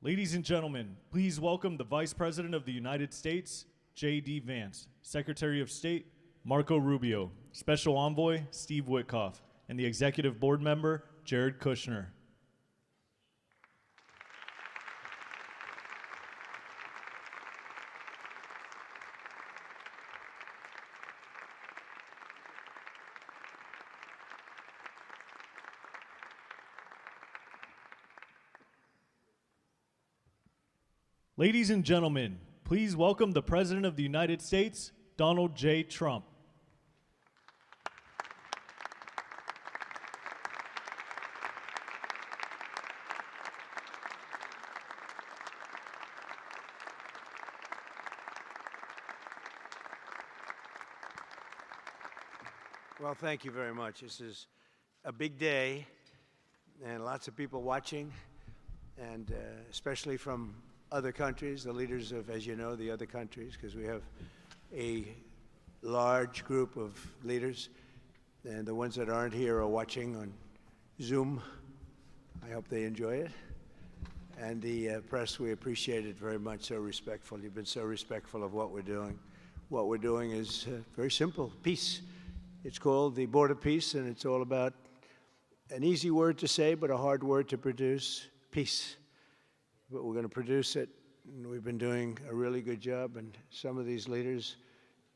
Ladies and gentlemen, please welcome the Vice President of the United States, J.D. Vance, Secretary of State, Marco Rubio, Special Envoy, Steve Witkoff, and the Executive Board Member, Jared Kushner. Ladies and gentlemen, please welcome the President of the United States, Donald J. Trump. Well, thank you very much. This is a big day and lots of people watching, and especially from other countries, the leaders of, as you know, the other countries, because we have a large group of leaders, and the ones that aren't here are watching on Zoom. I hope they enjoy it. And the press, we appreciate it very much, so respectful. You've been so respectful of what we're doing. What we're doing is very simple, peace. It's called the Board of Peace, and it's all about an easy word to say, but a hard word to produce, peace. But we're going to produce it, and we've been doing a really good job, and some of these leaders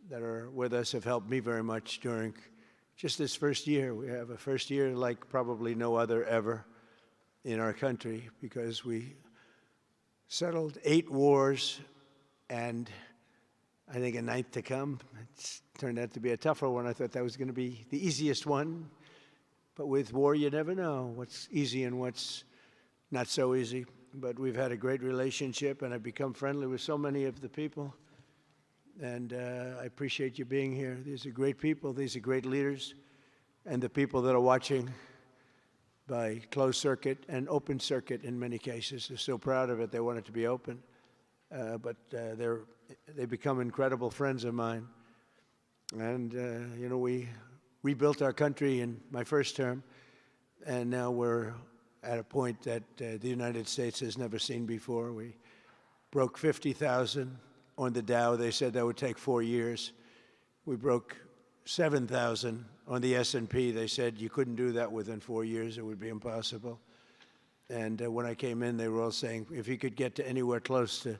that are with us have helped me very much during just this first year. We have a first year like probably no other ever in our country, because we settled 8 wars and I think a 9th to come. It's turned out to be a tougher one. I thought that was going to be the easiest one, but with war you never know what's easy and what's not so easy. But we've had a great relationship, and I've become friendly with so many of the people. And I appreciate you being here. These are great people. These are great leaders. And the people that are watching by closed circuit and open circuit in many cases, they're so proud of it. They want it to be open. But they become incredible friends of mine. And, you know, we rebuilt our country in my first term, and now we're at a point that the United States has never seen before. We broke 50,000 on the Dow. They said that would take 4 years. We broke 7,000 on the S&P. They said you couldn't do that within 4 years. It would be impossible. And when I came in, they were all saying, if you could get to anywhere close to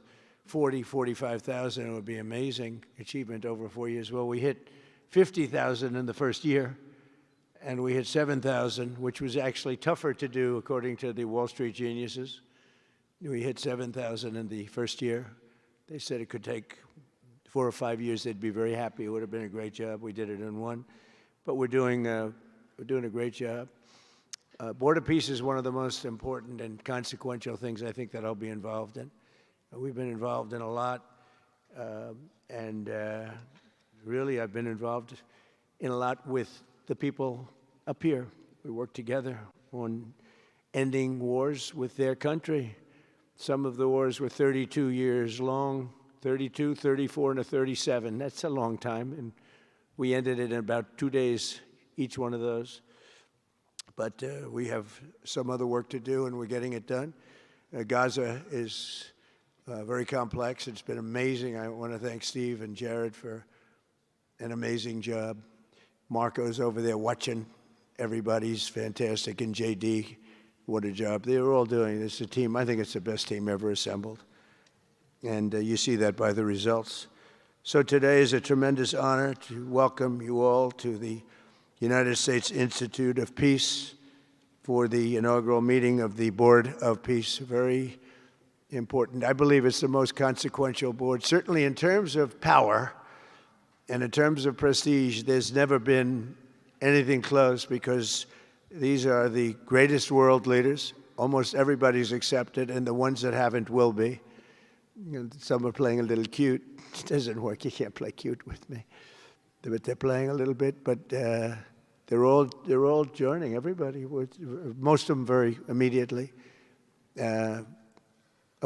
45,000, it would be amazing achievement over 4 years. Well, we hit 50,000 in the first year, and we hit 7,000, which was actually tougher to do, according to the Wall Street geniuses. We hit 7,000 in the first year. They said it could take 4 or 5 years. They'd be very happy. It would have been a great job. We did it in 1. But we're doing a great job. Board of Peace is one of the most important and consequential things I think that I'll be involved in. We've been involved in a lot, and really I've been involved in a lot with the people up here. We work together on ending wars with their country. Some of the wars were 32 years long, 32, 34, and a 37. That's a long time, and we ended it in about 2 days, each one of those. But we have some other work to do, and we're getting it done. Gaza is very complex. It's been amazing. I want to thank Steve and Jared for an amazing job. Marco's over there watching. Everybody's fantastic. And J.D., what a job. They're all doing. It's a team. I think it's the best team ever assembled. And you see that by the results. So today is a tremendous honor to welcome you all to the United States Institute of Peace for the inaugural meeting of the Board of Peace. Very important. I believe it's the most consequential board, certainly in terms of power. And in terms of prestige, there's never been anything close, because these are the greatest world leaders. Almost everybody's accepted, and the ones that haven't will be. You know, some are playing a little cute. It doesn't work. You can't play cute with me. But they're playing a little bit. But they're all joining. Everybody. Most of them very immediately. A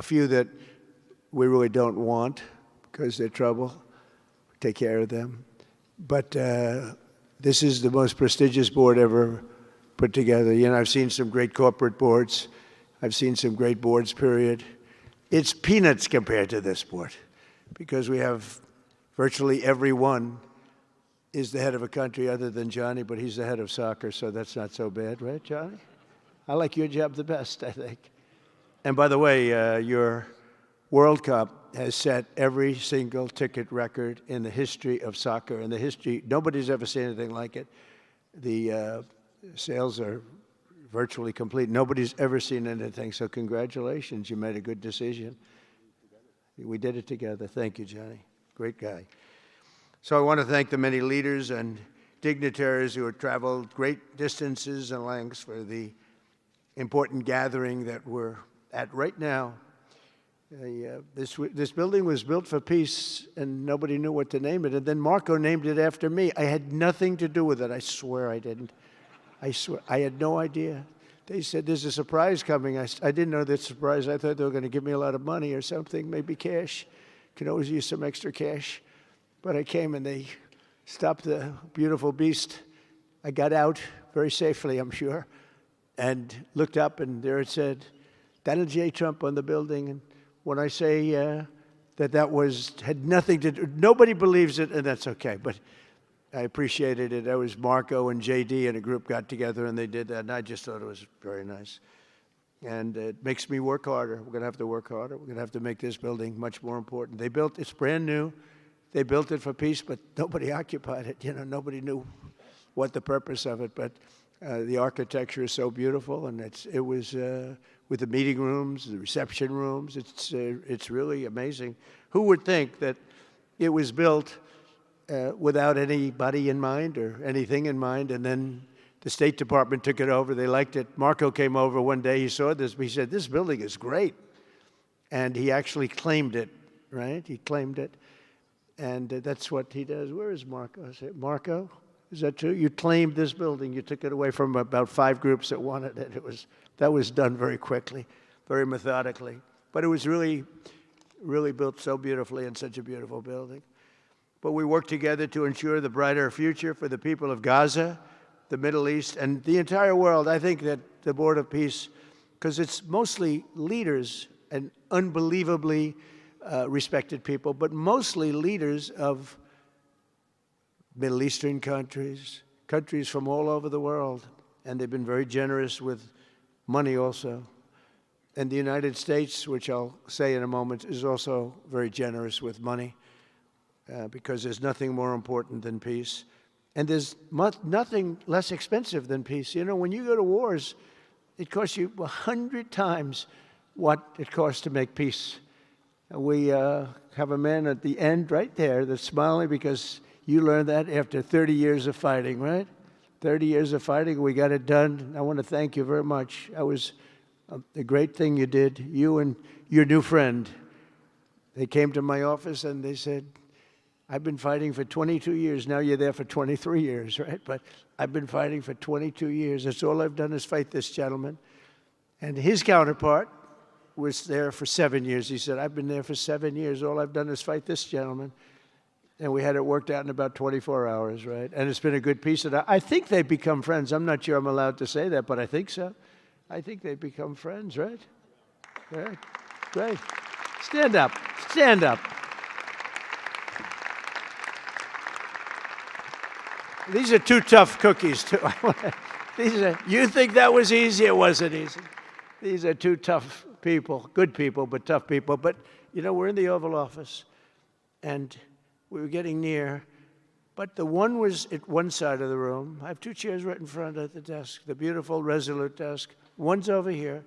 few that we really don't want because they're trouble. Take care of them. But this is the most prestigious board ever put together. You know, I've seen some great corporate boards. I've seen some great boards, period. It's peanuts compared to this sport, because we have virtually everyone is the head of a country other than Johnny, but he's the head of soccer, so that's not so bad, right, Johnny? I like your job the best, I think. And by the way, your World Cup has set every single ticket record in the history of soccer. In the history, nobody's ever seen anything like it. The sales are virtually complete. Nobody's ever seen anything, so congratulations. You made a good decision. We did it together. Thank you, Johnny. Great guy. So I want to thank the many leaders and dignitaries who have traveled great distances and lengths for the important gathering that we're at right now. This building was built for peace, and nobody knew what to name it. And then Marco named it after me. I had nothing to do with it. I swear I didn't. I swear. I had no idea. They said, there's a surprise coming. I didn't know the surprise. I thought they were going to give me a lot of money or something, maybe cash. Could always use some extra cash. But I came and they stopped the beautiful beast. I got out very safely, I'm sure, and looked up, and there it said, Donald J. Trump on the building. And when I say that had nothing to do, nobody believes it, and that's okay. But I appreciated it. That was Marco and JD and a group got together, and they did that, and I just thought it was very nice. And it makes me work harder. We're going to have to work harder. We're going to have to make this building much more important. It's brand new. They built it for peace, but nobody occupied it. You know, nobody knew what the purpose of it. But the architecture is so beautiful, and it was with the meeting rooms, the reception rooms. It's really amazing. Who would think that it was built without anybody in mind or anything in mind, and then the State Department took it over. They liked it. Marco came over one day. He saw this. He said, "This building is great," and he actually claimed it. Right? He claimed it. And that's what he does. Where is Marco? I said, Marco, is that true? You claimed this building. You took it away from about 5 groups that wanted it. That was done very quickly, very methodically. But it was really, really built so beautifully in such a beautiful building. But we worked together to ensure the brighter future for the people of Gaza, the Middle East, and the entire world. I think that the Board of Peace, because it's mostly leaders and unbelievably respected people, but mostly leaders of Middle Eastern countries, countries from all over the world, and they've been very generous with money also. And the United States, which I'll say in a moment, is also very generous with money because there's nothing more important than peace. And there's nothing less expensive than peace. You know, when you go to wars, it costs you 100 times what it costs to make peace. We have a man at the end right there that's smiling because you learned that after 30 years of fighting, right? 30 years of fighting, we got it done. I want to thank you very much. That was a great thing you did. You and your new friend, they came to my office and they said, I've been fighting for 22 years. Now you're there for 23 years, right? But I've been fighting for 22 years. That's all I've done is fight this gentleman. And his counterpart was there for 7 years. He said, I've been there for 7 years. All I've done is fight this gentleman. And we had it worked out in about 24 hours, right? And it's been a good peace. And I think they've become friends. I'm not sure I'm allowed to say that, but I think so. I think they've become friends, right? Right. Great. Stand up. Stand up. These are 2 tough cookies, too. You think that was easy? It wasn't easy. These are 2 tough people, good people, but tough people. But, you know, we're in the Oval Office, and we were getting near. But the one was at one side of the room. I have 2 chairs right in front of the desk, the beautiful, resolute desk. One's over here.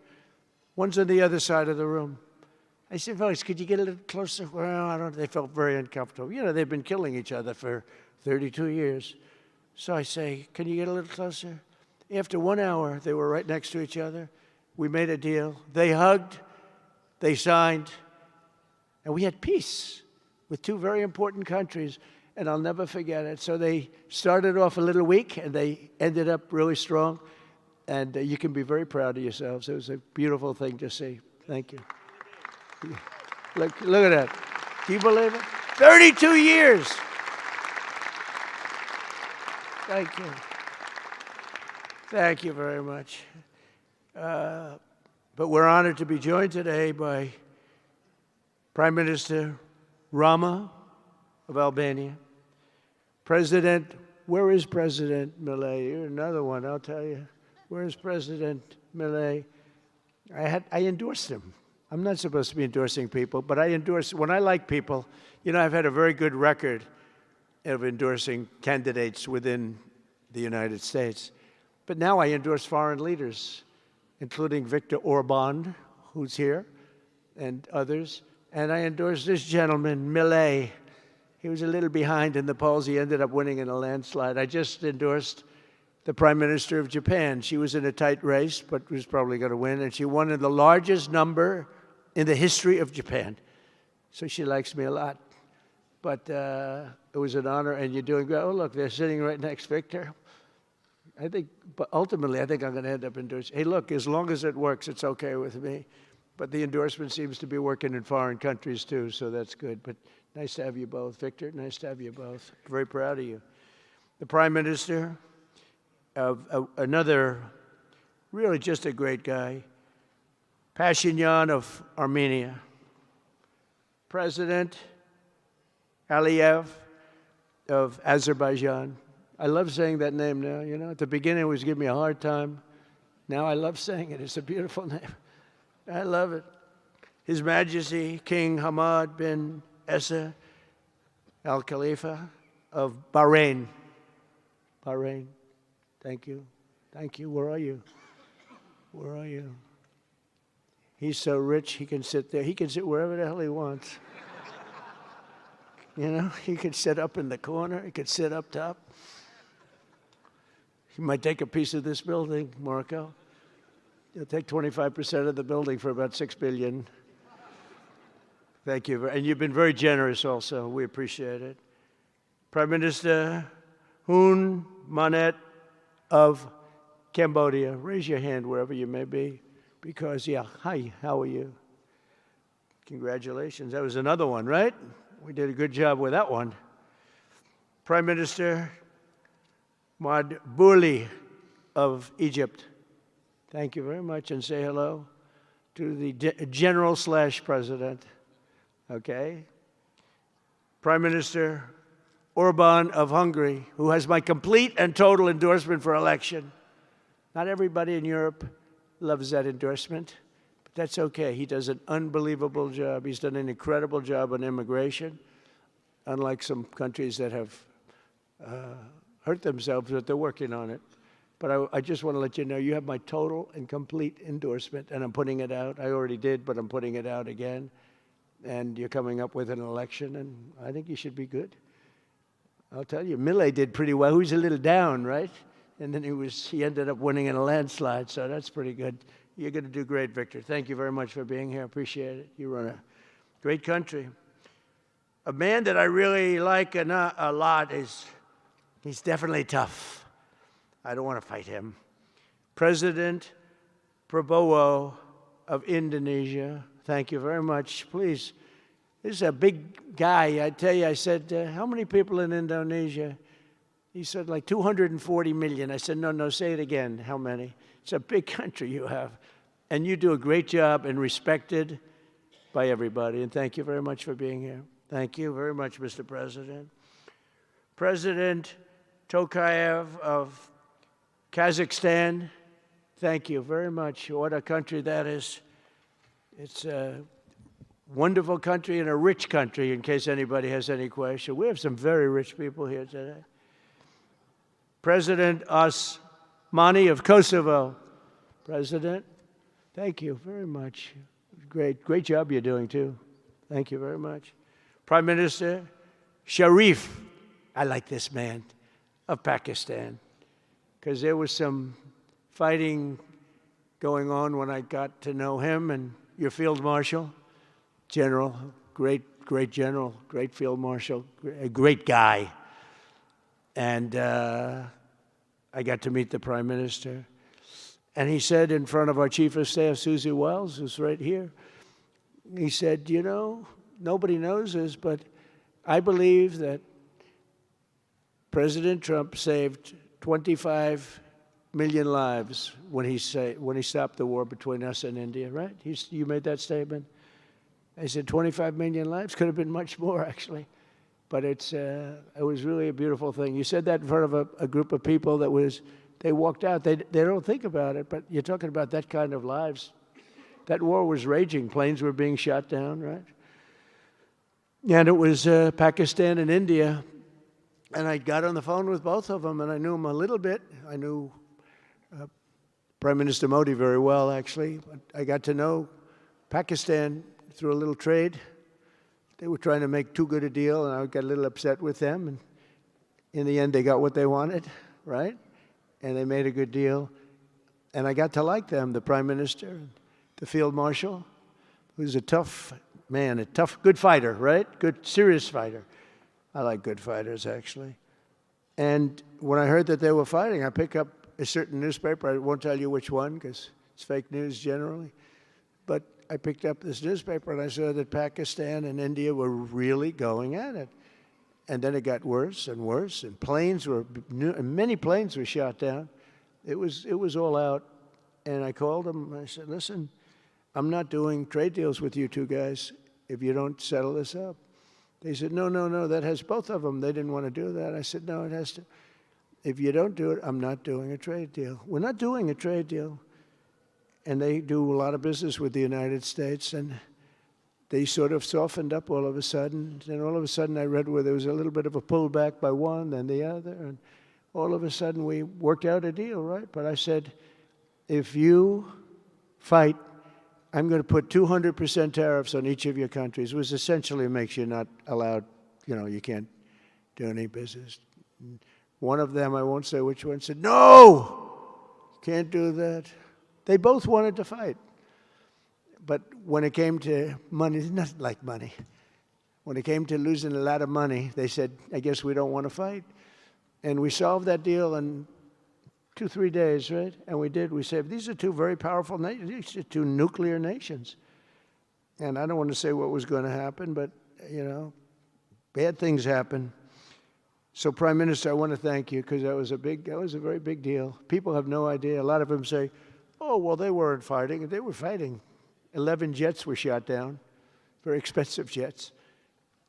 One's on the other side of the room. I said, folks, could you get a little closer? Well, I don't know. They felt very uncomfortable. You know, they've been killing each other for 32 years. So I say, can you get a little closer? After 1 hour, they were right next to each other. We made a deal. They hugged, they signed, and we had peace with 2 very important countries, and I'll never forget it. So they started off a little weak, and they ended up really strong, and you can be very proud of yourselves. It was a beautiful thing to see. Thank you. Look at that. Can you believe it? 32 years. Thank you. Thank you very much. But we're honored to be joined today by Prime Minister Rama of Albania. President, where is President Milei? You're another one, I'll tell you. Where is President Milei? I endorsed him. I'm not supposed to be endorsing people, but I endorse, when I like people, you know, I've had a very good record of endorsing candidates within the United States. But now I endorse foreign leaders, including Viktor Orban, who's here, and others. And I endorse this gentleman, Milei. He was a little behind in the polls. He ended up winning in a landslide. I just endorsed the Prime Minister of Japan. She was in a tight race, but was probably going to win, and she won in the largest number in the history of Japan. So she likes me a lot. But it was an honor, and you're doing great. Oh, look, they're sitting right next, Victor. I think, but ultimately, I think I'm going to end up endorsing. Hey, look, as long as it works, it's okay with me. But the endorsement seems to be working in foreign countries, too, so that's good. But nice to have you both. Victor, nice to have you both. Very proud of you. The Prime Minister of another, really just a great guy, Pashinyan of Armenia. President Aliyev of Azerbaijan. I love saying that name now, you know. At the beginning, it was giving me a hard time. Now I love saying it. It's a beautiful name. I love it. His Majesty King Hamad bin Isa Al Khalifa of Bahrain. Bahrain. Thank you. Thank you. Where are you? Where are you? He's so rich, he can sit there. He can sit wherever the hell he wants. You know, he could sit up in the corner. He could sit up top. He might take a piece of this building, Marco. He'll take 25% of the building for about $6 billion. Thank you. And you've been very generous also. We appreciate it. Prime Minister Hun Manet of Cambodia. Raise your hand wherever you may be. Because, yeah, hi, how are you? Congratulations. That was another one, right? We did a good job with that one. Prime Minister Madbouli of Egypt. Thank you very much, and say hello to the General/President. Okay? Prime Minister Orban of Hungary, who has my complete and total endorsement for election. Not everybody in Europe loves that endorsement, but that's okay. He does an unbelievable job. He's done an incredible job on immigration, unlike some countries that have hurt themselves, but they're working on it. But I just want to let you know, you have my total and complete endorsement, and I'm putting it out. I already did, but I'm putting it out again. And you're coming up with an election, and I think you should be good. I'll tell you, Milei did pretty well. He was a little down, right? And then he ended up winning in a landslide, so that's pretty good. You're going to do great, Victor. Thank you very much for being here. Appreciate it. You run a great country. A man that I really like a lot is, he's definitely tough. I don't want to fight him. President Prabowo of Indonesia. Thank you very much. Please, this is a big guy. I tell you, I said, how many people in Indonesia? He said, like 240 million. I said, no, say it again. How many? It's a big country you have. And you do a great job and respected by everybody. And thank you very much for being here. Thank you very much, Mr. President. President Tokayev of Kazakhstan, thank you very much. What a country that is. It's a wonderful country and a rich country, in case anybody has any question. We have some very rich people here today. President Osmani of Kosovo. President, thank you very much. Great job you're doing, too. Thank you very much. Prime Minister Sharif, I like this man, of Pakistan, because there was some fighting going on when I got to know him, and your Field Marshal, General, great general, great Field Marshal, a great guy. And I got to meet the Prime Minister. And he said in front of our Chief of Staff, Susie Wells, who's right here, he said, you know, nobody knows this, but I believe that President Trump saved 25 million lives when he stopped the war between us and India, right? You made that statement. I said 25 million lives. Could have been much more, actually. But it was really a beautiful thing. You said that in front of a group of people they walked out. They don't think about it, but you're talking about that kind of lives. That war was raging. Planes were being shot down, right? And it was Pakistan and India. And I got on the phone with both of them, and I knew them a little bit. I knew Prime Minister Modi very well, actually. But I got to know Pakistan through a little trade. They were trying to make too good a deal, and I got a little upset with them. And in the end, they got what they wanted, right? And they made a good deal. And I got to like them, the Prime Minister, the Field Marshal, who's a tough man, good fighter, right? Good, serious fighter. I like good fighters, actually. And when I heard that they were fighting, I picked up a certain newspaper. I won't tell you which one because it's fake news generally. But I picked up this newspaper and I saw that Pakistan and India were really going at it. And then it got worse and worse, and many planes were shot down. It was all out. And I called them and I said, listen, I'm not doing trade deals with you two guys if you don't settle this up. They said, no, that has both of them. They didn't want to do that. I said, no, it has to. If you don't do it, I'm not doing a trade deal. We're not doing a trade deal. And they do a lot of business with the United States, and they sort of softened up all of a sudden. Then all of a sudden I read where there was a little bit of a pullback by one, then the other, and all of a sudden we worked out a deal, right? But I said, if you fight, I'm going to put 200% tariffs on each of your countries, which essentially makes you not allowed, you can't do any business. One of them, I won't say which one, said, no, can't do that. They both wanted to fight. But when it came to money, it's not like money. When it came to losing a lot of money, they said, I guess we don't want to fight. And we solved that deal in 2-3 days, right? And we did. We said, these are two very powerful nations. These are two nuclear nations. And I don't want to say what was going to happen, but, bad things happen. So, Prime Minister, I want to thank you because that was a very big deal. People have no idea. A lot of them say, oh, well, they weren't fighting. They were fighting. 11 jets were shot down, very expensive jets.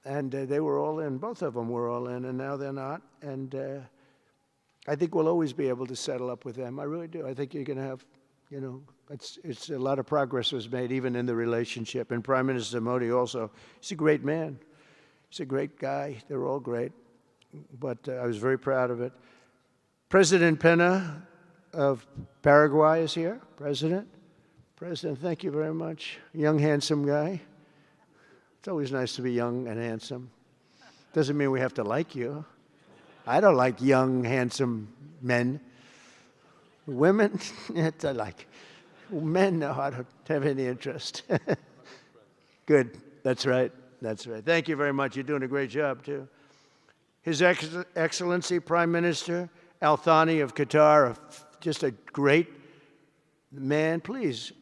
And they were all in. Both of them were all in, and now they're not. And I think we'll always be able to settle up with them. I really do. I think you're going to have, it's a lot of progress was made even in the relationship. And Prime Minister Modi also, he's a great man. He's a great guy. They're all great. But I was very proud of it. President Pena of Paraguay is here. President, thank you very much. Young, handsome guy. It's always nice to be young and handsome. Doesn't mean we have to like you. I don't like young, handsome men. Women, I like. Men, no, I don't have any interest. Good. That's right. Thank you very much. You're doing a great job, too. His Excellency Prime Minister Al Thani of Qatar, just a great man,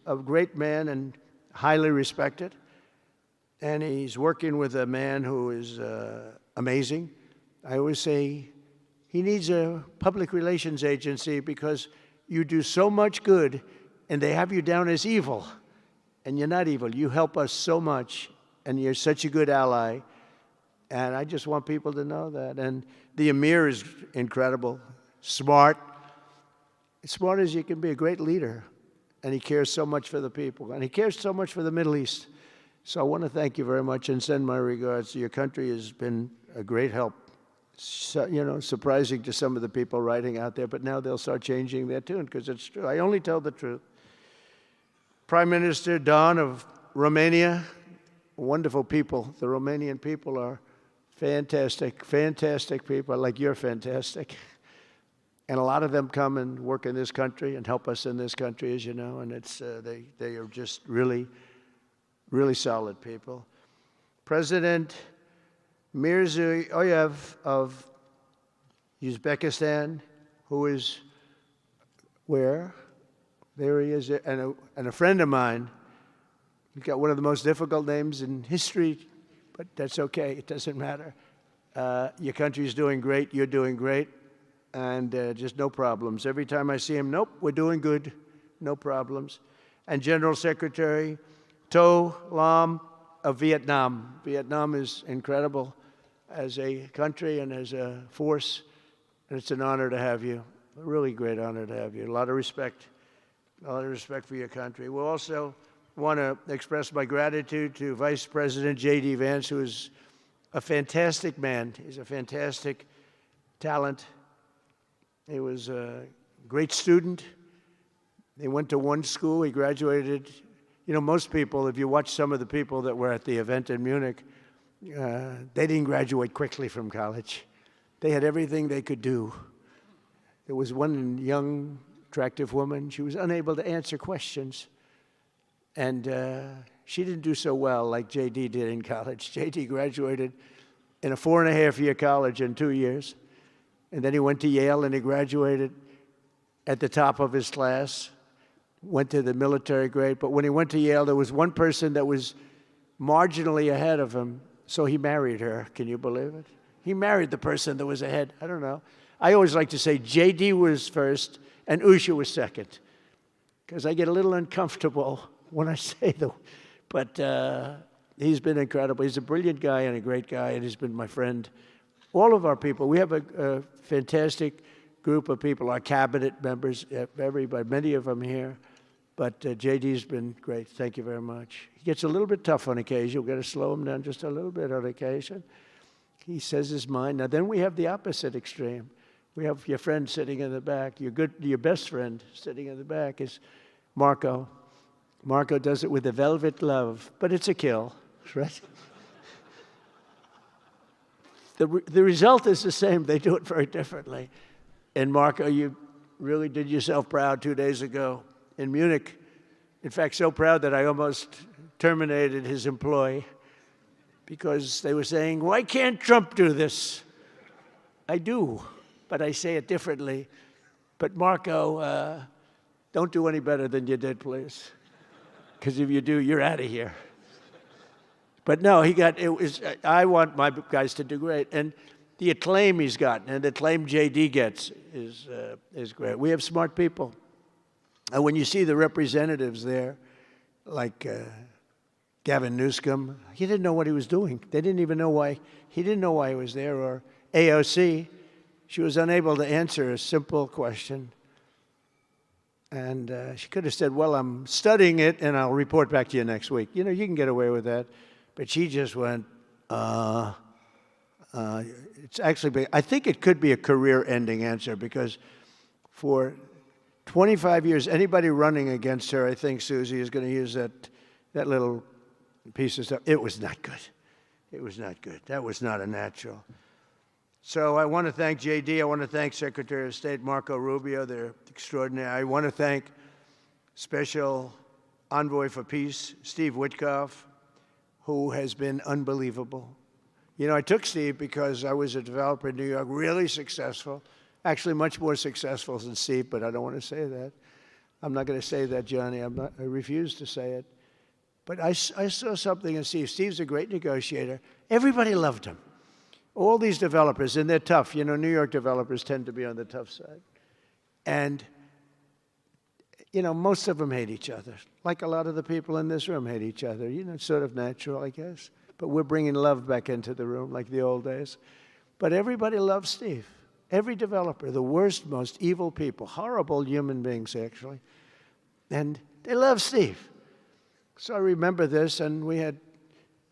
a great man and highly respected. And he's working with a man who is amazing. I always say he needs a public relations agency because you do so much good and they have you down as evil. And you're not evil. You help us so much and you're such a good ally. And I just want people to know that. And the Emir is incredible, smart as you can be, a great leader. And he cares so much for the people. And he cares so much for the Middle East. So I want to thank you very much and send my regards. Your country has been a great help. So, surprising to some of the people writing out there, but now they'll start changing their tune because it's true. I only tell the truth. Prime Minister Don of Romania, wonderful people. The Romanian people are fantastic people, like you're fantastic. And a lot of them come and work in this country and help us in this country, as you know, and it's they are just really solid people. President Mirziyoyev of Uzbekistan, who is where? There he is, and a friend of mine. He's got one of the most difficult names in history, but that's okay. It doesn't matter. Your country's doing great. You're doing great. And just no problems. Every time I see him, nope, we're doing good. No problems. And General Secretary To Lam of Vietnam. Vietnam is incredible as a country and as a force, and it's an honor to have you. A really great honor to have you. A lot of respect for your country. We also want to express my gratitude to Vice President J.D. Vance, who is a fantastic man. He's a fantastic talent. He was a great student. He went to one school. He graduated. You know, most people, if you watch some of the people that were at the event in Munich, they didn't graduate quickly from college. They had everything they could do. There was one young, attractive woman. She was unable to answer questions. And she didn't do so well like J.D. did in college. J.D. graduated in a 4.5-year college in 2 years. And then he went to Yale and he graduated at the top of his class, went to the military grade. But when he went to Yale, there was one person that was marginally ahead of him, so he married her. Can you believe it? He married the person that was ahead. I don't know. I always like to say J.D. was first and Usha was second, because I get a little uncomfortable when I say that. But he's been incredible. He's a brilliant guy and a great guy, and he's been my friend. All of our people, we have a fantastic group of people, our cabinet members, everybody, many of them here. But J.D.'s been great. Thank you very much. He gets a little bit tough on occasion. We've got to slow him down just a little bit on occasion. He says his mind. Now, then we have the opposite extreme. We have your friend sitting in the back. Your best friend sitting in the back is Marco. Marco does it with a velvet glove, but it's a kill, right? The result is the same. They do it very differently. And Marco, you really did yourself proud 2 days ago in Munich. In fact, so proud that I almost terminated his employ because they were saying, why can't Trump do this? I do, but I say it differently. But Marco, don't do any better than you did, please. Because if you do, you're out of here. But no, I want my guys to do great. And the acclaim he's gotten and the acclaim J.D. gets is great. We have smart people. And when you see the representatives there, like Gavin Newsom, he didn't know what he was doing. They didn't even know why. He didn't know why he was there. Or AOC, she was unable to answer a simple question. And she could have said, well, I'm studying it, and I'll report back to you next week. You know, you can get away with that. But she just went, it's actually, I think it could be a career-ending answer, because for 25 years, anybody running against her, I think Susie is going to use that little piece of stuff. It was not good. It was not good. That was not a natural. So I want to thank J.D. I want to thank Secretary of State Marco Rubio. They're extraordinary. I want to thank Special Envoy for Peace, Steve Witkoff, who has been unbelievable. You know, I took Steve because I was a developer in New York, really successful, actually much more successful than Steve, but I don't want to say that. I'm not going to say that, Johnny. I refuse to say it. But I saw something in Steve. Steve's a great negotiator. Everybody loved him. All these developers, and they're tough. You know, New York developers tend to be on the tough side. And, you know, most of them hate each other. Like a lot of the people in this room hate each other. You know, it's sort of natural, I guess. But we're bringing love back into the room like the old days. But everybody loves Steve. Every developer, the worst, most evil people, horrible human beings, actually. And they love Steve. So I remember this, and we had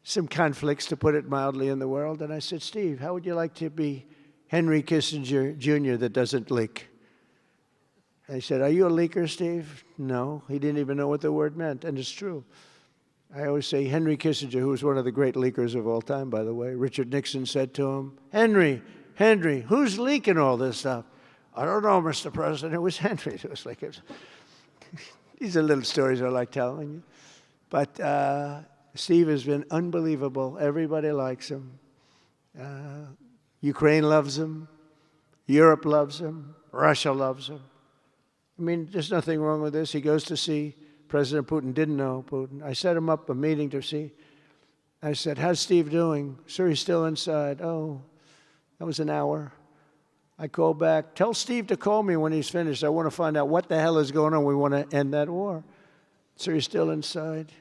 some conflicts, to put it mildly, in the world. And I said, Steve, how would you like to be Henry Kissinger Jr. that doesn't leak? I said, are you a leaker, Steve? No. He didn't even know what the word meant, and it's true. I always say Henry Kissinger, who was one of the great leakers of all time, by the way. Richard Nixon said to him, Henry, who's leaking all this stuff? I don't know, Mr. President. It was Henry. It was like, these are little stories I like telling you. But Steve has been unbelievable. Everybody likes him. Ukraine loves him. Europe loves him. Russia loves him. I mean, there's nothing wrong with this. He goes to see President Putin. Didn't know Putin. I set him up a meeting to see. I said, how's Steve doing? Sir, he's still inside. Oh, that was an hour. I called back. Tell Steve to call me when he's finished. I want to find out what the hell is going on. We want to end that war. Sir, he's still inside.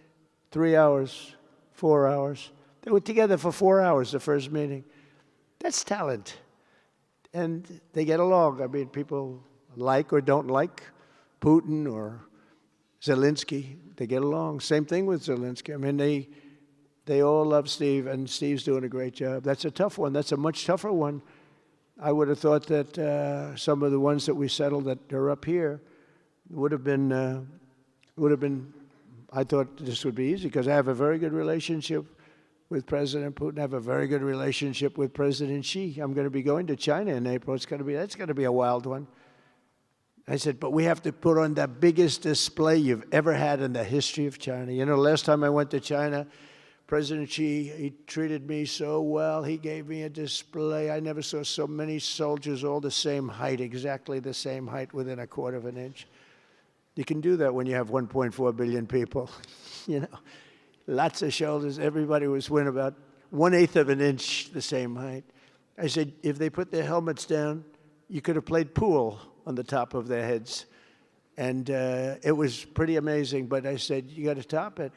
3 hours, 4 hours. They were together for 4 hours, the first meeting. That's talent. And they get along. I mean, people like or don't like Putin or Zelensky. They get along. Same thing with Zelensky. I mean, they all love Steve, and Steve's doing a great job. That's a tough one. That's a much tougher one. I would have thought that some of the ones that we settled that are up here would have been, I thought this would be easy because I have a very good relationship with President Putin. I have a very good relationship with President Xi. I'm going to be going to China in April. That's going to be a wild one. I said, but we have to put on the biggest display you've ever had in the history of China. You know, last time I went to China, President Xi, he treated me so well. He gave me a display. I never saw so many soldiers all the same height, exactly the same height within a quarter of an inch. You can do that when you have 1.4 billion people. You know, lots of shoulders. Everybody was within about 1/8 of an inch the same height. I said, if they put their helmets down, you could have played pool on the top of their heads. And it was pretty amazing. But I said, you got to top it.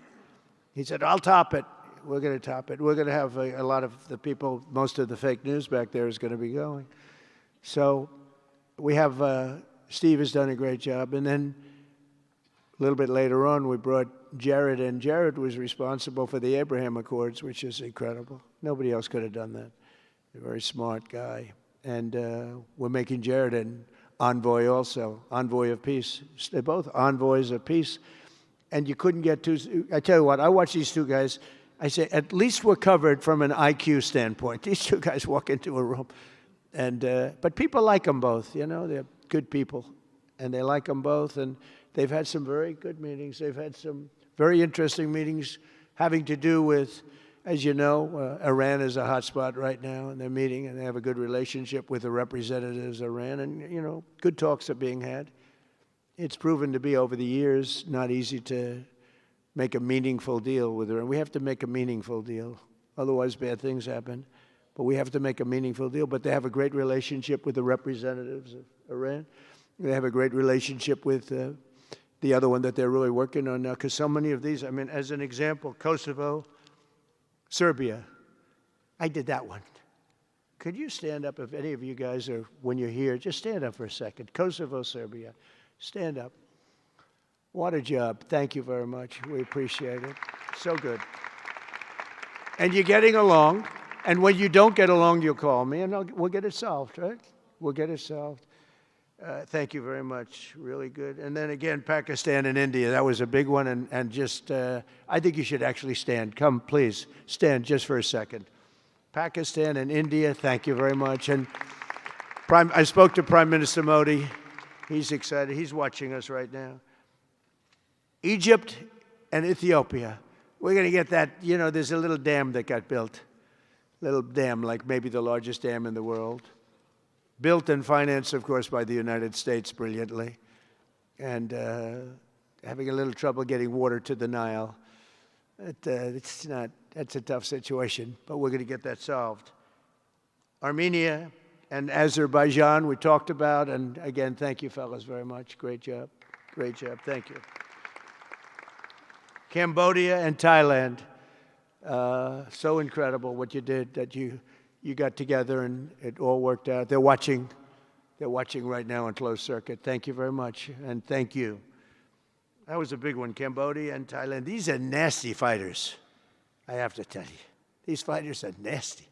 He said, I'll top it. We're going to top it. We're going to have a lot of the people, most of the fake news back there is going to be going. So we have, Steve has done a great job. And then a little bit later on, we brought Jared in. Jared was responsible for the Abraham Accords, which is incredible. Nobody else could have done that. A very smart guy. And we're making Jared an envoy also, envoy of peace. They're both envoys of peace. And you couldn't get two. I tell you what, I watch these two guys. I say, at least we're covered from an IQ standpoint. These two guys walk into a room. And but people like them both, you know. They're good people. And they like them both. And they've had some very good meetings. They've had some very interesting meetings having to do with, as you know, Iran is a hot spot right now. And they're meeting, and they have a good relationship with the representatives of Iran. And, you know, good talks are being had. It's proven to be, over the years, not easy to make a meaningful deal with Iran. We have to make a meaningful deal. Otherwise, bad things happen. But we have to make a meaningful deal. But they have a great relationship with the representatives of Iran. They have a great relationship with the other one that they're really working on now. Because so many of these, I mean, as an example, Kosovo, Serbia. I did that one. Could you stand up, if any of you guys are, when you're here, just stand up for a second. Kosovo, Serbia. Stand up. What a job. Thank you very much. We appreciate it. So good. And you're getting along. And when you don't get along, you'll call me, and we'll get it solved, right? We'll get it solved. Thank you very much. Really good. And then again, Pakistan and India. That was a big one. And just, I think you should actually stand. Come, please. Stand just for a second. Pakistan and India, thank you very much. And I spoke to Prime Minister Modi. He's excited. He's watching us right now. Egypt and Ethiopia. We're going to get that. You know, there's a little dam that got built. Little dam, like maybe the largest dam in the world. Built and financed, of course, by the United States brilliantly. And having a little trouble getting water to the Nile. It's not, that's a tough situation, but we're going to get that solved. Armenia and Azerbaijan, we talked about. And again, thank you, fellas, very much. Great job. Great job. Thank you. Cambodia and Thailand. So incredible what you did, that you got together and it all worked out. They're watching right now on closed circuit. Thank you very much, and thank you. That was a big one, Cambodia and Thailand. These are nasty fighters, I have to tell you. These fighters are nasty.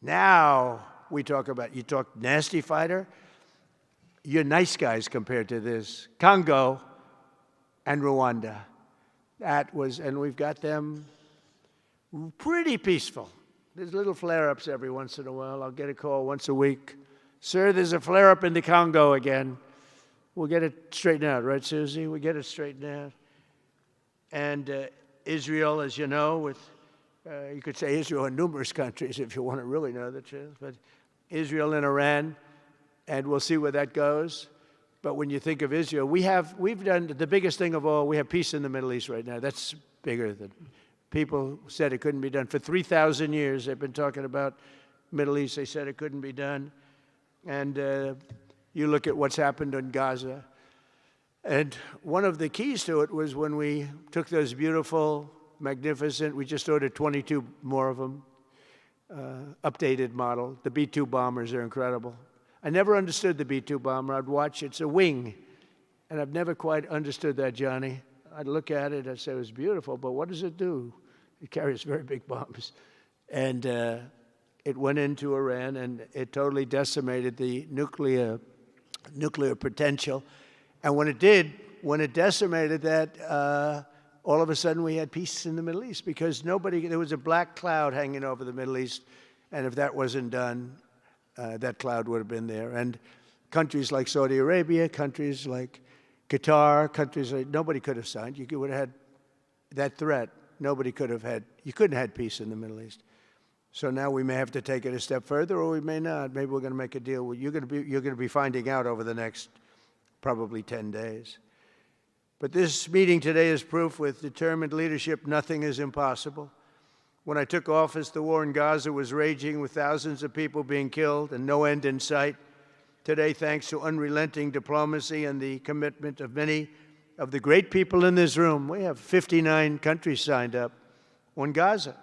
Now we talk about, you talk nasty fighter, you're nice guys compared to this. Congo and Rwanda. That was, and we've got them pretty peaceful. There's little flare-ups every once in a while. I'll get a call once a week. Sir, there's a flare-up in the Congo again. We'll get it straightened out, right, Susie? We'll get it straightened out. And Israel, as you know, with, you could say Israel in numerous countries if you want to really know the truth, but Israel and Iran, and we'll see where that goes. But when you think of Israel, we've done the biggest thing of all. We have peace in the Middle East right now. That's bigger than people said it couldn't be done. For 3,000 years, they've been talking about Middle East. They said it couldn't be done. And you look at what's happened in Gaza. And one of the keys to it was when we took those beautiful magnificent. We just ordered 22 more of them, updated model. The B-2 bombers are incredible. I never understood the B-2 bomber. I'd watch, it's a wing, and I've never quite understood that, Johnny. I'd look at it, I'd say it was beautiful, but what does it do? It carries very big bombs. And it went into Iran, and it totally decimated the nuclear potential. And when it did, when it decimated that, all of a sudden we had peace in the Middle East because there was a black cloud hanging over the Middle East, and if that wasn't done, that cloud would have been there. And countries like Saudi Arabia, countries like Qatar, countries like, nobody could have signed. You would have had that threat. Nobody could have had, you couldn't have had peace in the Middle East. So now we may have to take it a step further, or we may not. Maybe we're going to make a deal. You're going to be finding out over the next probably 10 days. But this meeting today is proof with determined leadership, nothing is impossible. When I took office, the war in Gaza was raging with thousands of people being killed and no end in sight. Today, thanks to unrelenting diplomacy and the commitment of many of the great people in this room, we have 59 countries signed up on Gaza.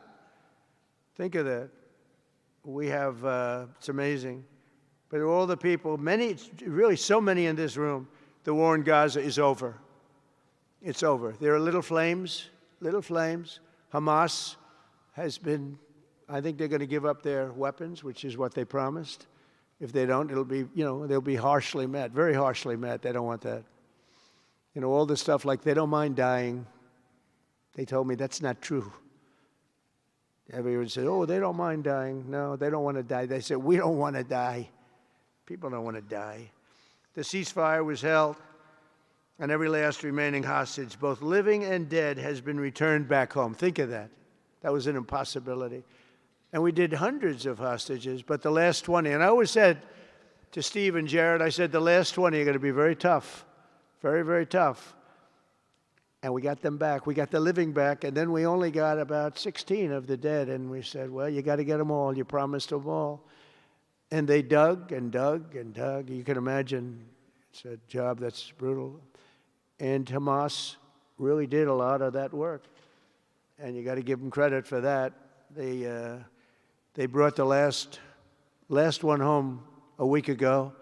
Think of that. We have, it's amazing. But all the people, many, really so many in this room, the war in Gaza is over. It's over. There are little flames, little flames. Hamas has been, I think they're going to give up their weapons, which is what they promised. If they don't, it'll be, they'll be harshly met, very harshly met. They don't want that. All the stuff like they don't mind dying. They told me that's not true. Everyone said, oh, they don't mind dying. No, they don't want to die. They said, we don't want to die. People don't want to die. The ceasefire was held, and every last remaining hostage, both living and dead, has been returned back home. Think of that. That was an impossibility. And we did hundreds of hostages, but the last 20, and I always said to Steve and Jared, I said, the last 20 are going to be very tough, very, very tough. And we got them back. We got the living back, and then we only got about 16 of the dead, and we said, well, you got to get them all. You promised them all. And they dug and dug and dug. You can imagine it's a job that's brutal. And Hamas really did a lot of that work. And you got to give them credit for that. They brought the last one home a week ago,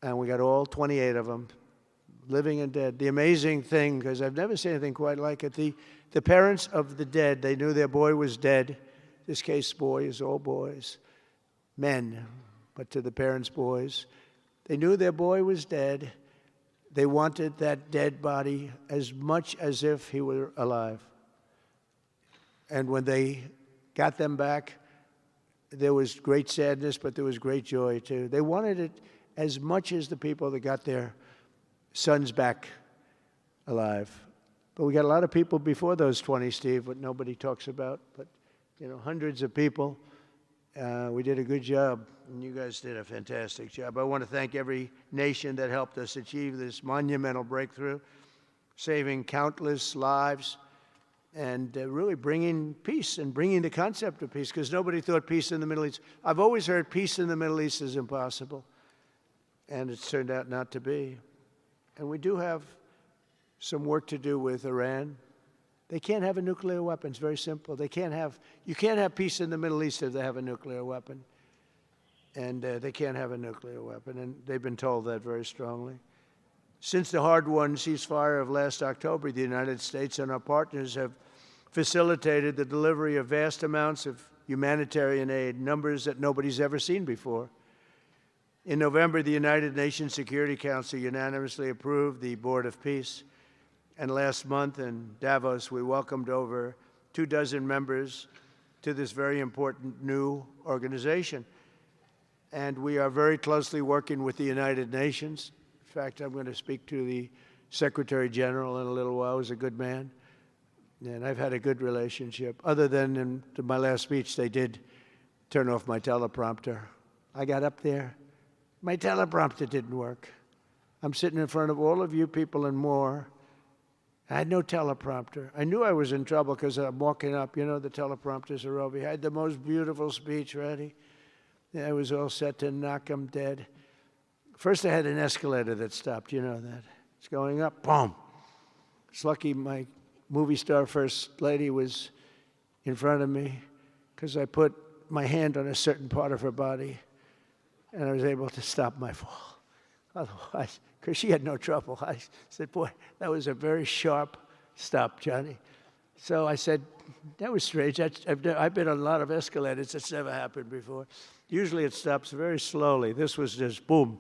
and we got all 28 of them, living and dead. The amazing thing, because I've never seen anything quite like it, the parents of the dead, they knew their boy was dead. This case, boys, all boys, men, but to the parents' boys. They knew their boy was dead. They wanted that dead body as much as if he were alive. And when they got them back, there was great sadness, but there was great joy, too. They wanted it as much as the people that got their sons back alive. But we got a lot of people before those 20, Steve, what nobody talks about. But, hundreds of people. We did a good job, and you guys did a fantastic job. I want to thank every nation that helped us achieve this monumental breakthrough, saving countless lives, and really bringing peace and bringing the concept of peace, because nobody thought peace in the Middle East. I've always heard peace in the Middle East is impossible, and it's turned out not to be. And we do have some work to do with Iran. They can't have a nuclear weapon. It's very simple. You can't have peace in the Middle East if they have a nuclear weapon. And they can't have a nuclear weapon, and they've been told that very strongly. Since the hard-won ceasefire of last October, the United States and our partners have facilitated the delivery of vast amounts of humanitarian aid, numbers that nobody's ever seen before. In November, the United Nations Security Council unanimously approved the Board of Peace. And last month in Davos, we welcomed over 24 members to this very important new organization. And we are very closely working with the United Nations. In fact, I'm going to speak to the Secretary General in a little while. He's a good man. And I've had a good relationship. Other than in my last speech, they did turn off my teleprompter. I got up there. My teleprompter didn't work. I'm sitting in front of all of you people and more. I had no teleprompter. I knew I was in trouble because I'm walking up. The teleprompters are over here. I had the most beautiful speech ready. I was all set to knock them dead. First, I had an escalator that stopped. You know that. It's going up. Boom. It's lucky my movie star first lady was in front of me because I put my hand on a certain part of her body, and I was able to stop my fall. Otherwise, because she had no trouble, I said, boy, that was a very sharp stop, Johnny. So I said, that was strange. I've been on a lot of escalators. It's never happened before. Usually it stops very slowly. This was just boom.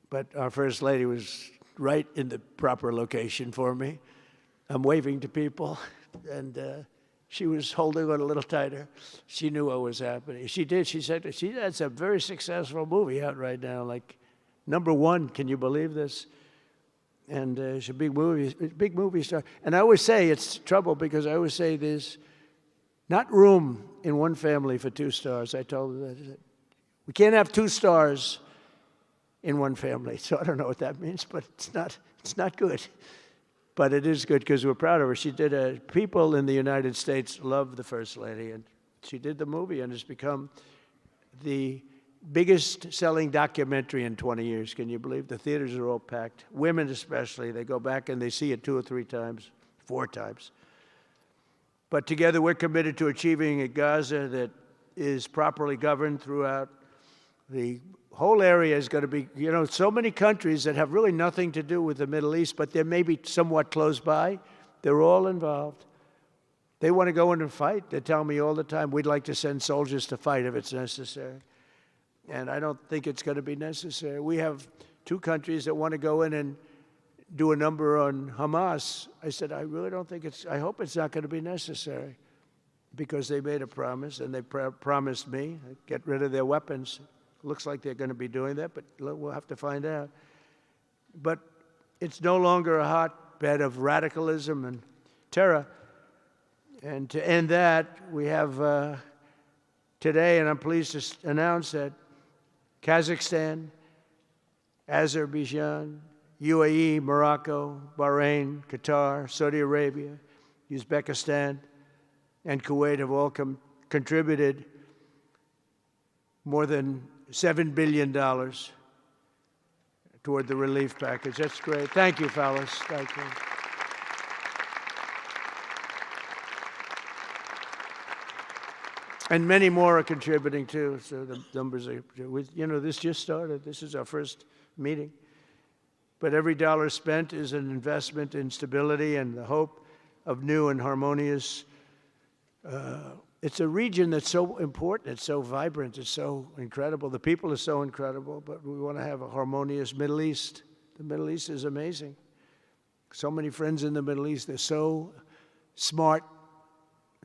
But our First Lady was right in the proper location for me. I'm waving to people, and she was holding on a little tighter. She knew what was happening. She did. She said, that's a very successful movie out right now, like #1. Can you believe this? And she's a big movie star. And I always say it's trouble because I always say there's not room in one family for 2 stars. I told her that. We can't have 2 stars in one family. So I don't know what that means, but it's not good. But it is good because we're proud of her. She did people in the United States love the First Lady, and she did the movie, and it's become the biggest selling documentary in 20 years. Can you believe? The theaters are all packed. Women especially, they go back and they see it 2 or 3 times, 4 times. But together we're committed to achieving a Gaza that is properly governed throughout. The whole area is going to be, so many countries that have really nothing to do with the Middle East, but they're maybe somewhat close by. They're all involved. They want to go in and fight. They tell me all the time, we'd like to send soldiers to fight if it's necessary. And I don't think it's going to be necessary. We have 2 countries that want to go in and do a number on Hamas. I said, I really don't think I hope it's not going to be necessary, because they made a promise, and they promised me get rid of their weapons. Looks like they're going to be doing that, but we'll have to find out. But it's no longer a hotbed of radicalism and terror. And to end that, we have today, and I'm pleased to announce that Kazakhstan, Azerbaijan, UAE, Morocco, Bahrain, Qatar, Saudi Arabia, Uzbekistan, and Kuwait have all contributed more than $7 billion toward the relief package. That's great. Thank you, fellas. Thank you. And many more are contributing too. So the numbers are, this just started. This is our first meeting. But every dollar spent is an investment in stability and the hope of new and harmonious. It's a region that's so important. It's so vibrant. It's so incredible. The people are so incredible, but we want to have a harmonious Middle East. The Middle East is amazing. So many friends in the Middle East. They're so smart.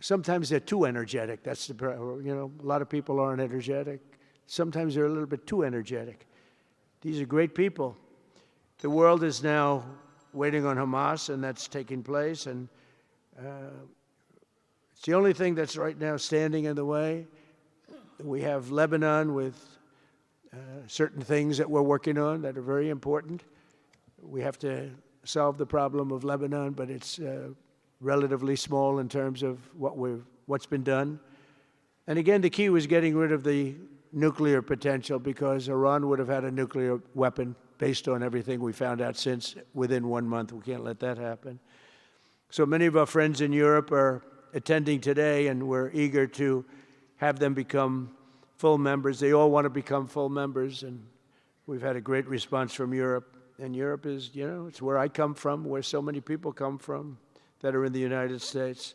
Sometimes they're too energetic. That's a lot of people aren't energetic. Sometimes they're a little bit too energetic. These are great people. The world is now waiting on Hamas, and that's taking place. And it's the only thing that's right now standing in the way. We have Lebanon with certain things that we're working on that are very important. We have to solve the problem of Lebanon, but it's relatively small in terms of what's been done. And again, the key was getting rid of the nuclear potential, because Iran would have had a nuclear weapon based on everything we found out since within 1 month. We can't let that happen. So many of our friends in Europe are attending today, and we're eager to have them become full members. They all want to become full members, and we've had a great response from Europe. And Europe is, it's where I come from, where so many people come from that are in the United States.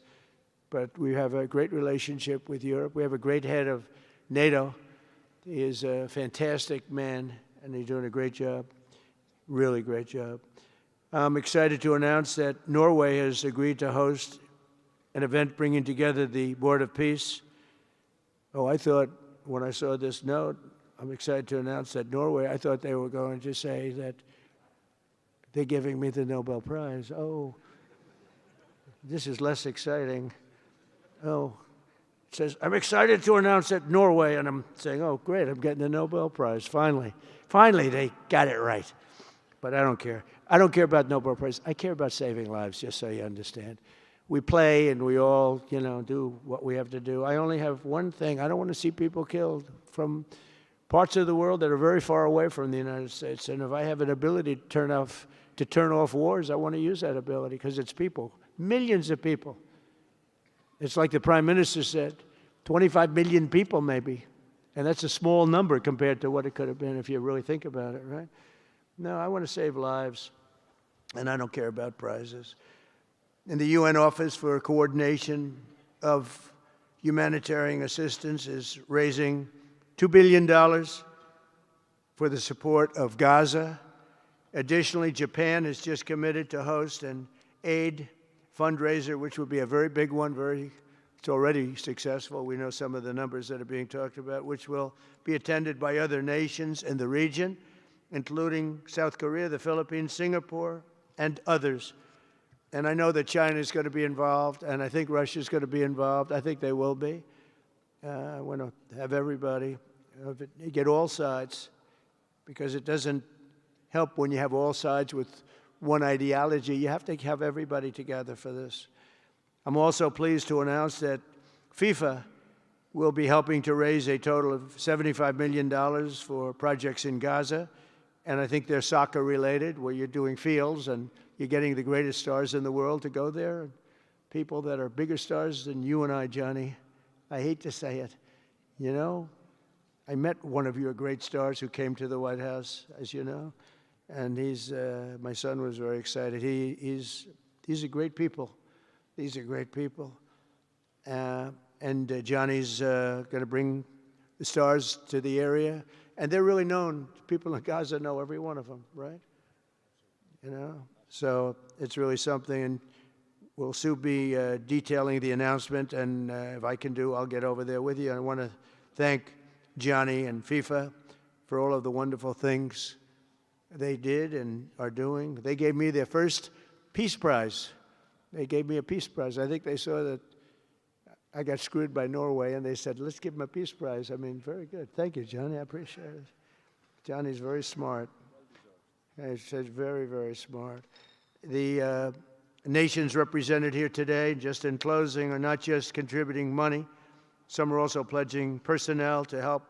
But we have a great relationship with Europe. We have a great head of NATO. He is a fantastic man, and he's doing a great job, really great job. I'm excited to announce that Norway has agreed to host an event bringing together the Board of Peace. Oh, I thought when I saw this note, I'm excited to announce that Norway, I thought they were going to say that they're giving me the Nobel Prize. Oh, this is less exciting. Oh, it says, I'm excited to announce that Norway, and I'm saying, oh, great, I'm getting the Nobel Prize, finally. Finally, they got it right. But I don't care. I don't care about Nobel Prize. I care about saving lives, just so you understand. We play and we all, do what we have to do. I only have one thing. I don't want to see people killed from parts of the world that are very far away from the United States. And if I have an ability to turn off wars, I want to use that ability, because it's people. Millions of people. It's like the Prime Minister said, 25 million people maybe. And that's a small number compared to what it could have been if you really think about it, right? No, I want to save lives, and I don't care about prizes. And the UN Office for Coordination of Humanitarian Assistance is raising $2 billion for the support of Gaza. Additionally, Japan has just committed to host an aid fundraiser, which would be a very big one. It's already successful. We know some of the numbers that are being talked about, which will be attended by other nations in the region, including South Korea, the Philippines, Singapore, and others. And I know that China is going to be involved, and I think Russia is going to be involved. I think they will be. I want to have everybody, get all sides, because it doesn't help when you have all sides with one ideology. You have to have everybody together for this. I'm also pleased to announce that FIFA will be helping to raise a total of $75 million for projects in Gaza. And I think they're soccer related, where you're doing fields and you're getting the greatest stars in the world to go there. People that are bigger stars than you and I, Johnny. I hate to say it. You know, I met one of your great stars who came to the White House, as you know. And my son was very excited. These are great people. These are great people. And Johnny's going to bring the stars to the area. And they're really known. People in Gaza know every one of them, right? You know? So it's really something. And we'll soon be detailing the announcement. And if I can I'll get over there with you. I want to thank Johnny and FIFA for all of the wonderful things they did and are doing. They gave me their first Peace Prize. They gave me a Peace Prize. I think they saw that I got screwed by Norway, and they said, let's give him a Peace Prize. I mean, very good. Thank you, Johnny. I appreciate it. Johnny's very smart. He's very, very smart. The nations represented here today, just in closing, are not just contributing money. Some are also pledging personnel to help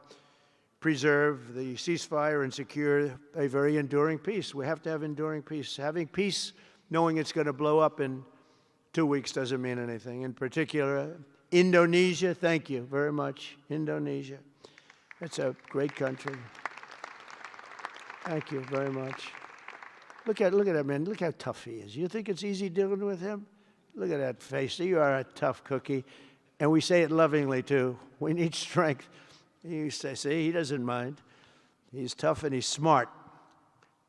preserve the ceasefire and secure a very enduring peace. We have to have enduring peace. Having peace, knowing it's going to blow up in 2 weeks, doesn't mean anything. In particular, Indonesia, thank you very much. Indonesia. It's a great country. Thank you very much. Look at that man. Look how tough he is. You think it's easy dealing with him? Look at that face. You are a tough cookie. And we say it lovingly, too. We need strength. You say, see, he doesn't mind. He's tough and he's smart.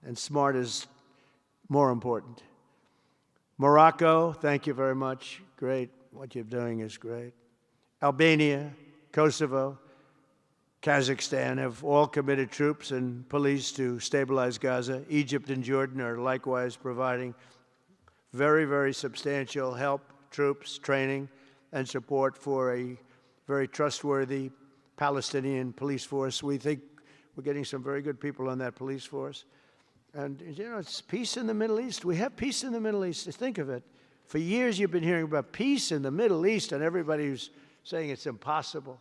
And smart is more important. Morocco, thank you very much. Great. What you're doing is great. Albania, Kosovo, Kazakhstan have all committed troops and police to stabilize Gaza. Egypt and Jordan are likewise providing very, very substantial help, troops, training, and support for a very trustworthy Palestinian police force. We think we're getting some very good people on that police force. And, you know, it's peace in the Middle East. We have peace in the Middle East. Think of it. For years you've been hearing about peace in the Middle East, and everybody's saying it's impossible.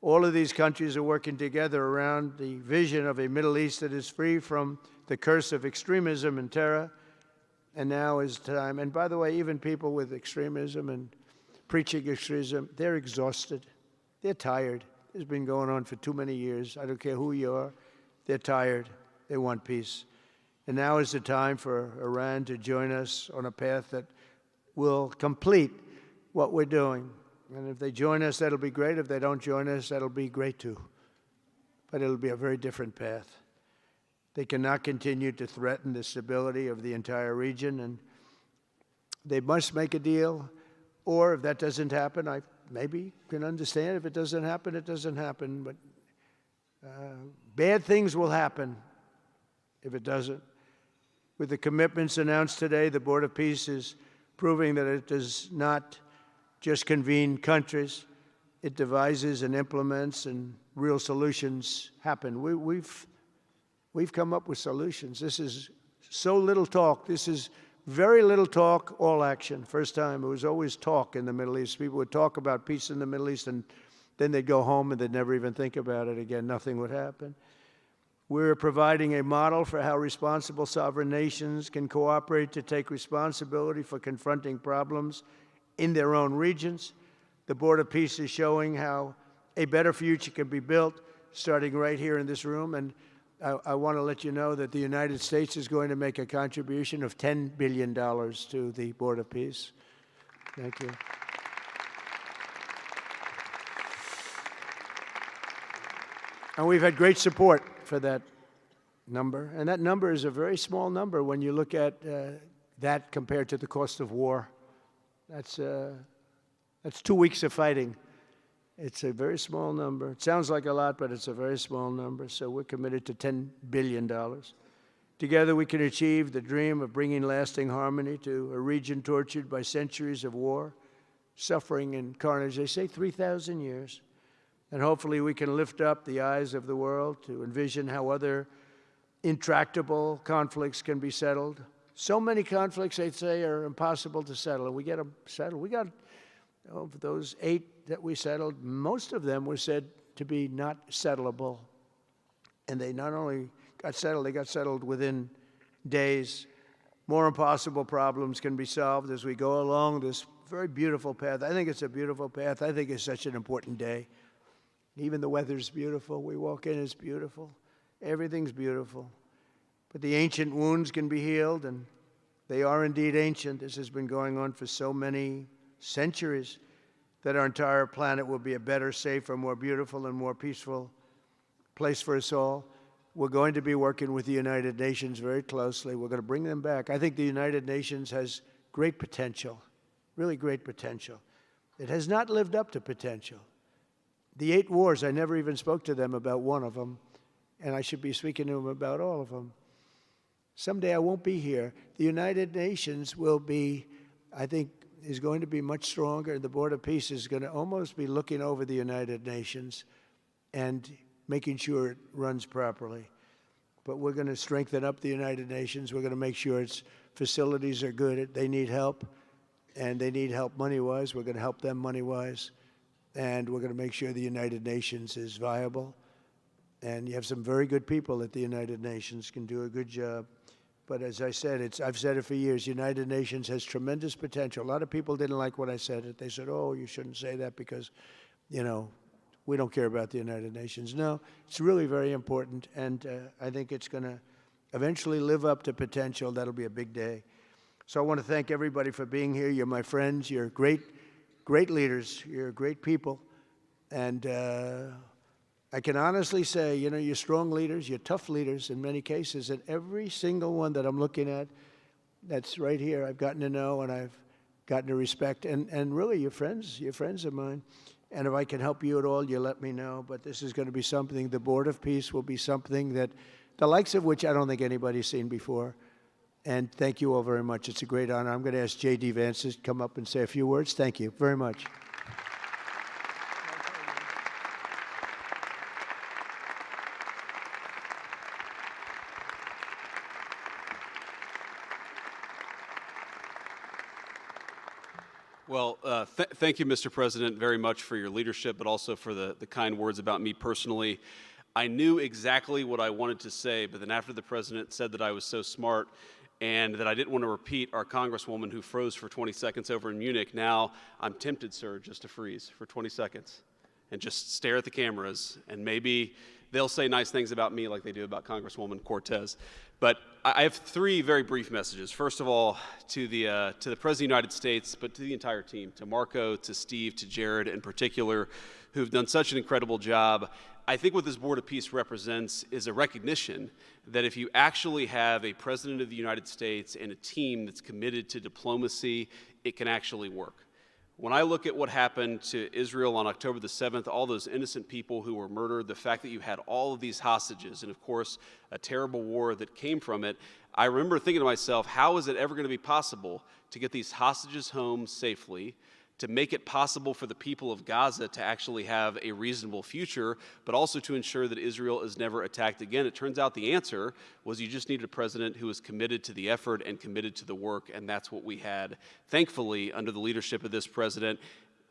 All of these countries are working together around the vision of a Middle East that is free from the curse of extremism and terror. And now is time. And by the way, even people with extremism and preaching extremism, they're exhausted. They're tired. It's been going on for too many years. I don't care who you are. They're tired. They want peace. And now is the time for Iran to join us on a path that will complete what we're doing. And if they join us, that'll be great. If they don't join us, that'll be great too. But it'll be a very different path. They cannot continue to threaten the stability of the entire region, and they must make a deal. Or if that doesn't happen, I maybe can understand. If it doesn't happen, it doesn't happen. But bad things will happen if it doesn't. With the commitments announced today, the Board of Peace is proving that it does not just convene countries. It devises and implements, and real solutions happen. We've come up with solutions. This is so little talk. This is very little talk, all action. First time, it was always talk in the Middle East. People would talk about peace in the Middle East, and then they'd go home and they'd never even think about it again. Nothing would happen. We're providing a model for how responsible sovereign nations can cooperate to take responsibility for confronting problems in their own regions. The Board of Peace is showing how a better future can be built, starting right here in this room. And I want to let you know that the United States is going to make a contribution of $10 billion to the Board of Peace. Thank you. And we've had great support for that number. And that number is a very small number when you look at that compared to the cost of war. That's 2 weeks of fighting. It's a very small number. It sounds like a lot, but it's a very small number. So we're committed to $10 billion. Together we can achieve the dream of bringing lasting harmony to a region tortured by centuries of war, suffering, and carnage. They say 3,000 years. And hopefully we can lift up the eyes of the world to envision how other intractable conflicts can be settled. So many conflicts, they say, are impossible to settle, and we get them settled. We got, of those 8 that we settled, most of them were said to be not settleable. And they not only got settled, they got settled within days. More impossible problems can be solved as we go along this very beautiful path. I think it's a beautiful path. I think it's such an important day. Even the weather's beautiful. We walk in, it's beautiful. Everything's beautiful. But the ancient wounds can be healed, and they are indeed ancient. This has been going on for so many centuries that our entire planet will be a better, safer, more beautiful, and more peaceful place for us all. We're going to be working with the United Nations very closely. We're going to bring them back. I think the United Nations has great potential, really great potential. It has not lived up to potential. The 8 wars, I never even spoke to them about one of them, and I should be speaking to them about all of them. Someday I won't be here. The United Nations will be, I think, is going to be much stronger. The Board of Peace is going to almost be looking over the United Nations and making sure it runs properly. But we're going to strengthen up the United Nations. We're going to make sure its facilities are good. They need help, and they need help money-wise. We're going to help them money-wise. And we're going to make sure the United Nations is viable. And you have some very good people at the United Nations, can do a good job. But as I said, I've said it for years, the United Nations has tremendous potential. A lot of people didn't like when I said it. They said, oh, you shouldn't say that because, you know, we don't care about the United Nations. No, it's really very important, and I think it's going to eventually live up to potential. That'll be a big day. So I want to thank everybody for being here. You're my friends. You're great leaders. You're great people. And I can honestly say, you know, you're strong leaders, you're tough leaders in many cases, and every single one that I'm looking at that's right here, I've gotten to know and I've gotten to respect. And really, you're friends of mine. And if I can help you at all, you let me know. But this is going to be something, the Board of Peace will be something that, the likes of which I don't think anybody's seen before. And thank you all very much. It's a great honor. I'm going to ask J.D. Vance to come up and say a few words. Thank you very much. Well, thank you, Mr. President, very much for your leadership, but also for the kind words about me personally. I knew exactly what I wanted to say, but then after the President said that I was so smart and that I didn't want to repeat our Congresswoman who froze for 20 seconds over in Munich, now I'm tempted, sir, just to freeze for 20 seconds and just stare at the cameras, and maybe they'll say nice things about me like they do about Congresswoman Cortez. But I have 3 very brief messages. First of all, to the President of the United States, but to the entire team, to Marco, to Steve, to Jared in particular, who've done such an incredible job. I think what this Board of Peace represents is a recognition that if you actually have a President of the United States and a team that's committed to diplomacy, it can actually work. When I look at what happened to Israel on October the 7th, all those innocent people who were murdered, the fact that you had all of these hostages, and of course, a terrible war that came from it, I remember thinking to myself, how is it ever going to be possible to get these hostages home safely, to make it possible for the people of Gaza to actually have a reasonable future, but also to ensure that Israel is never attacked again? It turns out the answer was you just needed a president who was committed to the effort and committed to the work, and that's what we had, thankfully, under the leadership of this president.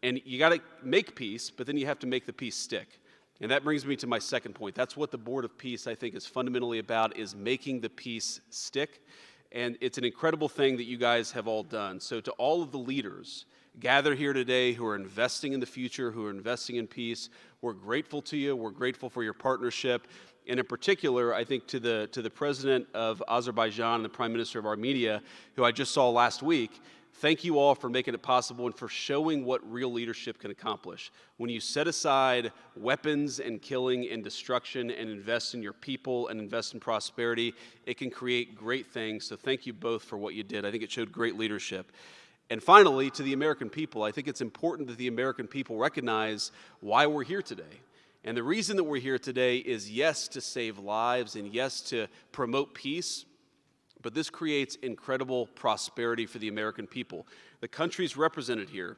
And you got to make peace, but then you have to make the peace stick. And that brings me to my second point. That's what the Board of Peace, I think, is fundamentally about, is making the peace stick. And it's an incredible thing that you guys have all done. So to all of the leaders gathered here today who are investing in the future, who are investing in peace, we're grateful to you. We're grateful for your partnership. And in particular, I think to the President of Azerbaijan and the Prime Minister of Armenia, who I just saw last week, thank you all for making it possible and for showing what real leadership can accomplish. When you set aside weapons and killing and destruction and invest in your people and invest in prosperity, it can create great things. So thank you both for what you did. I think it showed great leadership. And finally, to the American people, I think it's important that the American people recognize why we're here today. And the reason that we're here today is, yes, to save lives and yes, to promote peace, but this creates incredible prosperity for the American people. The countries represented here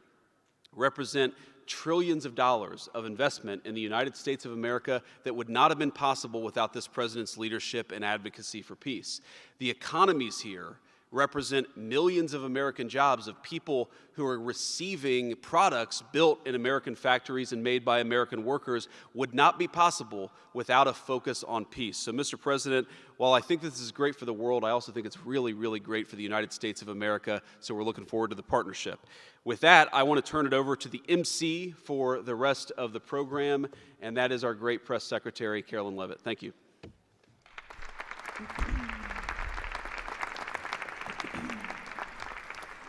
represent trillions of dollars of investment in the United States of America that would not have been possible without this president's leadership and advocacy for peace. The economies here represent millions of American jobs of people who are receiving products built in American factories and made by American workers would not be possible without a focus on peace. So, Mr. President, while I think this is great for the world, I also think it's really, really great for the United States of America, so we're looking forward to the partnership. With that, I want to turn it over to the MC for the rest of the program, and that is our great press secretary, Carolyn Levitt. Thank you.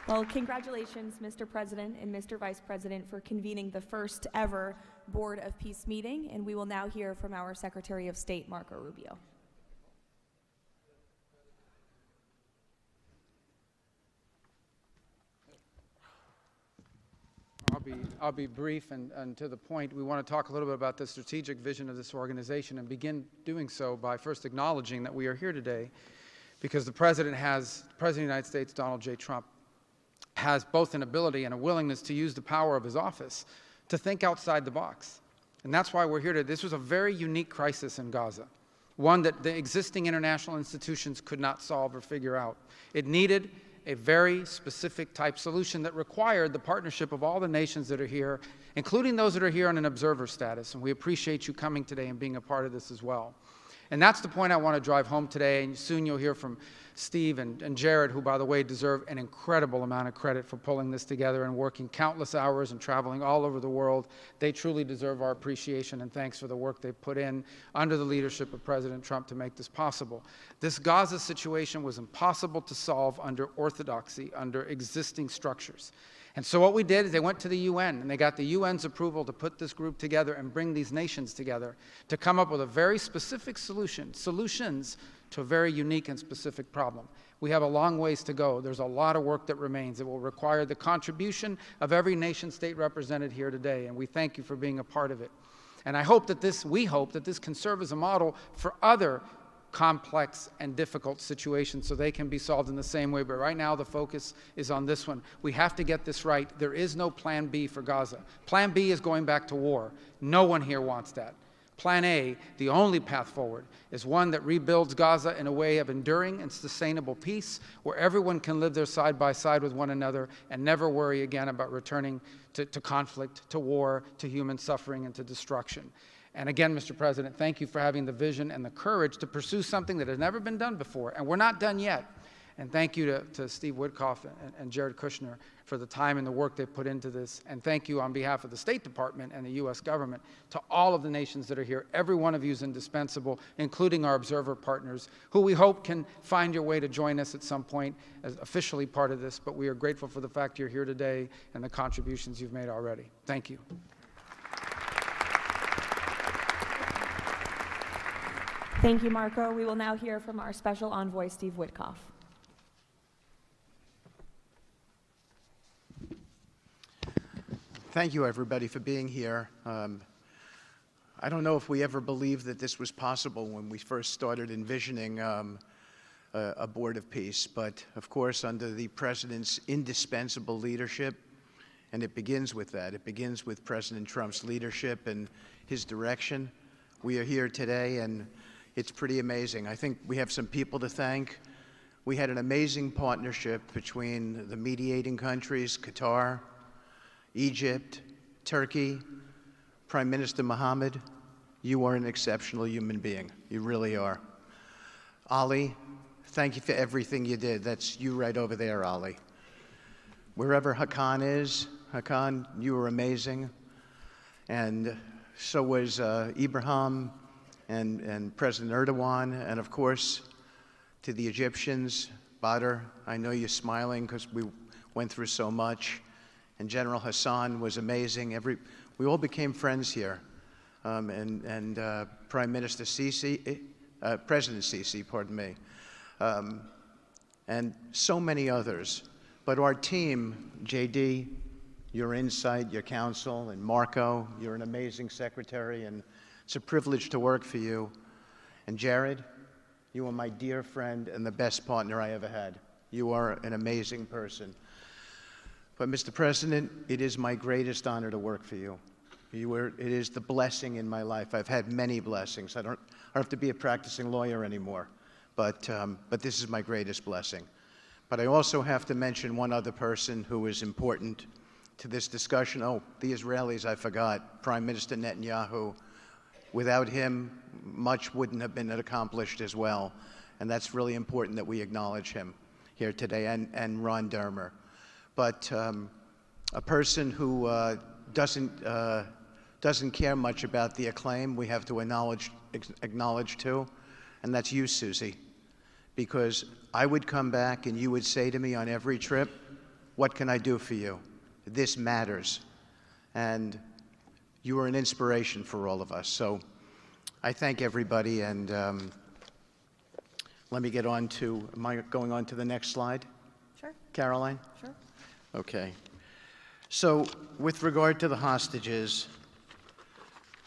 Well, congratulations, Mr. President and Mr. Vice President, for convening the first ever Board of Peace meeting, and we will now hear from our Secretary of State, Marco Rubio. I'll be brief and to the point. We want to talk a little bit about the strategic vision of this organization and begin doing so by first acknowledging that we are here today because the President of the United States, Donald J. Trump, has both an ability and a willingness to use the power of his office to think outside the box. And that's why we're here today. This was a very unique crisis in Gaza, one that the existing international institutions could not solve or figure out. It needed a very specific type solution that required the partnership of all the nations that are here, including those that are here on an observer status. And we appreciate you coming today and being a part of this as well. And that's the point I want to drive home today. And soon you'll hear from Steve and Jared, who, by the way, deserve an incredible amount of credit for pulling this together and working countless hours and traveling all over the world. They truly deserve our appreciation and thanks for the work they've put in under the leadership of President Trump to make this possible. This Gaza situation was impossible to solve under orthodoxy, under existing structures. And so what we did is they went to the UN, and they got the UN's approval to put this group together and bring these nations together to come up with a very specific solutions to a very unique and specific problem. We have a long ways to go. There's a lot of work that remains. It will require the contribution of every nation state represented here today, and we thank you for being a part of it. And we hope that this can serve as a model for other complex and difficult situations so they can be solved in the same way. But right now the focus is on this one. We have to get this right. There is no plan B for Gaza. Plan B is going back to war. No one here wants that. Plan A, the only path forward, is one that rebuilds Gaza in a way of enduring and sustainable peace where everyone can live there side by side with one another and never worry again about returning to conflict, to war, to human suffering, and to destruction. And again, Mr. President, thank you for having the vision and the courage to pursue something that has never been done before, and we're not done yet. And thank you to Steve Witkoff and Jared Kushner for the time and the work they've put into this. And thank you on behalf of the State Department and the U.S. government to all of the nations that are here. Every one of you is indispensable, including our observer partners, who we hope can find your way to join us at some point as officially part of this. But we are grateful for the fact you're here today and the contributions you've made already. Thank you. Thank you, Marco. We will now hear from our Special Envoy, Steve Witkoff. Thank you, everybody, for being here. I don't know if we ever believed that this was possible when we first started envisioning a Board of Peace, but of course, under the President's indispensable leadership, and it begins with that. It begins with President Trump's leadership and his direction. We are here today, and it's pretty amazing. I think we have some people to thank. We had an amazing partnership between the mediating countries, Qatar, Egypt, Turkey, Prime Minister Mohammed, You are an exceptional human being. You really are. Ali, thank you for everything you did. That's you right over there, Ali. Wherever Hakan is, Hakan, you were amazing. And so was Ibrahim and President Erdogan, and of course, to the Egyptians, Badr, I know you're smiling because we went through so much. And General Hassan was amazing. We all became friends here. And Prime Minister Sisi, President Sisi, pardon me, and so many others. But our team, JD, your insight, your counsel, and Marco, you're an amazing secretary, and it's a privilege to work for you. And Jared, you are my dear friend and the best partner I ever had. You are an amazing person. But Mr. President, it is my greatest honor to work for you. It is the blessing in my life. I've had many blessings. I don't have to be a practicing lawyer anymore, but this is my greatest blessing. But I also have to mention one other person who is important to this discussion. Oh, the Israelis, I forgot. Prime Minister Netanyahu. Without him, much wouldn't have been accomplished as well. And that's really important that we acknowledge him here today, and Ron Dermer. But a person who doesn't care much about the acclaim, we have to acknowledge too, and that's you, Susie. Because I would come back and you would say to me on every trip, what can I do for you? This matters. And you are an inspiration for all of us. So I thank everybody, and let me get on to, am I going on to the next slide? Sure. Caroline? Sure. Okay. So with regard to the hostages,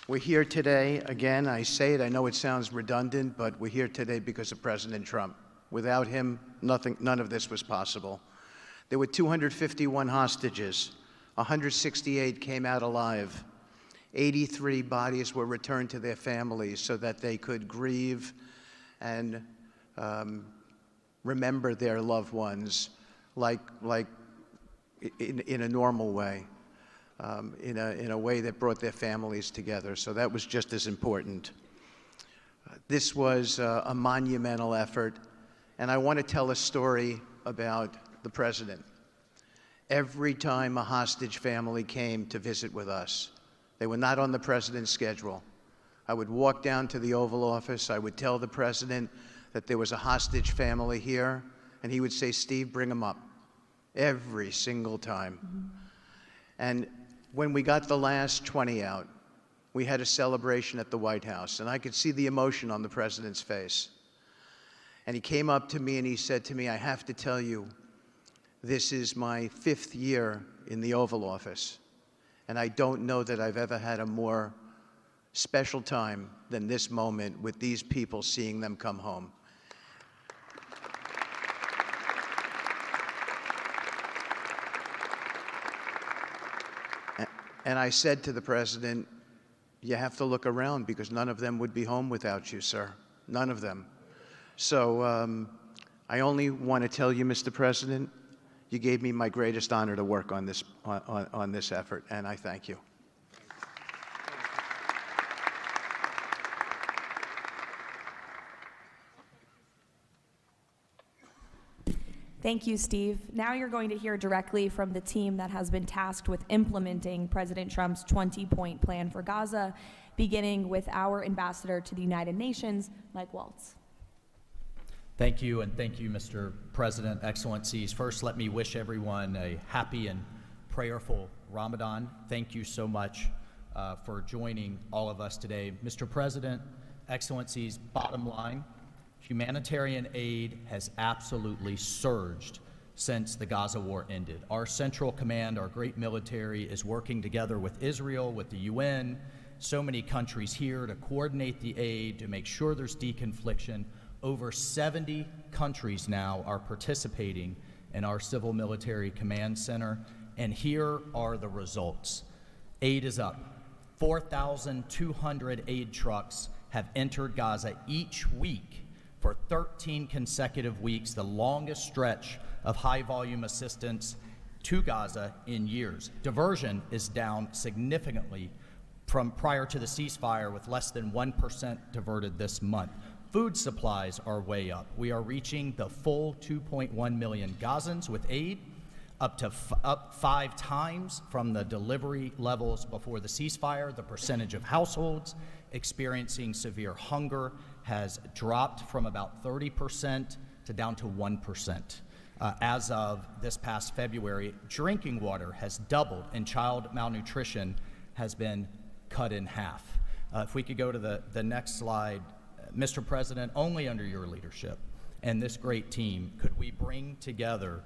we're here today, again, I say it, I know it sounds redundant, but we're here today because of President Trump. Without him, none of this was possible. There were 251 hostages. 168 came out alive. 83 bodies were returned to their families so that they could grieve and remember their loved ones like in a normal way. In a way that brought their families together. So that was just as important. This was a monumental effort, and I want to tell a story about the president. Every time a hostage family came to visit with us, they were not on the president's schedule. I would walk down to the Oval Office, I would tell the president that there was a hostage family here, and he would say, Steve, bring them up. Every single time. Mm-hmm. And when we got the last 20 out, we had a celebration at the White House, and I could see the emotion on the president's face. And he came up to me and he said to me, I have to tell you, this is my 5th year in the Oval Office, and I don't know that I've ever had a more special time than this moment with these people, seeing them come home. And I said to the president, you have to look around because none of them would be home without you, sir. None of them. So I only want to tell you, Mr. President, you gave me my greatest honor to work on this effort, and I thank you. Thank you, Steve. Now you're going to hear directly from the team that has been tasked with implementing President Trump's 20-point plan for Gaza, beginning with our ambassador to the United Nations, Mike Waltz. Thank you, and thank you, Mr. President, Excellencies. First, let me wish everyone a happy and prayerful Ramadan. Thank you so much for joining all of us today. Mr. President, Excellencies, bottom line, humanitarian aid has absolutely surged since the Gaza war ended. Our Central Command, our great military, is working together with Israel, with the UN, so many countries here to coordinate the aid, to make sure there's deconfliction. Over 70 countries now are participating in our Civil Military Command Center, and here are the results. Aid is up. 4,200 aid trucks have entered Gaza each week for 13 consecutive weeks, the longest stretch of high-volume assistance to Gaza in years. Diversion is down significantly from prior to the ceasefire, with less than 1% diverted this month. Food supplies are way up. We are reaching the full 2.1 million Gazans with aid, up 5 times from the delivery levels before the ceasefire. The percentage of households experiencing severe hunger has dropped from about 30% to down to 1%. As of this past February, drinking water has doubled and child malnutrition has been cut in half. If we could go to the next slide. Mr. President, only under your leadership and this great team could we bring together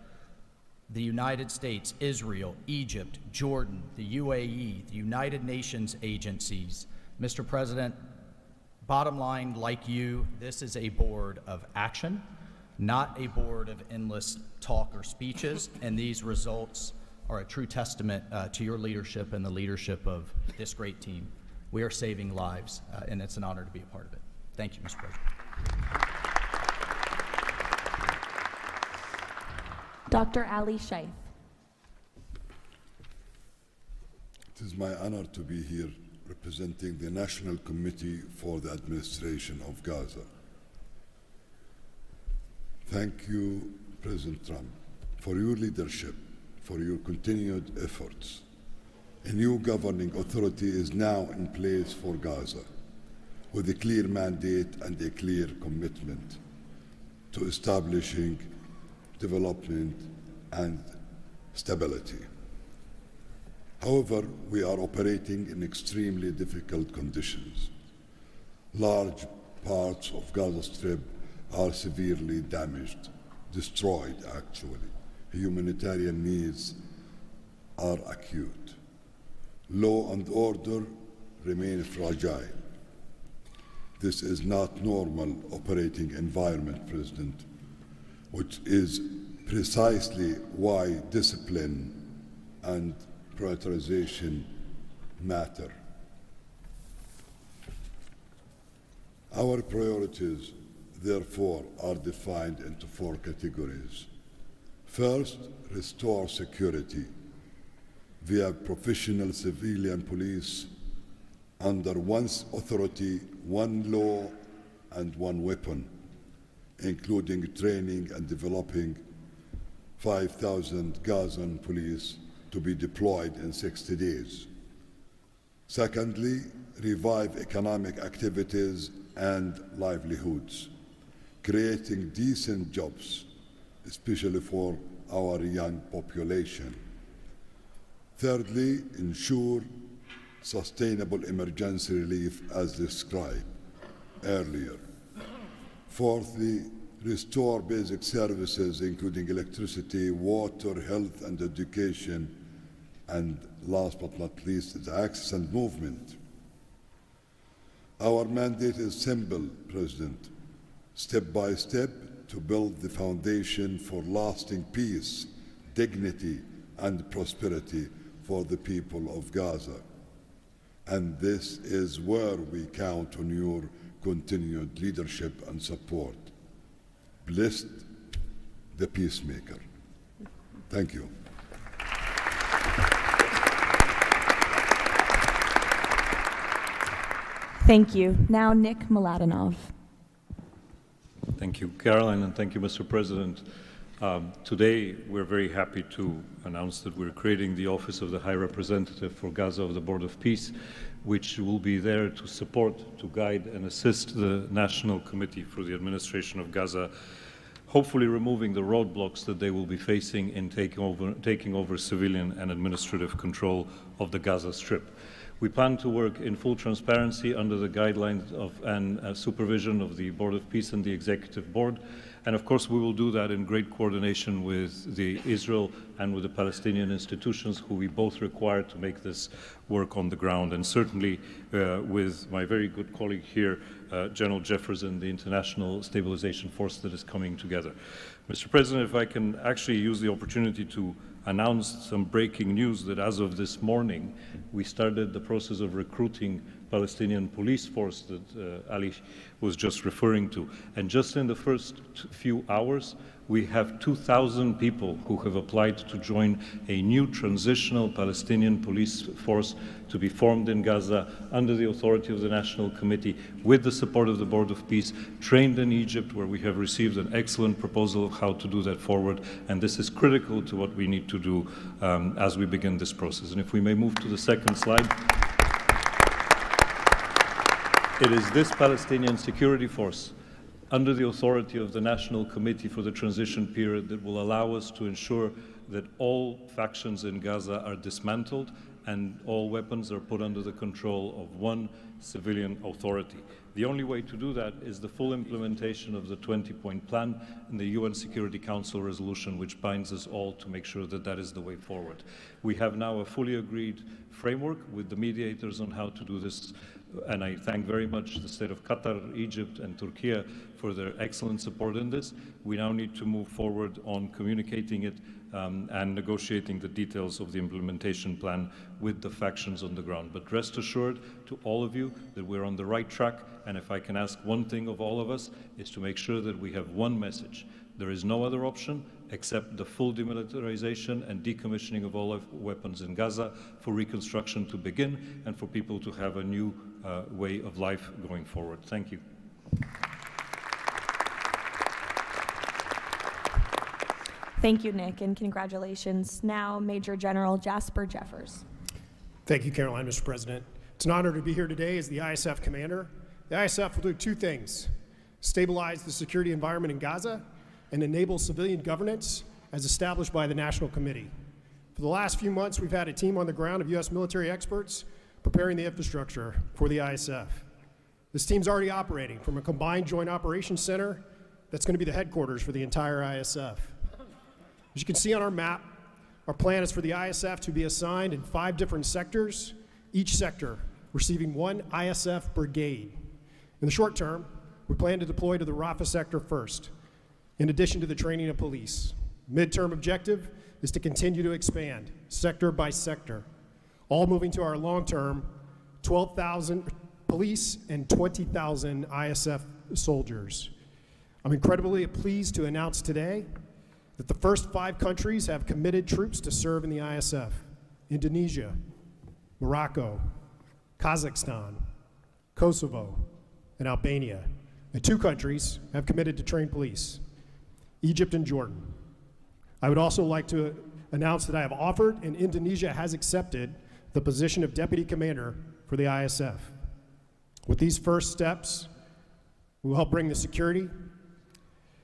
the United States, Israel, Egypt, Jordan, the UAE, the United Nations agencies. Mr. President, bottom line, like you, this is a board of action, not a board of endless talk or speeches, and these results are a true testament to your leadership and the leadership of this great team. We are saving lives, and it's an honor to be a part of it. Thank you, Mr. President. Dr. Ali Shaif. It is my honor to be here representing the National Committee for the Administration of Gaza. Thank you, President Trump, for your leadership, for your continued efforts. A new governing authority is now in place for Gaza, with a clear mandate and a clear commitment to establishing development and stability. However, we are operating in extremely difficult conditions. Large parts of Gaza Strip are severely damaged, destroyed actually. Humanitarian needs are acute. Law and order remain fragile. This is not normal operating environment, President, which is precisely why discipline and prioritization matter. Our priorities, therefore, are defined into 4 categories. First, restore security via professional civilian police under one authority, one law, and one weapon, including training and developing 5,000 Gazan police to be deployed in 60 days. Secondly, revive economic activities and livelihoods, creating decent jobs, especially for our young population. Thirdly, ensure sustainable emergency relief as described earlier. Fourthly, restore basic services including electricity, water, health, and education. And last but not least, the access and movement. Our mandate is simple, President. Step by step to build the foundation for lasting peace, dignity, and prosperity for the people of Gaza. And this is where we count on your continued leadership and support. Blessed the peacemaker. Thank you. Thank you. Now, Nick Mladenov. Thank you, Caroline, and thank you, Mr. President. Today, we're very happy to announce that we're creating the Office of the High Representative for Gaza of the Board of Peace, which will be there to support, to guide, and assist the National Committee for the Administration of Gaza, hopefully removing the roadblocks that they will be facing in taking over civilian and administrative control of the Gaza Strip. We plan to work in full transparency under the guidelines of and supervision of the Board of Peace and the Executive Board. And of course, we will do that in great coordination with the Israel and with the Palestinian institutions, who we both require to make this work on the ground. And certainly with my very good colleague here, General Jeffers, and the International Stabilization Force that is coming together. Mr. President, if I can actually use the opportunity to announce some breaking news that as of this morning, we started the process of recruiting Palestinian police force that Ali was just referring to. And just in the first few hours, we have 2,000 people who have applied to join a new transitional Palestinian police force to be formed in Gaza under the authority of the National Committee with the support of the Board of Peace, trained in Egypt, where we have received an excellent proposal of how to do that forward. And this is critical to what we need to do as we begin this process. And if we may move to the second slide. It is this Palestinian security force under the authority of the National Committee for the Transition Period that will allow us to ensure that all factions in Gaza are dismantled and all weapons are put under the control of one civilian authority. The only way to do that is the full implementation of the 20-point plan and the UN Security Council resolution, which binds us all to make sure that that is the way forward. We have now a fully agreed framework with the mediators on how to do this, and I thank very much the state of Qatar, Egypt, and Turkey for their excellent support in this. We now need to move forward on communicating it and negotiating the details of the implementation plan with the factions on the ground. But rest assured to all of you that we're on the right track, and if I can ask one thing of all of us, is to make sure that we have one message. There is no other option except the full demilitarization and decommissioning of all weapons in Gaza for reconstruction to begin and for people to have a new way of life going forward. Thank you. Thank you, Nick, and congratulations. Now, Major General Jasper Jeffers. Thank you, Caroline, Mr. President. It's an honor to be here today as the ISF commander. The ISF will do two things: stabilize the security environment in Gaza and enable civilian governance as established by the National Committee. For the last few months, we've had a team on the ground of U.S. military experts preparing the infrastructure for the ISF. This team's already operating from a combined joint operations center that's going to be the headquarters for the entire ISF. As you can see on our map, our plan is for the ISF to be assigned in 5 different sectors, each sector receiving 1 ISF brigade. In the short term, we plan to deploy to the Rafah sector first, in addition to the training of police. Midterm objective is to continue to expand sector by sector, all moving to our long-term 12,000 police and 20,000 ISF soldiers. I'm incredibly pleased to announce today that the first 5 countries have committed troops to serve in the ISF: Indonesia, Morocco, Kazakhstan, Kosovo, and Albania. And 2 countries have committed to train police: Egypt and Jordan. I would also like to announce that I have offered and Indonesia has accepted the position of Deputy Commander for the ISF. With these first steps, we will help bring the security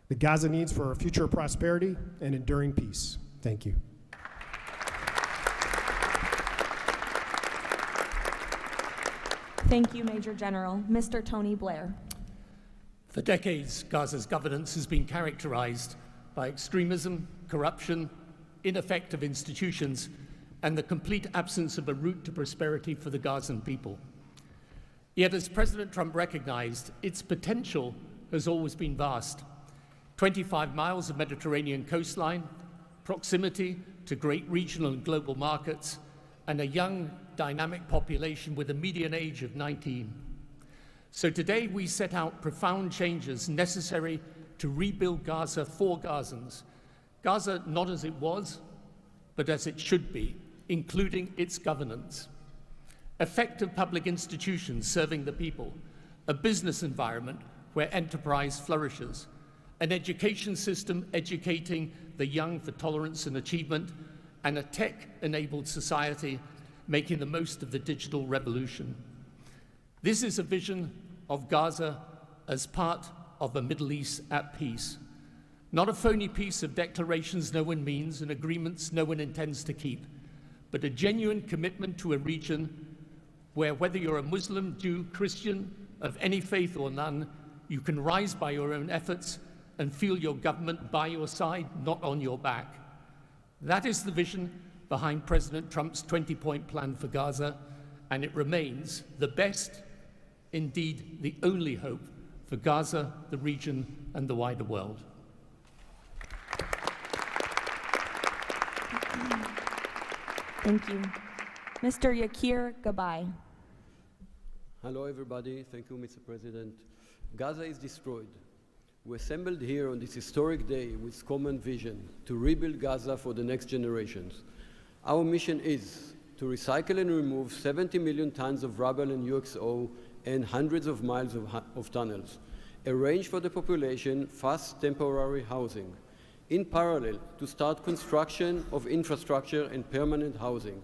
that Gaza needs for our future prosperity and enduring peace. Thank you. Thank you, Major General. Mr. Tony Blair. For decades, Gaza's governance has been characterized by extremism, corruption, ineffective institutions, and the complete absence of a route to prosperity for the Gazan people. Yet, as President Trump recognized, its potential has always been vast. 25 miles of Mediterranean coastline, proximity to great regional and global markets, and a young, dynamic population with a median age of 19. So today we set out profound changes necessary to rebuild Gaza for Gazans. Gaza not as it was, but as it should be, including its governance. Effective public institutions serving the people, a business environment where enterprise flourishes, an education system educating the young for tolerance and achievement, and a tech-enabled society making the most of the digital revolution. This is a vision of Gaza as part of a Middle East at peace, not a phony piece of declarations no one means and agreements no one intends to keep, but a genuine commitment to a region where, whether you're a Muslim, Jew, Christian, of any faith or none, you can rise by your own efforts and feel your government by your side, not on your back. That is the vision behind President Trump's 20-point plan for Gaza, and it remains the best, indeed the only hope for Gaza, the region, and the wider world. Thank you. Mr. Yakir Gabay. Hello, everybody. Thank you, Mr. President. Gaza is destroyed. We assembled here on this historic day with common vision to rebuild Gaza for the next generations. Our mission is to recycle and remove 70 million tons of rubble and UXO and hundreds of miles of tunnels, arrange for the population fast temporary housing. In parallel, to start construction of infrastructure and permanent housing.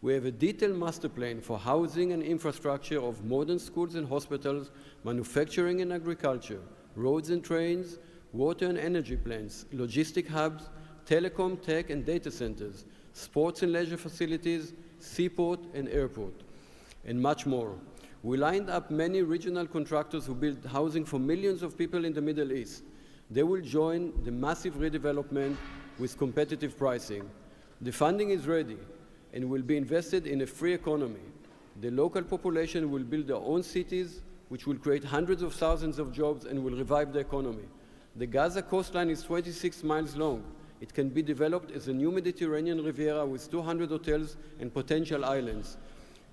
We have a detailed master plan for housing and infrastructure of modern schools and hospitals, manufacturing and agriculture, roads and trains, water and energy plants, logistic hubs, telecom, tech and data centers, sports and leisure facilities, seaport and airport, and much more. We lined up many regional contractors who build housing for millions of people in the Middle East. They will join the massive redevelopment with competitive pricing. The funding is ready and will be invested in a free economy. The local population will build their own cities, which will create hundreds of thousands of jobs and will revive the economy. The Gaza coastline is 26 miles long. It can be developed as a new Mediterranean Riviera with 200 hotels and potential islands.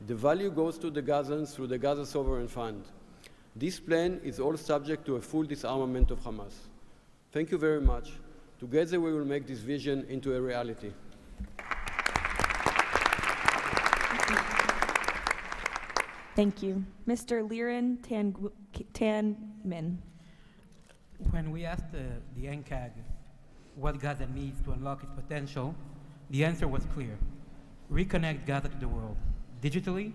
The value goes to the Gazans through the Gaza Sovereign Fund. This plan is all subject to a full disarmament of Hamas. Thank you very much. Together we will make this vision into a reality. Thank you. Mr. Liren Tanman. When we asked the NCAG what Gaza needs to unlock its potential, the answer was clear. Reconnect Gaza to the world, digitally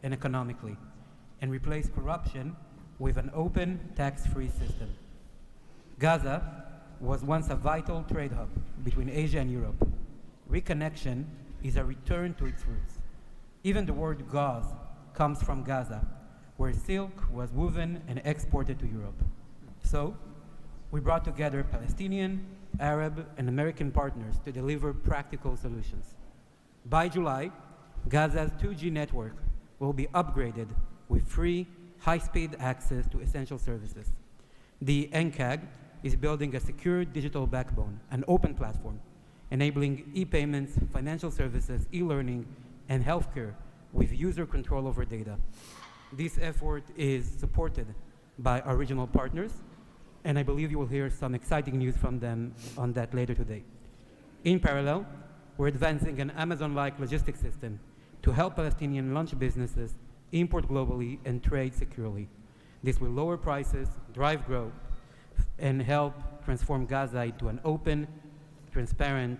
and economically, and replace corruption with an open, tax-free system. Gaza was once a vital trade hub between Asia and Europe. Reconnection is a return to its roots. Even the word gauze comes from Gaza, where silk was woven and exported to Europe. So, we brought together Palestinian, Arab, and American partners to deliver practical solutions. By July, Gaza's 2G network will be upgraded with free, high-speed access to essential services. The NCAG is building a secure digital backbone, an open platform, enabling e-payments, financial services, e-learning, and healthcare with user control over data. This effort is supported by our regional partners, and I believe you will hear some exciting news from them on that later today. In parallel, we're advancing an Amazon-like logistics system to help Palestinian launch businesses import globally and trade securely. This will lower prices, drive growth, and help transform Gaza into an open, transparent,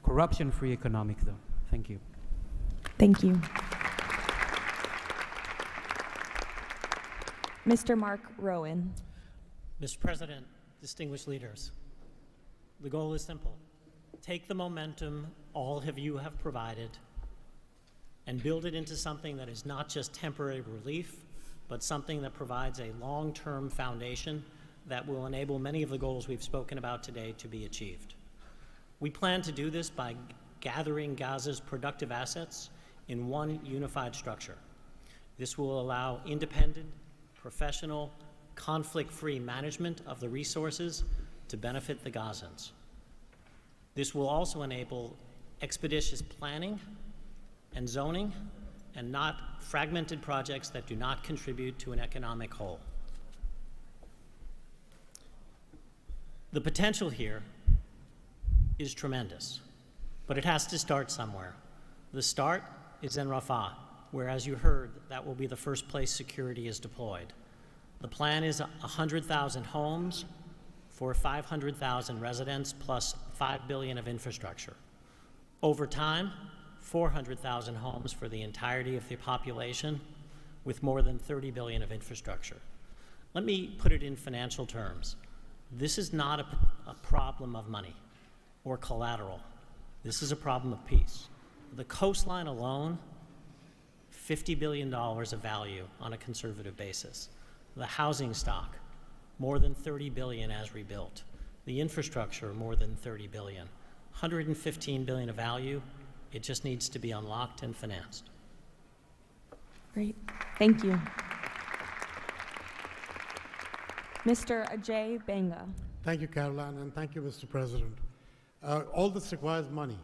corruption-free economic zone. Thank you. Thank you. Mr. Mark Rowan. Mr. President, distinguished leaders, the goal is simple. Take the momentum all of you have provided and build it into something that is not just temporary relief, but something that provides a long-term foundation that will enable many of the goals we've spoken about today to be achieved. We plan to do this by gathering Gaza's productive assets in one unified structure. This will allow independent, professional, conflict-free management of the resources to benefit the Gazans. This will also enable expeditious planning and zoning and not fragmented projects that do not contribute to an economic whole. The potential here is tremendous, but it has to start somewhere. The start is in Rafah, where, as you heard, that will be the first place security is deployed. The plan is 100,000 homes for 500,000 residents plus $5 billion of infrastructure. Over time, 400,000 homes for the entirety of the population with more than $30 billion of infrastructure. Let me put it in financial terms. This is not a problem of money or collateral. This is a problem of peace. The coastline alone, $50 billion of value on a conservative basis. The housing stock, more than $30 billion as rebuilt. The infrastructure, more than $30 billion. $115 billion of value. It just needs to be unlocked and financed. Great. Thank you. Mr. Ajay Banga. Thank you, Caroline, and thank you, Mr. President. All this requires money.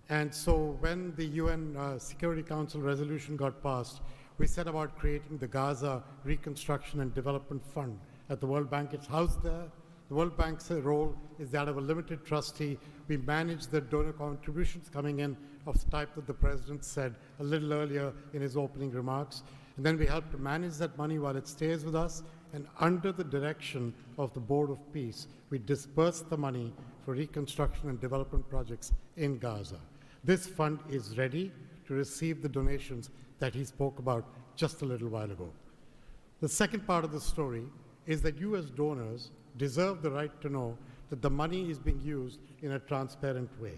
And so when the UN Security Council resolution got passed, we set about creating the Gaza Reconstruction and Development Fund at the World Bank. It's housed there. The World Bank's role is that of a limited trustee. We manage the donor contributions coming in of the type that the President said a little earlier in his opening remarks. And then we help to manage that money while it stays with us. And under the direction of the Board of Peace, we disperse the money for reconstruction and development projects in Gaza. This fund is ready to receive the donations that he spoke about just a little while ago. The second part of the story is that you as donors deserve the right to know that the money is being used in a transparent way.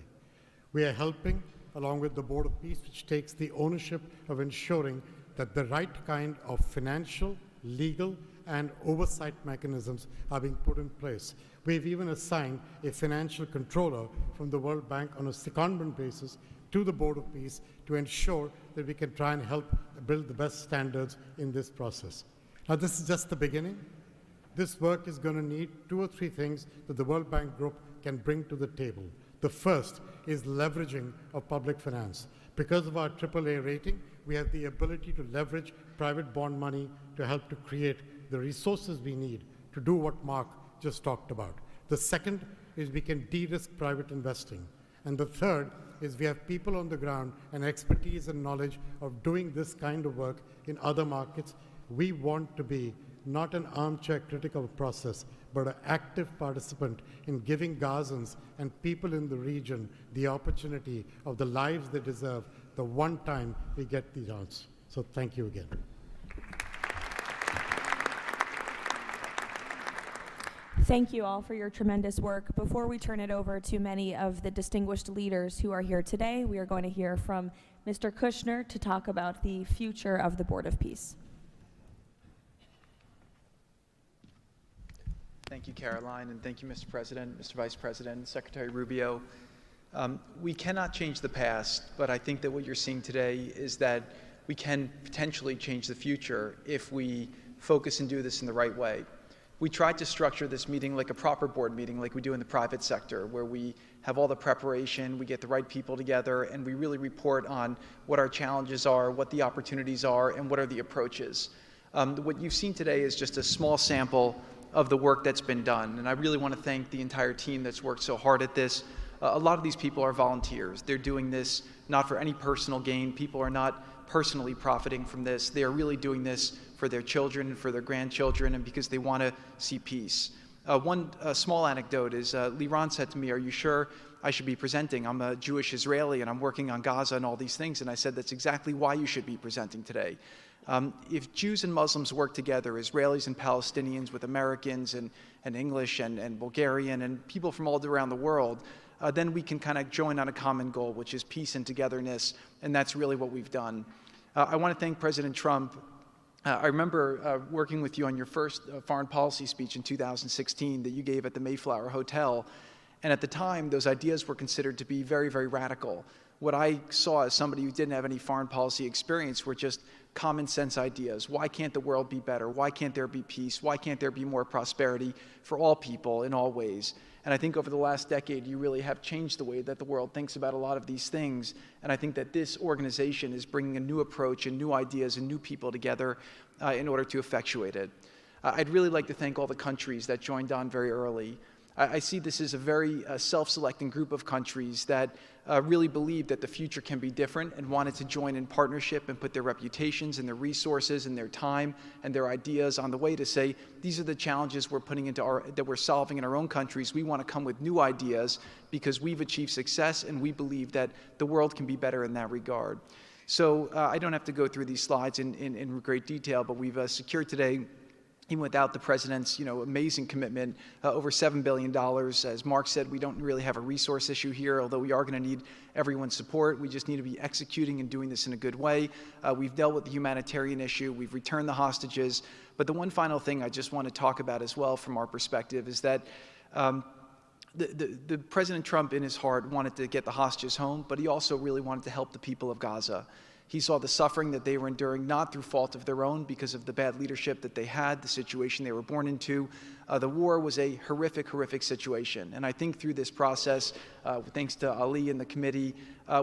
We are helping, along with the Board of Peace, which takes the ownership of ensuring that the right kind of financial, legal, and oversight mechanisms are being put in place. We've even assigned a financial controller from the World Bank on a secondment basis to the Board of Peace to ensure that we can try and help build the best standards in this process. Now, this is just the beginning. This work is going to need 2 or 3 things that the World Bank Group can bring to the table. The first is leveraging of public finance. Because of our AAA rating, we have the ability to leverage private bond money to help to create the resources we need to do what Mark just talked about. The second is we can de-risk private investing. And the third is we have people on the ground and expertise and knowledge of doing this kind of work in other markets. We want to be not an armchair critic of a process, but an active participant in giving Gazans and people in the region the opportunity of the lives they deserve the one time we get the chance. So thank you again. Thank you all for your tremendous work. Before we turn it over to many of the distinguished leaders who are here today, we are going to hear from Mr. Kushner to talk about the future of the Board of Peace. Thank you, Caroline, and thank you, Mr. President, Mr. Vice President, Secretary Rubio. We cannot change the past, but I think that what you're seeing today is that we can potentially change the future if we focus and do this in the right way. We tried to structure this meeting like a proper board meeting, like we do in the private sector, where we have all the preparation, we get the right people together, and we really report on what our challenges are, what the opportunities are, and what are the approaches. What you've seen today is just a small sample of the work that's been done, and I really want to thank the entire team that's worked so hard at this. A lot of these people are volunteers. They're doing this not for any personal gain. People are not personally profiting from this. They are really doing this for their children and for their grandchildren and because they want to see peace. One small anecdote is Liran said to me, "Are you sure I should be presenting? I'm a Jewish Israeli and I'm working on Gaza and all these things." And I said, "That's exactly why you should be presenting today." If Jews and Muslims work together, Israelis and Palestinians with Americans and English and Bulgarian and people from all around the world, then we can kind of join on a common goal, which is peace and togetherness, and that's really what we've done. I want to thank President Trump. I remember working with you on your first foreign policy speech in 2016 that you gave at the Mayflower Hotel, and at the time, those ideas were considered to be very, very radical. What I saw as somebody who didn't have any foreign policy experience were just common sense ideas. Why can't the world be better? Why can't there be peace? Why can't there be more prosperity for all people in all ways? And I think over the last decade, you really have changed the way that the world thinks about a lot of these things. And I think that this organization is bringing a new approach and new ideas and new people together in order to effectuate it. I'd really like to thank all the countries that joined on very early. I see this as a very self-selecting group of countries that really believe that the future can be different and wanted to join in partnership and put their reputations and their resources and their time and their ideas on the way to say, these are the challenges we're putting into that we're solving in our own countries. We want to come with new ideas because we've achieved success and we believe that the world can be better in that regard. So I don't have to go through these slides in great detail, but we've secured today, even without the president's amazing commitment, over $7 billion. As Mark said, we don't really have a resource issue here, although we are going to need everyone's support. We just need to be executing and doing this in a good way. We've dealt with the humanitarian issue. We've returned the hostages. But the one final thing I just want to talk about as well from our perspective is that the President Trump in his heart wanted to get the hostages home, but he also really wanted to help the people of Gaza. He saw the suffering that they were enduring, not through fault of their own, because of the bad leadership that they had, the situation they were born into, The war was a horrific, horrific situation. And I think through this process, thanks to Ali and the committee,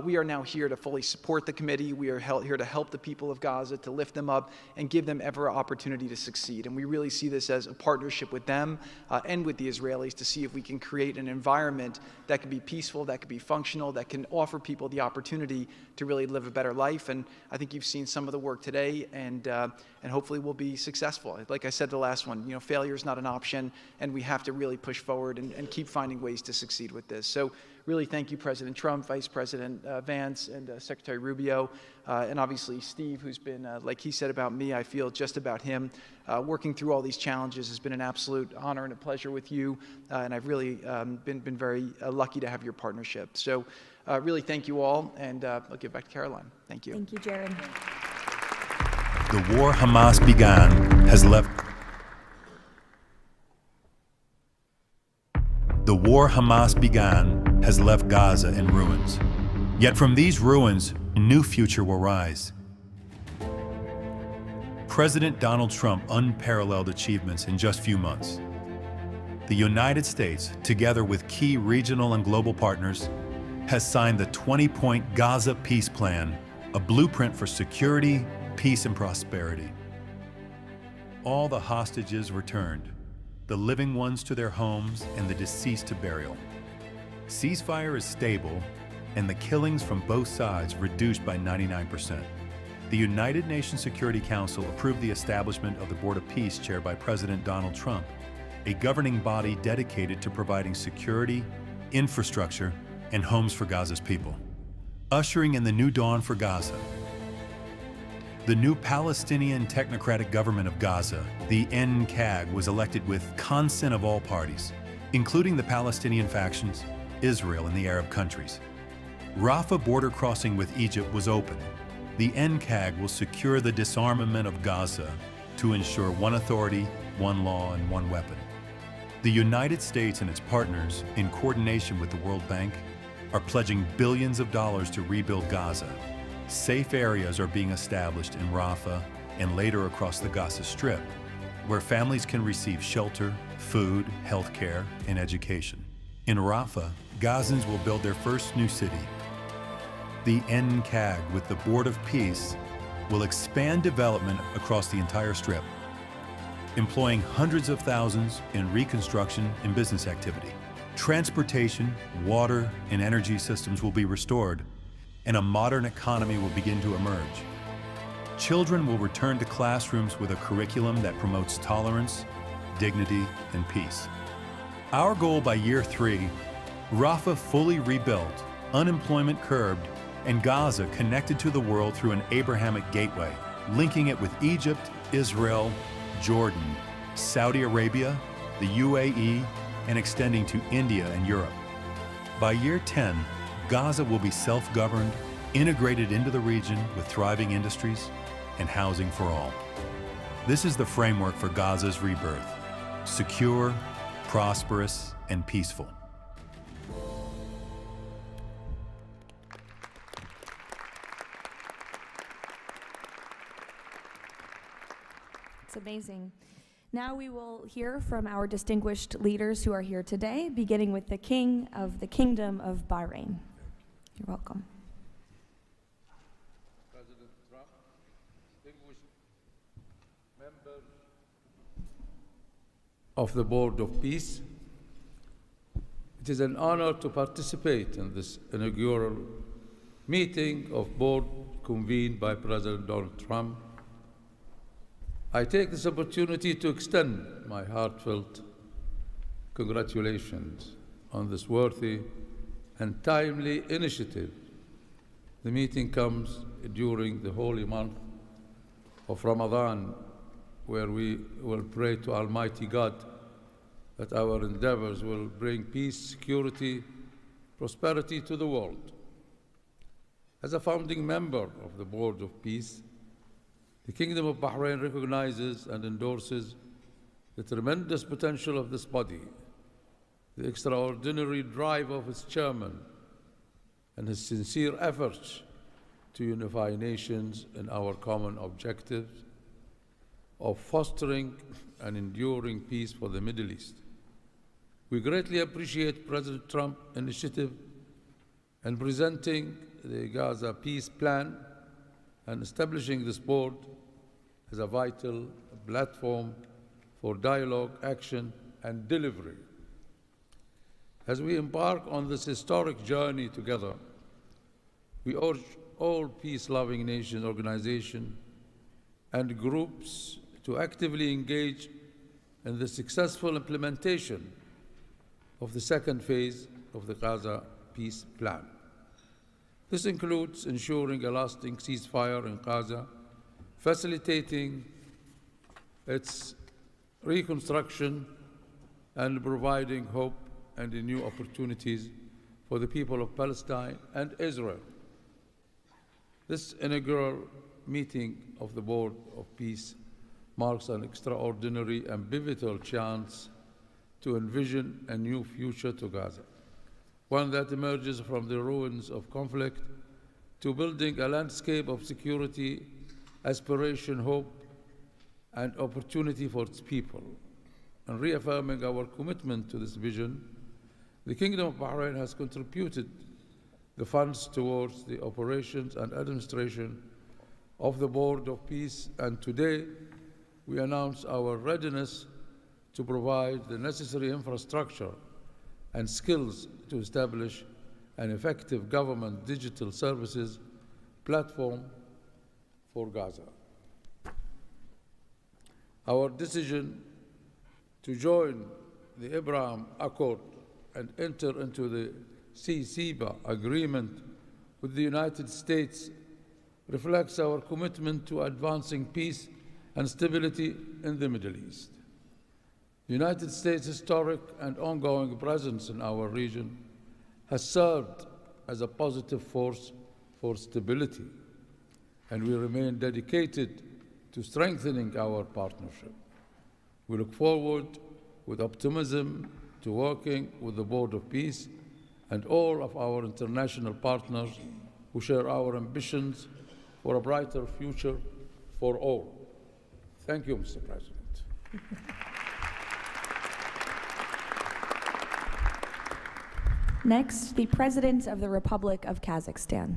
we are now here to fully support the committee. We are here to help the people of Gaza, to lift them up and give them every opportunity to succeed. And we really see this as a partnership with them and with the Israelis to see if we can create an environment that can be peaceful, that can be functional, that can offer people the opportunity to really live a better life. And I think you've seen some of the work today, and hopefully we'll be successful. Like I said, the last one, failure is not an option, and we have to really push forward and keep finding ways to succeed with this. So really thank you, President Trump, Vice President Vance, and Secretary Rubio, and obviously Steve, who's been, like he said about me, I feel just about him. Working through all these challenges has been an absolute honor and a pleasure with you, and I've really been very lucky to have your partnership. So really thank you all, and I'll give back to Caroline. Thank you. Thank you, Jared. The war Hamas began has left The war Hamas began has left Gaza in ruins. Yet from these ruins, a new future will rise. President Donald Trump unparalleled achievements in just a few months. The United States, together with key regional and global partners, has signed the 20-point Gaza Peace Plan, a blueprint for security, peace, and prosperity. All the hostages returned, the living ones to their homes and the deceased to burial. Ceasefire is stable, and the killings from both sides reduced by 99%. The United Nations Security Council approved the establishment of the Board of Peace chaired by President Donald Trump, a governing body dedicated to providing security, infrastructure, and homes for Gaza's people, ushering in the new dawn for Gaza. The new Palestinian Technocratic Government of Gaza, the NCAG, was elected with consent of all parties, including the Palestinian factions, Israel, and the Arab countries. Rafah border crossing with Egypt was open. The NCAG will secure the disarmament of Gaza to ensure one authority, one law, and one weapon. The United States and its partners, in coordination with the World Bank, are pledging billions of dollars to rebuild Gaza. Safe areas are being established in Rafah and later across the Gaza Strip, where families can receive shelter, food, health care, and education. In Rafah, Gazans will build their first new city. The NCAG, with the Board of Peace, will expand development across the entire Strip, employing hundreds of thousands in reconstruction and business activity. Transportation, water, and energy systems will be restored, and a modern economy will begin to emerge. Children will return to classrooms with a curriculum that promotes tolerance, dignity, and peace. Our goal by year 3, Rafah fully rebuilt, unemployment curbed, and Gaza connected to the world through an Abrahamic gateway, linking it with Egypt, Israel, Jordan, Saudi Arabia, the UAE, and extending to India and Europe. By year 10, Gaza will be self-governed, integrated into the region with thriving industries and housing for all. This is the framework for Gaza's rebirth: secure, prosperous, and peaceful. It's amazing. Now we will hear from our distinguished leaders who are here today, beginning with the King of the Kingdom of Bahrain. You're welcome. President Trump, distinguished members of the Board of Peace, it is an honor to participate in this inaugural meeting of board convened by President Donald Trump. I take this opportunity to extend my heartfelt congratulations on this worthy and timely initiative. The meeting comes during the holy month of Ramadan, where we will pray to Almighty God that our endeavors will bring peace, security, prosperity to the world. As a founding member of the Board of Peace, the Kingdom of Bahrain recognizes and endorses the tremendous potential of this body, the extraordinary drive of its chairman, and his sincere efforts to unify nations in our common objectives. of fostering and enduring peace for the Middle East. We greatly appreciate President Trump's initiative in presenting the Gaza Peace Plan and establishing this board as a vital platform for dialogue, action, and delivery. As we embark on this historic journey together, we urge all peace-loving nation organizations and groups to actively engage in the successful implementation of the second phase of the Gaza Peace Plan. This includes ensuring a lasting ceasefire in Gaza, facilitating its reconstruction, and providing hope and new opportunities for the people of Palestine and Israel. This inaugural meeting of the Board of Peace marks an extraordinary and pivotal chance to envision a new future to Gaza, one that emerges from the ruins of conflict to building a landscape of security, aspiration, hope, and opportunity for its people. And reaffirming our commitment to this vision, the Kingdom of Bahrain has contributed the funds towards the operations and administration of the Board of Peace, and today we announce our readiness to provide the necessary infrastructure and skills to establish an effective government digital services platform for Gaza. Our decision to join the Abraham Accord and enter into the CCBA agreement with the United States reflects our commitment to advancing peace and stability in the Middle East. The United States' historic and ongoing presence in our region has served as a positive force for stability, and we remain dedicated to strengthening our partnership. We look forward with optimism to working with the Board of Peace and all of our international partners who share our ambitions for a brighter future for all. Thank you, Mr. President. Next, the President of the Republic of Kazakhstan.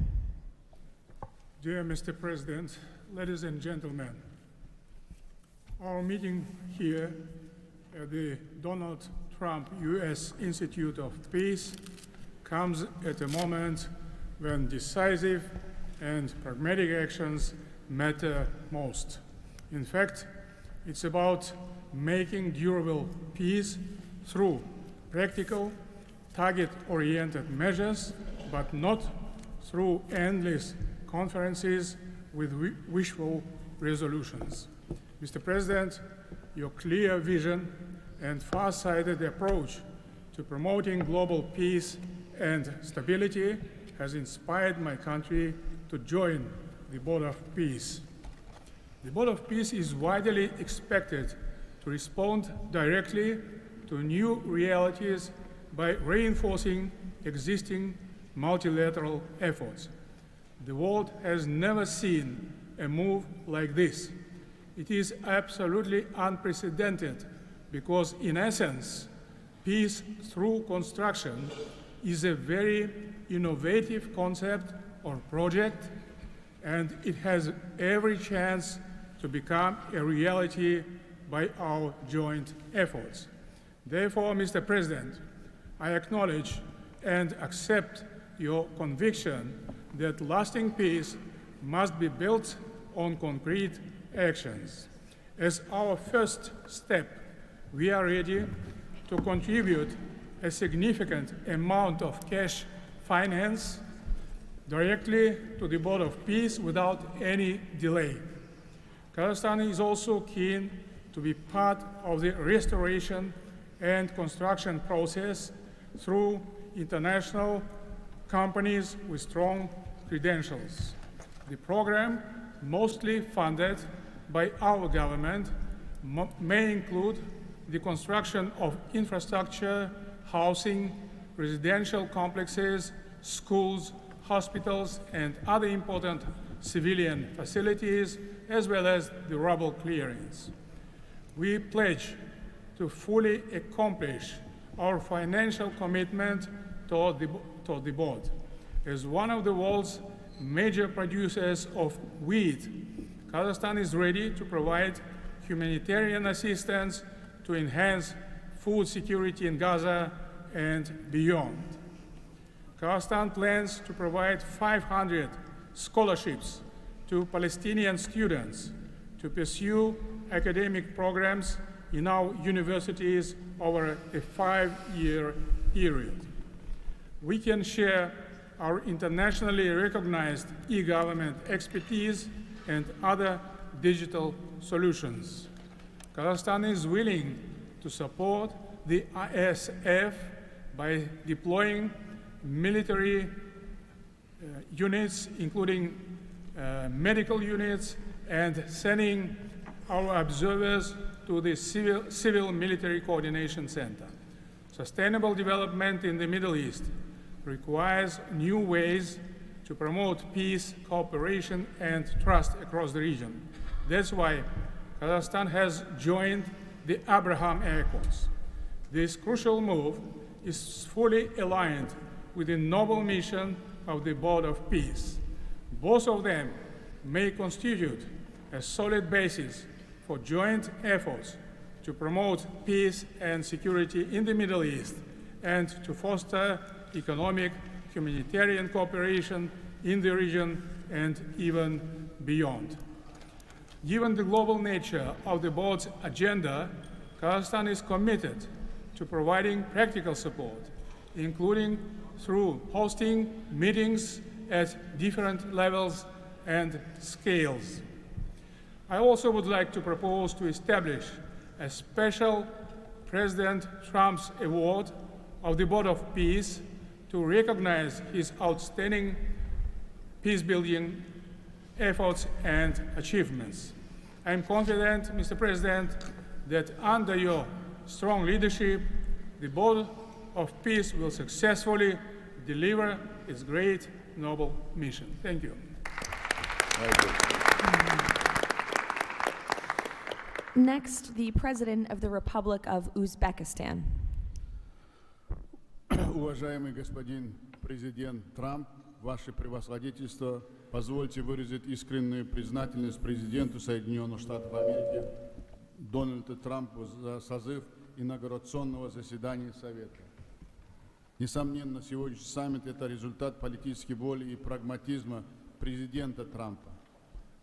Dear Mr. President, ladies and gentlemen, our meeting here at the Donald Trump U.S. Institute of Peace comes at a moment when decisive and pragmatic actions matter most. In fact, it's about making durable peace through practical, target-oriented measures, but not through endless conferences with wishful resolutions. Mr. President, your clear vision and far-sighted approach to promoting global peace and stability has inspired my country to join the Board of Peace. The Board of Peace is widely expected to respond directly to new realities by reinforcing existing multilateral efforts. The world has never seen a move like this. It is absolutely unprecedented because, in essence, peace through construction is a very innovative concept or project, and it has every chance to become a reality by our joint efforts. Therefore, Mr. President, I acknowledge and accept your conviction that lasting peace must be built on concrete actions. As our first step, we are ready to contribute a significant amount of cash finance directly to the Board of Peace without any delay. Kazakhstan is also keen to be part of the restoration and construction process through international companies with strong credentials. The program, mostly funded by our government, may include the construction of infrastructure, housing, residential complexes, schools, hospitals, and other important civilian facilities, as well as the rubble clearance. We pledge to fully accomplish our financial commitment toward the board. As one of the world's major producers of wheat, Kazakhstan is ready to provide humanitarian assistance to enhance food security in Gaza and beyond. Kazakhstan plans to provide 500 scholarships to Palestinian students to pursue academic programs in our universities over a 5-year period. We can share our internationally recognized e-government expertise and other digital solutions. Kazakhstan is willing to support the ISF by deploying military units, including medical units, and sending our observers to the Civil Military Coordination Center. Sustainable development in the Middle East requires new ways to promote peace, cooperation, and trust across the region. That's why Kazakhstan has joined the Abraham Accords. This crucial move is fully aligned with the noble mission of the Board of Peace. Both of them may constitute a solid basis for joint efforts to promote peace and security in the Middle East and to foster economic, humanitarian cooperation in the region and even beyond. Given the global nature of the board's agenda, Kazakhstan is committed to providing practical support, including through hosting meetings at different levels and scales. I also would like to propose to establish a special President Trump's Award of the Board of Peace to recognize his outstanding peace-building efforts and achievements. I am confident, Mr. President, that under your strong leadership, the Board of Peace will successfully deliver its great, noble mission. Thank you. Next, the President of the Republic of Uzbekistan. Уважаемый господин президент Трамп, ваше превосходительство, позвольте выразить искреннюю признательность президенту Соединенных Штатов Америки Дональду Трампу за созыв инаугурационного заседания Совета. Несомненно, сегодняшний саммит – это результат политической воли и прагматизма президента Трампа.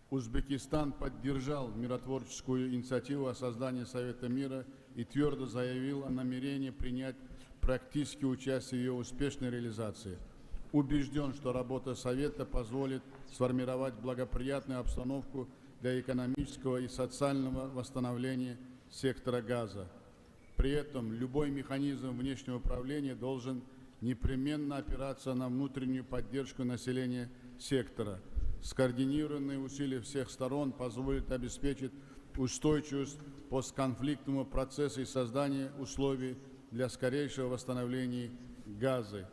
Узбекистан поддержал миротворческую инициативу о создании Совета мира и твердо заявил о намерении принять практическое участие в ее успешной реализации. Убежден, что работа Совета позволит сформировать благоприятную обстановку для экономического и социального восстановления сектора Газа. При этом любой механизм внешнего управления должен непременно опираться на внутреннюю поддержку населения сектора. Скоординированные усилия всех сторон позволят обеспечить устойчивость постконфликтного процесса и создание условий для скорейшего восстановления Газы.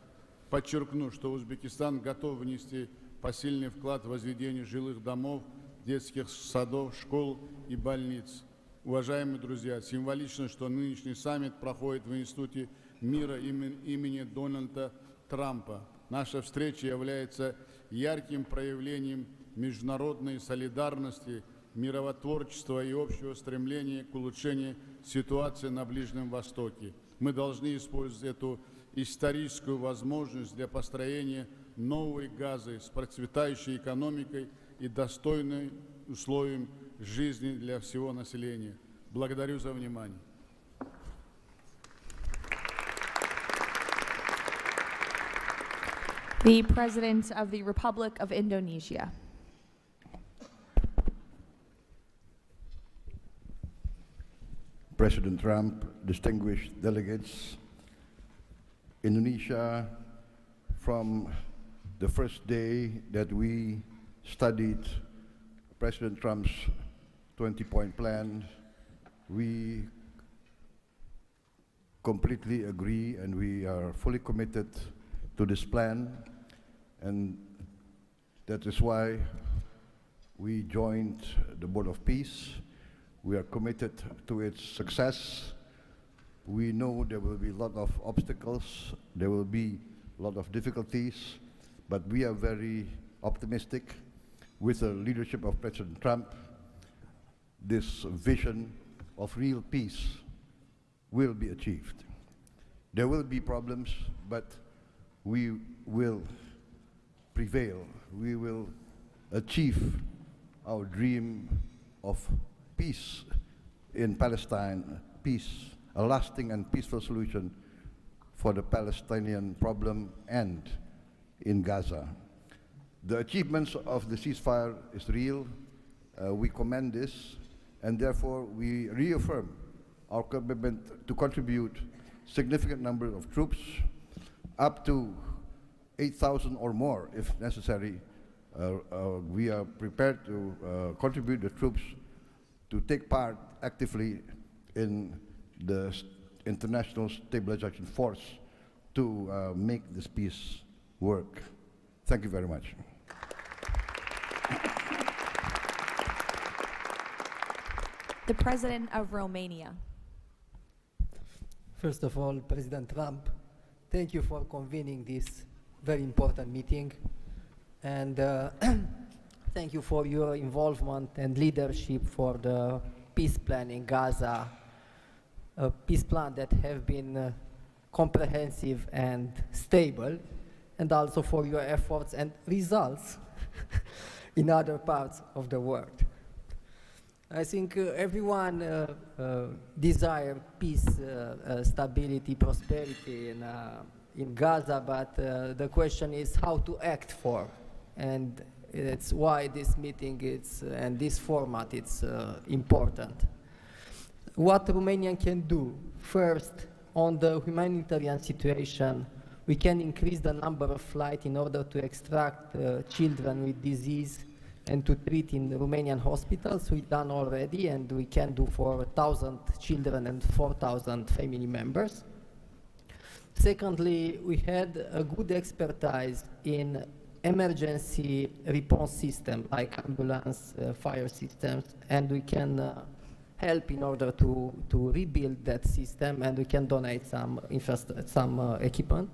Подчеркну, что Узбекистан готов внести посильный вклад в возведение жилых домов, детских садов, школ и больниц. Уважаемые друзья, символично, что нынешний саммит проходит в Институте мира имени Дональда Трампа. Наша встреча является ярким проявлением международной солидарности, миротворчества и общего стремления к улучшению ситуации на Ближнем Востоке. Мы должны использовать эту историческую возможность для построения новой Газы с процветающей экономикой и достойным условием жизни для всего населения. Благодарю за внимание. The President of the Republic of Indonesia. President Trump, distinguished delegates, Indonesia, from the first day that we studied President Trump's 20-point plan, we completely agree and we are fully committed to this plan, and that is why We joined the Board of Peace. We are committed to its success. We know there will be a lot of obstacles, there will be a lot of difficulties, but we are very optimistic. With the leadership of President Trump, this vision of real peace will be achieved. There will be problems, but we will prevail. We will achieve our dream of peace in Palestine, peace, a lasting and peaceful solution for the Palestinian problem and in Gaza. The achievements of the ceasefire is real. We commend this, and therefore we reaffirm our commitment to contribute significant number of troops, up to 8,000 or more if necessary. We are prepared to contribute the troops to take part actively in the international stabilization force to make this peace work. Thank you very much. The President of Romania. First of all, President Trump, thank you for convening this very important meeting, and thank you for your involvement and leadership for the peace plan in Gaza, a peace plan that have been comprehensive and stable, and also for your efforts and results in other parts of the world. I think everyone desires peace, stability, prosperity in Gaza, but the question is how to act for, and it's why this meeting and this format is important. What Romania can do, first, on the humanitarian situation, we can increase the number of flights in order to extract children with disease and to treat in Romanian hospitals. We've done already, and we can do for 1,000 children and 4,000 family members. Secondly, we had a good expertise in emergency response system like ambulance, fire systems, and we can help in order to rebuild that system, and we can donate some equipment.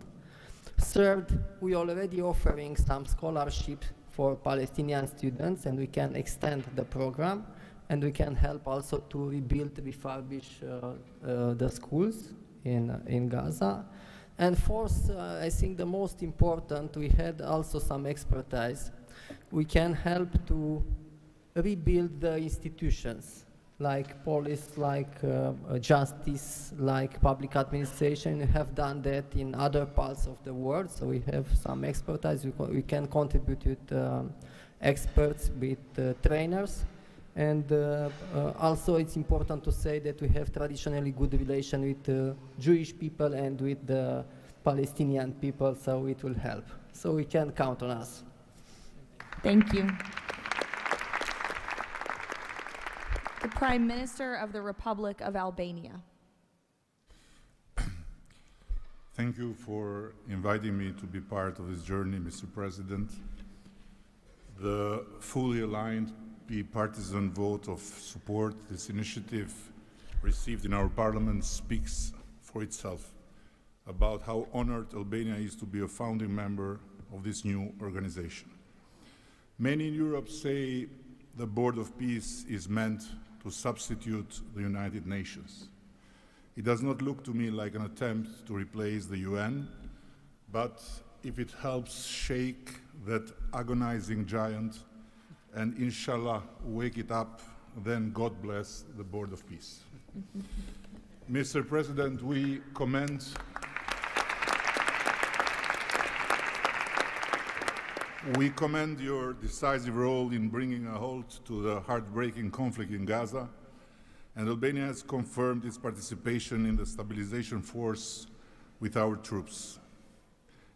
Third, we already offering some scholarships for Palestinian students, and we can extend the program, and we can help also to refurbish the schools in Gaza. And fourth, I think the most important, we had also some expertise. We can help to rebuild the institutions, like police, like justice, like public administration. We have done that in other parts of the world, so we have some expertise. We can contribute with experts, with trainers, and also it's important to say that we have traditionally good relation with Jewish people and with the Palestinian people, so it will help. So we can count on us. Thank you. The Prime Minister of the Republic of Albania. Thank you for inviting me to be part of this journey, Mr. President. The fully aligned bipartisan vote of support this initiative received in our parliament speaks for itself about how honored Albania is to be a founding member of this new organization. Many in Europe say the Board of Peace is meant to substitute the United Nations. It does not look to me like an attempt to replace the UN, but if it helps shake that agonizing giant and inshallah wake it up, then God bless the Board of Peace. Mr. President, we commend your decisive role in bringing a halt to the heartbreaking conflict in Gaza, and Albania has confirmed its participation in the stabilization force with our troops.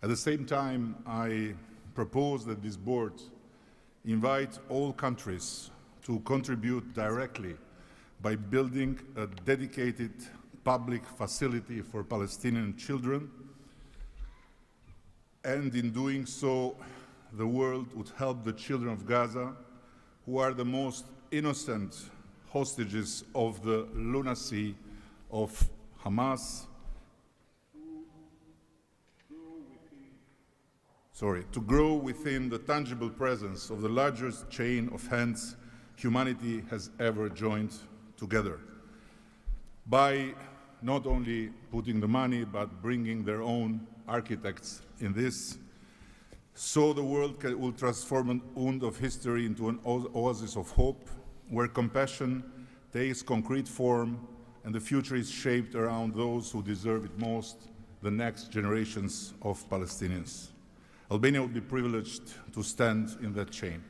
At the same time, I propose that this board invite all countries to contribute directly by building a dedicated public facility for Palestinian children, and in doing so, the world would help the children of Gaza who are the most innocent hostages of the lunacy of Hamas, to grow within the tangible presence of the largest chain of hands humanity has ever joined together, by not only putting the money, but bringing their own architects in this, so the world will transform an wound of history into an oasis of hope, where compassion takes concrete form and the future is shaped around those who deserve it most, the next generations of Palestinians. Albania will be privileged to stand in that chain.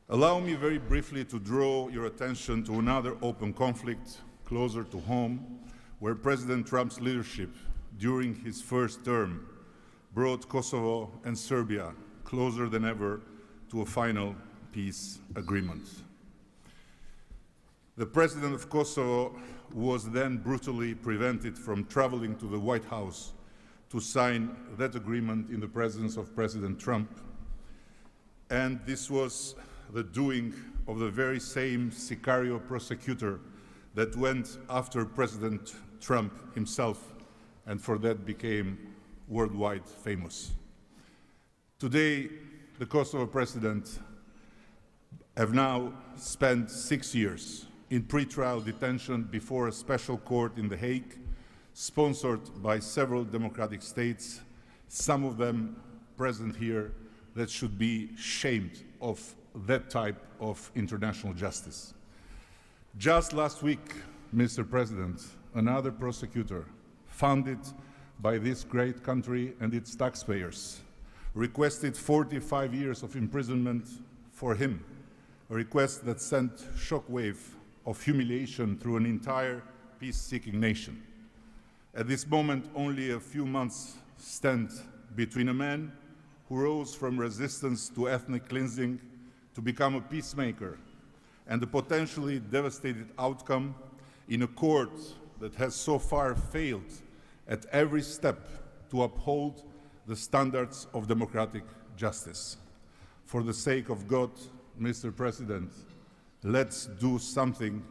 Allow me very briefly to draw your attention to another open conflict closer to home, where President Trump's leadership during his first term brought Kosovo and Serbia closer than ever to a final peace agreement. The president of Kosovo was then brutally prevented from traveling to the White House to sign that agreement in the presence of President Trump. And this was the doing of the very same Sicario prosecutor that went after President Trump himself, and for that became worldwide famous. Today, the Kosovo president have now spent 6 years in pretrial detention before a special court in The Hague, sponsored by several democratic states, some of them present here, that should be shamed of that type of international justice. Just last week, Mr. President, another prosecutor, funded by this great country and its taxpayers, requested 45 years of imprisonment for him, a request that sent shockwave of humiliation through an entire peace-seeking nation. At this moment, only a few months stand between a man who rose from resistance to ethnic cleansing to become a peacemaker and the potentially devastating outcome in a court that has so far failed at every step to uphold the standards of democratic justice. For the sake of God, Mr. President, let's do something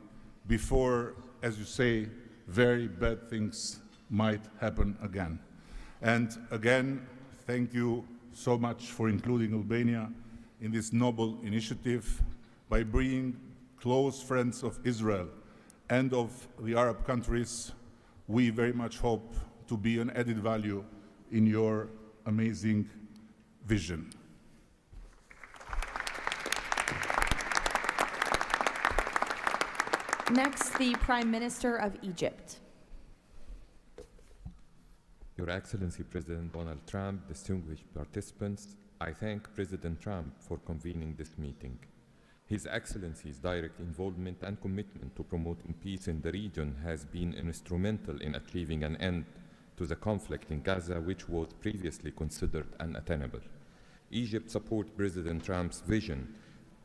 before, as you say, very bad things might happen again. And again, thank you so much for including Albania in this noble initiative by bringing close friends of Israel and of the Arab countries. We very much hope to be an added value in your amazing vision. Next, the Prime Minister of Egypt. Your Excellency President Donald Trump, distinguished participants, I thank President Trump for convening this meeting. His Excellency's direct involvement and commitment to promoting peace in the region has been instrumental in achieving an end to the conflict in Gaza, which was previously considered unattainable. Egypt supports President Trump's vision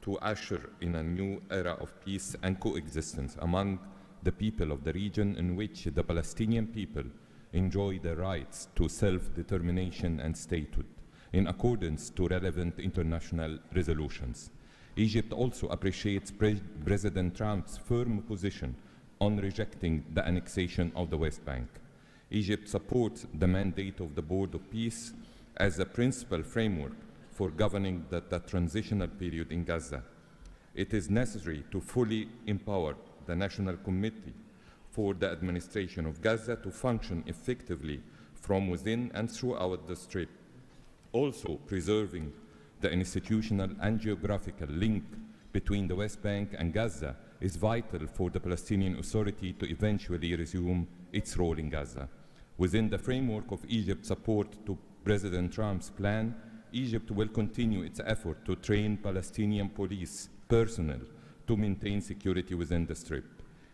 to usher in a new era of peace and coexistence among the people of the region, in which the Palestinian people enjoy the rights to self-determination and statehood, in accordance to relevant international resolutions. Egypt also appreciates President Trump's firm position on rejecting the annexation of the West Bank. Egypt supports the mandate of the Board of Peace as a principal framework for governing the transitional period in Gaza. It is necessary to fully empower the National Committee for the Administration of Gaza to function effectively from within and throughout the Strip. Also, preserving the institutional and geographical link between the West Bank and Gaza is vital for the Palestinian Authority to eventually resume its role in Gaza. Within the framework of Egypt's support to President Trump's plan, Egypt will continue its effort to train Palestinian police personnel to maintain security within the Strip.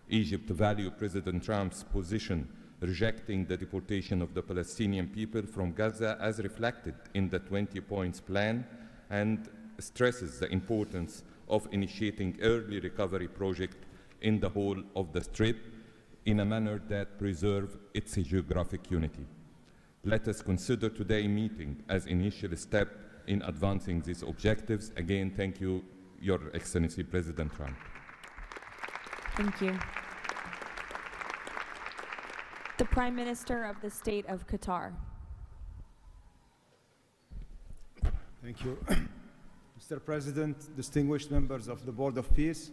Egypt values President Trump's position rejecting the deportation of the Palestinian people from Gaza as reflected in the 20 points plan, and stresses the importance of initiating early recovery projects in the whole of the Strip in a manner that preserves its geographic unity. Let us consider today's meeting as an initial step in advancing these objectives. Again, thank you, Your Excellency President Trump. Thank you. The Prime Minister of the State of Qatar. Thank you. Mr. President, distinguished members of the Board of Peace,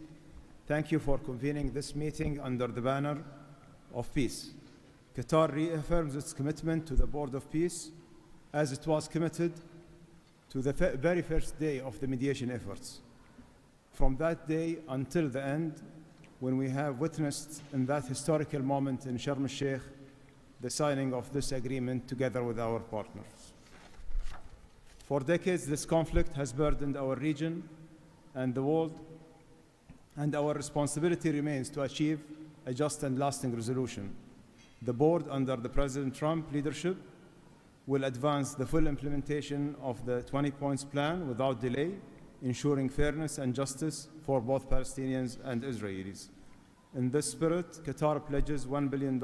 thank you for convening this meeting under the banner of peace. Qatar reaffirms its commitment to the Board of Peace as it was committed to the very first day of the mediation efforts. From that day until the end, when we have witnessed in that historical moment in Sharm el-Sheikh the signing of this agreement together with our partners. For decades, this conflict has burdened our region and the world, and our responsibility remains to achieve a just and lasting resolution. The board, under the President Trump leadership, will advance the full implementation of the 20 points plan without delay, ensuring fairness and justice for both Palestinians and Israelis. In this spirit, Qatar pledges $1 billion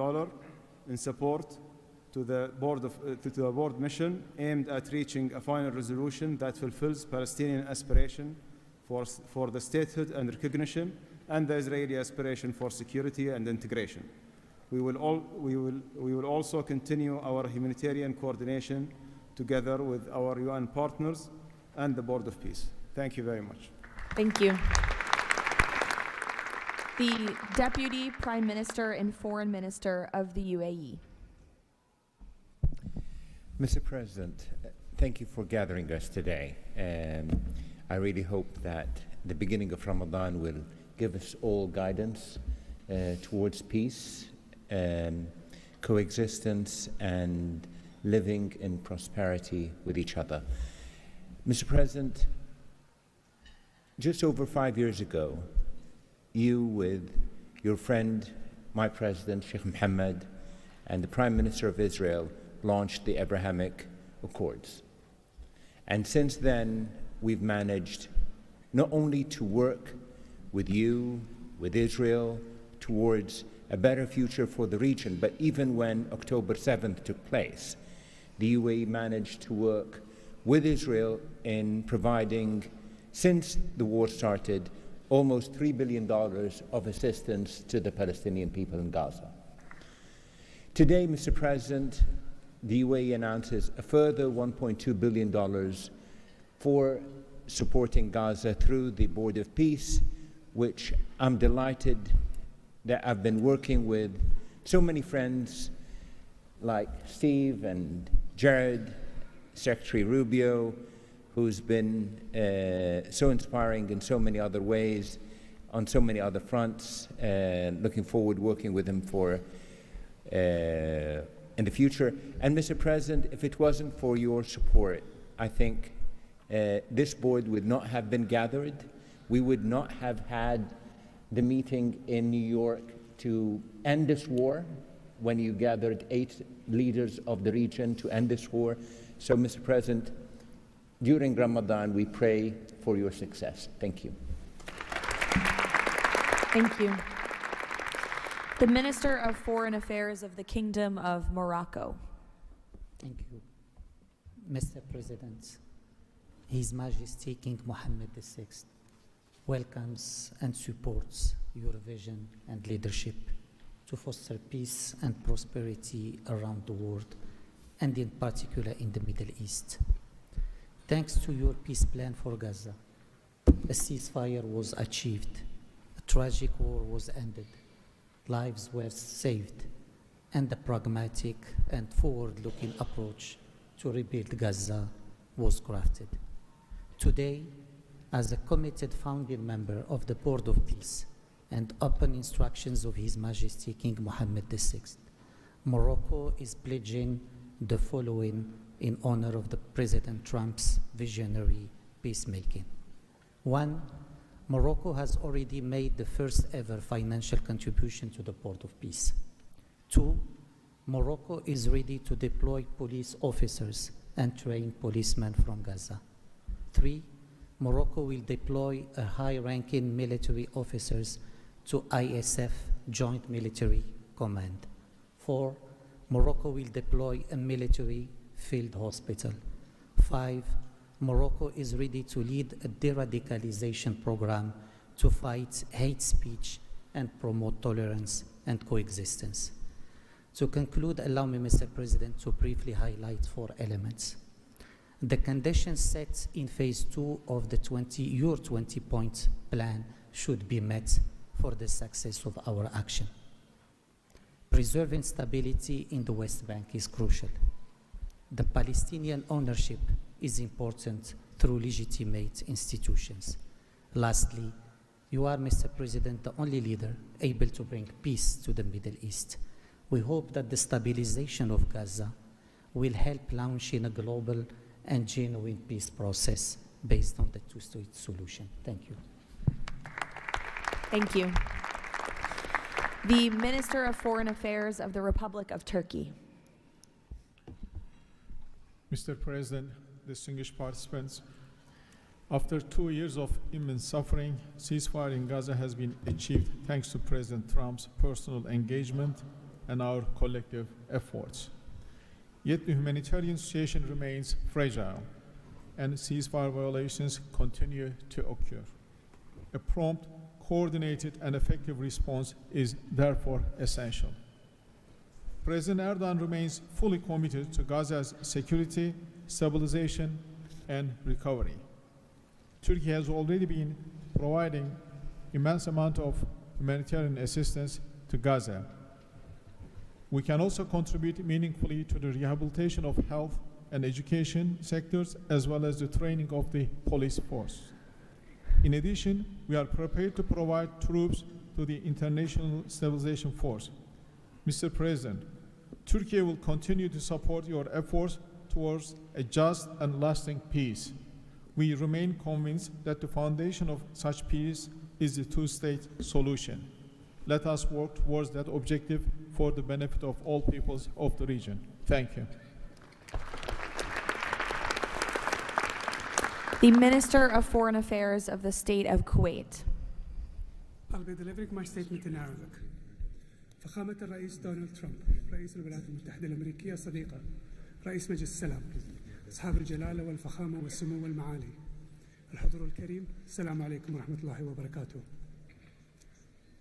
in support to the board mission aimed at reaching a final resolution that fulfills Palestinian aspiration for the statehood and recognition, and the Israeli aspiration for security and integration. We will also continue our humanitarian coordination together with our UN partners and the Board of Peace. Thank you very much. Thank you. The Deputy Prime Minister and Foreign Minister of the UAE. Mr. President, thank you for gathering us today. I really hope that the beginning of Ramadan will give us all guidance towards peace, coexistence, and living in prosperity with each other. Mr. President, just over 5 years ago, you, with your friend, my president, Sheikh Mohammed, and the Prime Minister of Israel launched the Abrahamic Accords. And since then, we've managed not only to work with you, with Israel, towards a better future for the region, but even when October 7th took place, the UAE managed to work with Israel in providing, since the war started, almost $3 billion of assistance to the Palestinian people in Gaza. Today, Mr. President, the UAE announces a further $1.2 billion for supporting Gaza through the Board of Peace, which I'm delighted that I've been working with so many friends like Steve and Jared, Secretary Rubio, who's been so inspiring in so many other ways, on so many other fronts, and looking forward working with him for in the future. And Mr. President, if it wasn't for your support, I think this board would not have been gathered. We would not have had the meeting in New York to end this war, when you gathered 8 leaders of the region to end this war. So, Mr. President, during Ramadan, we pray for your success. Thank you. Thank you. The Minister of Foreign Affairs of the Kingdom of Morocco. Thank you. Mr. President, His Majesty King Mohammed VI welcomes and supports your vision and leadership to foster peace and prosperity around the world, and in particular in the Middle East. Thanks to your peace plan for Gaza, a ceasefire was achieved, a tragic war was ended, lives were saved, and a pragmatic and forward-looking approach to rebuild Gaza was crafted. Today, as a committed founding member of the Board of Peace and upon instructions of His Majesty King Mohammed VI, Morocco is pledging the following in honor of the President Trump's visionary peacemaking. 1, Morocco has already made the first ever financial contribution to the Board of Peace. 2, Morocco is ready to deploy police officers and train policemen from Gaza. 3, Morocco will deploy a high-ranking military officers to ISF Joint Military Command. 4, Morocco will deploy a military field hospital. 5, Morocco is ready to lead a de-radicalization program to fight hate speech and promote tolerance and coexistence. To conclude, allow me, Mr. President, to briefly highlight 4 elements. The conditions set in phase 2 of the your 20-point plan should be met for the success of our action. Preserving stability in the West Bank is crucial. The Palestinian ownership is important through legitimate institutions. Lastly, you are, Mr. President, the only leader able to bring peace to the Middle East. We hope that the stabilization of Gaza will help launching a global and genuine peace process based on the two-state solution. Thank you. Thank you. The Minister of Foreign Affairs of the Republic of Turkey. Mr. President, distinguished participants, after 2 years of immense suffering, ceasefire in Gaza has been achieved thanks to President Trump's personal engagement and our collective efforts. Yet the humanitarian situation remains fragile, and ceasefire violations continue to occur. A prompt, coordinated, and effective response is therefore essential. President Erdogan remains fully committed to Gaza's security, stabilization, and recovery. Turkey has already been providing immense amount of humanitarian assistance to Gaza. We can also contribute meaningfully to the rehabilitation of health and education sectors, as well as the training of the police force. In addition, we are prepared to provide troops to the International Stabilization Force. Mr. President, Turkey will continue to support your efforts towards a just and lasting peace. We remain convinced that the foundation of such peace is the two-state solution. Let us work towards that objective for the benefit of all peoples of the region. Thank you. The Minister of Foreign Affairs of the State of Kuwait. I'll be delivering my statement in Arabic. فخامة الرئيس دونالد ترامب، رئيس الولايات المتحدة الأمريكية الصديقة، رئيس مجلس السلام، أصحاب الجلالة والفخامة والسمو والمعالي، الحضور الكريم، السلام عليكم ورحمة الله وبركاته.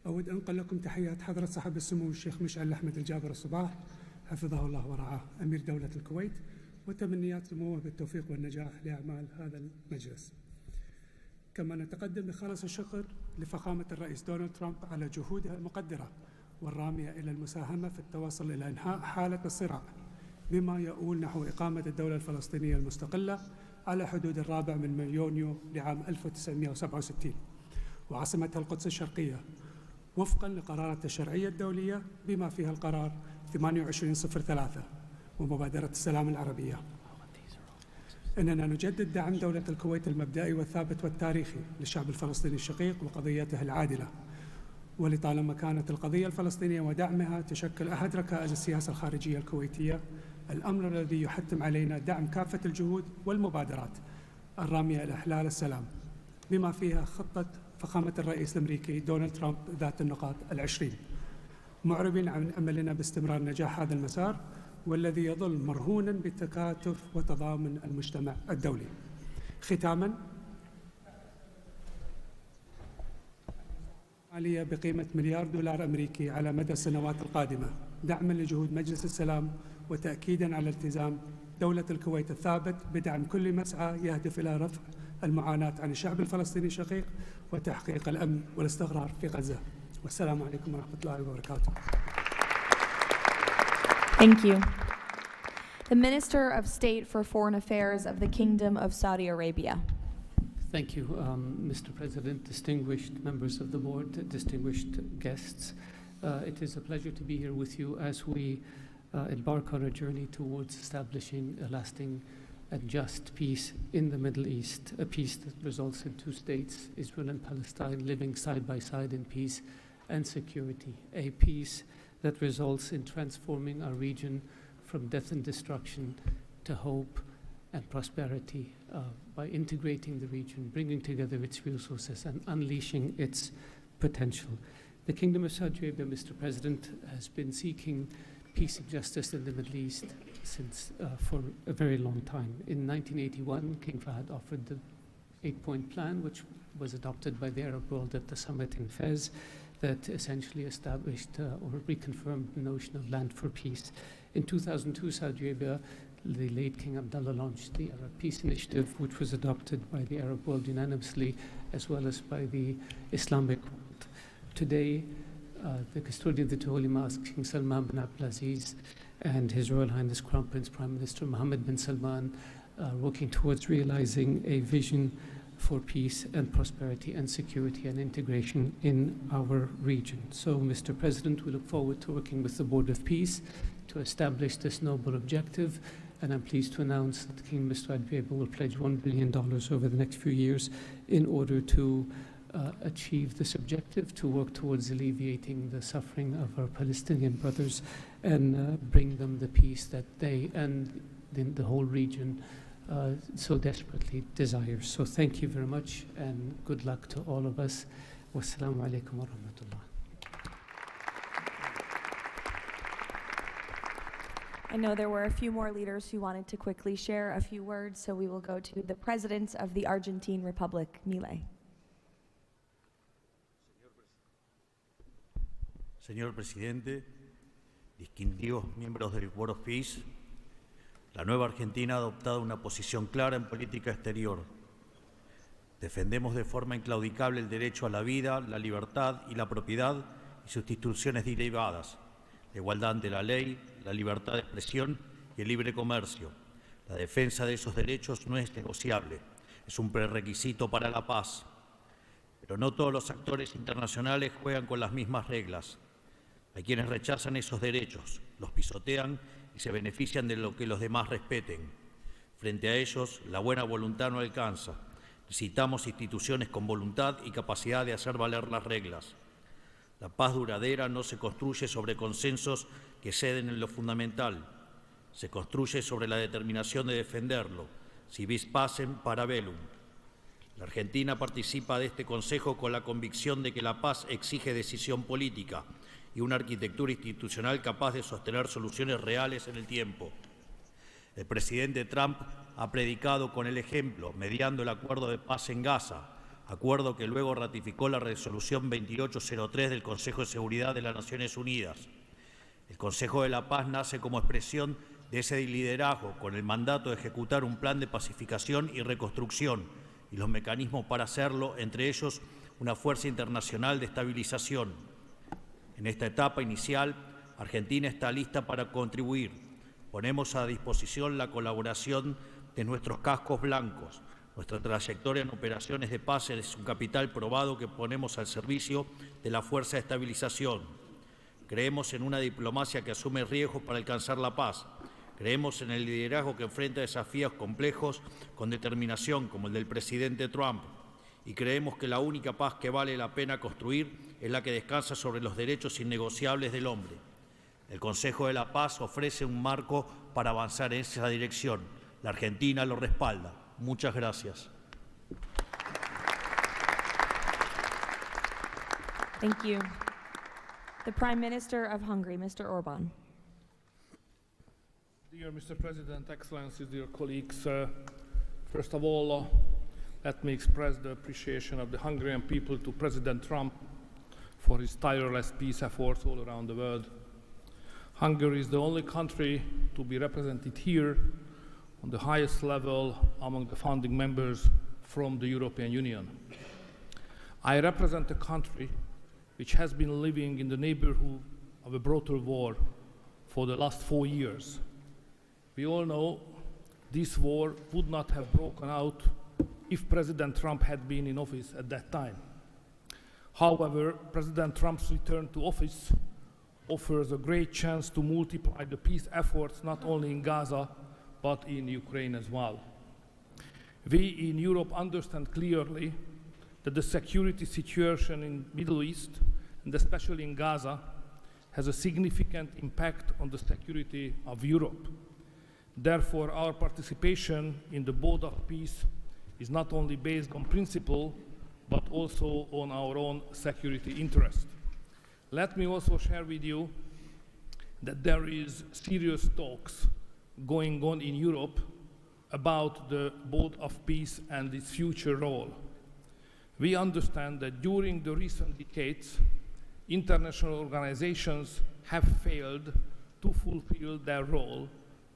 أود أن أنقل لكم تحيات حضرة صاحب السمو الشيخ مشعل أحمد الجابر الصباح حفظه الله ورعاه أمير دولة الكويت، وتمنيات سموه بالتوفيق والنجاح لأعمال هذا المجلس. كما نتقدم بخالص الشكر لفخامة الرئيس دونالد ترامب على جهودها المقدرة والرامية إلى المساهمة في التوصل إلى إنهاء حالة الصراع بما يؤول نحو إقامة الدولة الفلسطينية المستقلة على حدود 4 من يونيو لعام 1967 وعاصمتها القدس الشرقية وفقا لقرارات الشرعية الدولية بما فيها القرار 2803 ومبادرة السلام العربية. إننا نجدد دعم دولة الكويت المبدئي والثابت والتاريخي للشعب الفلسطيني الشقيق وقضيته العادلة، ولطالما كانت القضية الفلسطينية ودعمها تشكل أحد ركائز السياسة الخارجية الكويتية، الأمر الذي يحتم علينا دعم كافة الجهود والمبادرات الرامية إلى إحلال السلام بما فيها خطة فخامة الرئيس الأمريكي دونالد ترامب ذات النقاط 20، معربين عن أملنا باستمرار نجاح هذا المسار والذي يظل مرهونا بتكاتف وتضامن المجتمع الدولي. ختاما، مالية بقيمة $1 مليار أمريكي على مدى السنوات القادمة دعما لجهود مجلس السلام وتأكيدا على التزام دولة الكويت الثابت بدعم كل مسعى يهدف إلى رفع المعاناة عن الشعب الفلسطيني الشقيق وتحقيق الأمن والاستقرار في غزة. والسلام عليكم ورحمة الله وبركاته. Thank you. The Minister of State for Foreign Affairs of the Kingdom of Saudi Arabia. Thank you, Mr. President, distinguished members of the board, distinguished guests. It is a pleasure to be here with you as we embark on a journey towards establishing a lasting and just peace in the Middle East, a peace that results in 2 states, Israel and Palestine, living side by side in peace and security, a peace that results in transforming our region from death and destruction to hope and prosperity by integrating the region, bringing together its resources and unleashing its potential. The Kingdom of Saudi Arabia, Mr. President, has been seeking peace and justice in the Middle East since for a very long time. In 1981, King Fahd offered the 8-point plan, which was adopted by the Arab world at the summit in Fez, that essentially established or reconfirmed the notion of land for peace. In 2002, Saudi Arabia, the late King Abdullah, launched the Arab Peace Initiative, which was adopted by the Arab world unanimously, as well as by the Islamic world. Today, the custodian of the two holy mosques, King Salman bin Abdulaziz, and His Royal Highness Crown Prince Prime Minister Mohammed bin Salman are working towards realizing a vision for peace and prosperity and security and integration in our region. So, Mr. President, we look forward to working with the Board of Peace to establish this noble objective, and I'm pleased to announce that King Mr. Adbeba will pledge $1 billion over the next few years in order to achieve this objective, to work towards alleviating the suffering of our Palestinian brothers and bring them the peace that they and the whole region so desperately desires. So thank you very much and good luck to all of us. Wassalamu alaikum wa rahmatullah. I know there were a few more leaders who wanted to quickly share a few words, so we will go to the President of the Argentine Republic, Milei. Señor Presidente, distinguidos miembros del Board of Peace, la nueva Argentina ha adoptado una posición clara en política exterior. Defendemos de forma inclaudicable el derecho a la vida, la libertad y la propiedad y sus instituciones derivadas, la igualdad ante la ley, la libertad de expresión y el libre comercio. La defensa de esos derechos no es negociable, es un prerequisito para la paz. Pero no todos los actores internacionales juegan con las mismas reglas. Hay quienes rechazan esos derechos, los pisotean y se benefician de lo que los demás respeten. Frente a ellos, la buena voluntad no alcanza. Necesitamos instituciones con voluntad y capacidad de hacer valer las reglas. La paz duradera no se construye sobre consensos que ceden en lo fundamental. Se construye sobre la determinación de defenderlo, si vis pacem para bellum. La Argentina participa de este Consejo con la convicción de que la paz exige decisión política y una arquitectura institucional capaz de sostener soluciones reales en el tiempo. El presidente Trump ha predicado con el ejemplo, mediando el acuerdo de paz en Gaza, acuerdo que luego ratificó la resolución 2803 del Consejo de Seguridad de las Naciones Unidas. El Consejo de la Paz nace como expresión de ese liderazgo, con el mandato de ejecutar un plan de pacificación y reconstrucción y los mecanismos para hacerlo, entre ellos una fuerza internacional de estabilización. En esta etapa inicial, Argentina está lista para contribuir. Ponemos a disposición la colaboración de nuestros cascos blancos. Nuestra trayectoria en operaciones de paz es un capital probado que ponemos al servicio de la fuerza de estabilización. Creemos en una diplomacia que asume riesgos para alcanzar la paz. Creemos en el liderazgo que enfrenta desafíos complejos con determinación, como el del presidente Trump. Y creemos que la única paz que vale la pena construir es la que descansa sobre los derechos innegociables del hombre. El Consejo de la Paz ofrece un marco para avanzar en esa dirección. La Argentina lo respalda. Muchas gracias. Thank you. The Prime Minister of Hungary, Mr. Orbán. Dear Mr. President, Excellencies, dear colleagues, first of all, let me express the appreciation of the Hungarian people to President Trump for his tireless peace efforts all around the world. Hungary is the only country to be represented here on the highest level among the founding members from the European Union. I represent a country which has been living in the neighborhood of a brutal war for the last 4 years. We all know this war would not have broken out if President Trump had been in office at that time. However, President Trump's return to office offers a great chance to multiply the peace efforts not only in Gaza, but in Ukraine as well. We in Europe understand clearly that the security situation in the Middle East, and especially in Gaza, has a significant impact on the security of Europe. Therefore, our participation in the Board of Peace is not only based on principle, but also on our own security interest. Let me also share with you that there is serious talks going on in Europe about the Board of Peace and its future role. We understand that during the recent decades, international organizations have failed to fulfill their role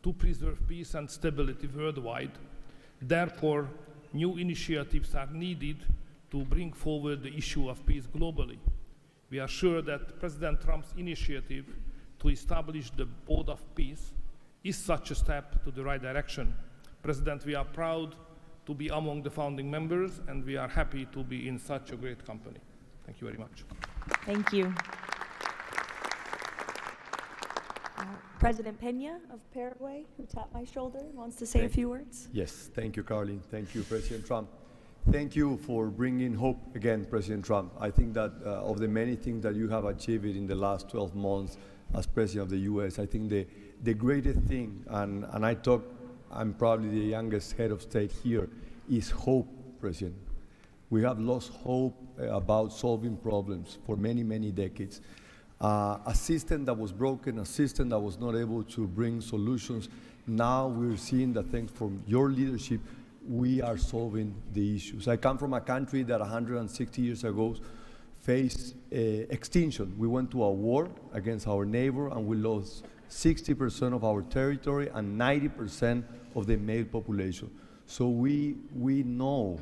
to preserve peace and stability worldwide. Therefore, new initiatives are needed to bring forward the issue of peace globally. We are sure that President Trump's initiative to establish the Board of Peace is such a step to the right direction. President, we are proud to be among the founding members, and we are happy to be in such a great company. Thank you very much. Thank you. President Peña of Paraguay, who tapped my shoulder, wants to say a few words. Yes, thank you, Caroline. Thank you, President Trump. Thank you for bringing hope again, President Trump. I think that of the many things that you have achieved in the last 12 months as President of the U.S., I think the greatest thing, and I'm probably the youngest head of state here, is hope, President. We have lost hope about solving problems for many, many decades. A system that was broken, a system that was not able to bring solutions. Now we're seeing that thanks from your leadership, we are solving the issues. I come from a country that 160 years ago faced extinction. We went to a war against our neighbor and we lost 60% of our territory and 90% of the male population. So we know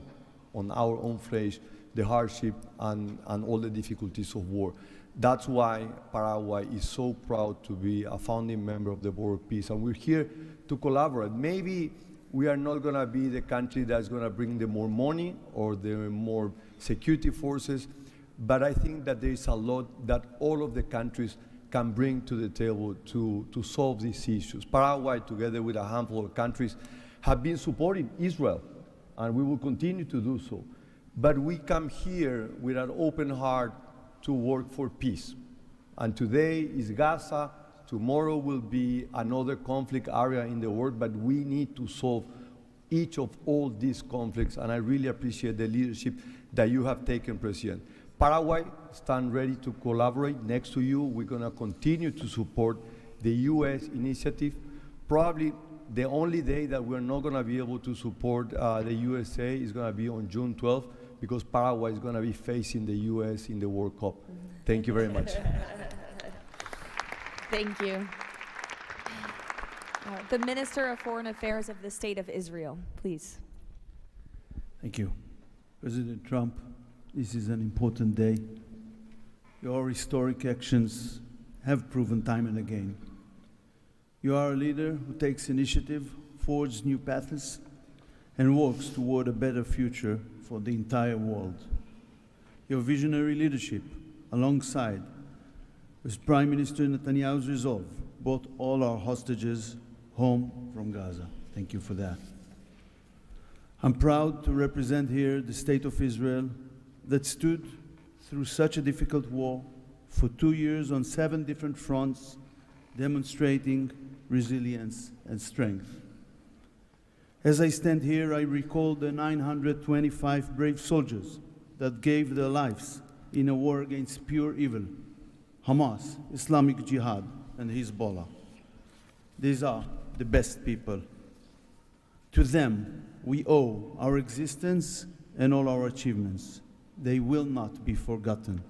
on our own flesh the hardship and all the difficulties of war. That's why Paraguay is so proud to be a founding member of the Board of Peace, and we're here to collaborate. Maybe we are not going to be the country that's going to bring the more money or the more security forces, but I think that there is a lot that all of the countries can bring to the table to solve these issues. Paraguay, together with a handful of countries, have been supporting Israel, and we will continue to do so. But we come here with an open heart to work for peace. And today is Gaza, tomorrow will be another conflict area in the world, but we need to solve each of all these conflicts, and I really appreciate the leadership that you have taken, President. Paraguay stand ready to collaborate next to you. We're going to continue to support the U.S. initiative. Probably the only day that we're not going to be able to support the USA is going to be on June 12th, because Paraguay is going to be facing the U.S. in the World Cup. Thank you very much. Thank you. The Minister of Foreign Affairs of the State of Israel, please. Thank you. President Trump, this is an important day. Your historic actions have proven time and again. You are a leader who takes initiative, forges new paths, and works toward a better future for the entire world. Your visionary leadership, alongside with Prime Minister Netanyahu's resolve, brought all our hostages home from Gaza. Thank you for that. I'm proud to represent here the State of Israel that stood through such a difficult war for 2 years on 7 different fronts, demonstrating resilience and strength. As I stand here, I recall the 925 brave soldiers that gave their lives in a war against pure evil, Hamas, Islamic Jihad, and Hezbollah. These are the best people. To them, we owe our existence and all our achievements. They will not be forgotten.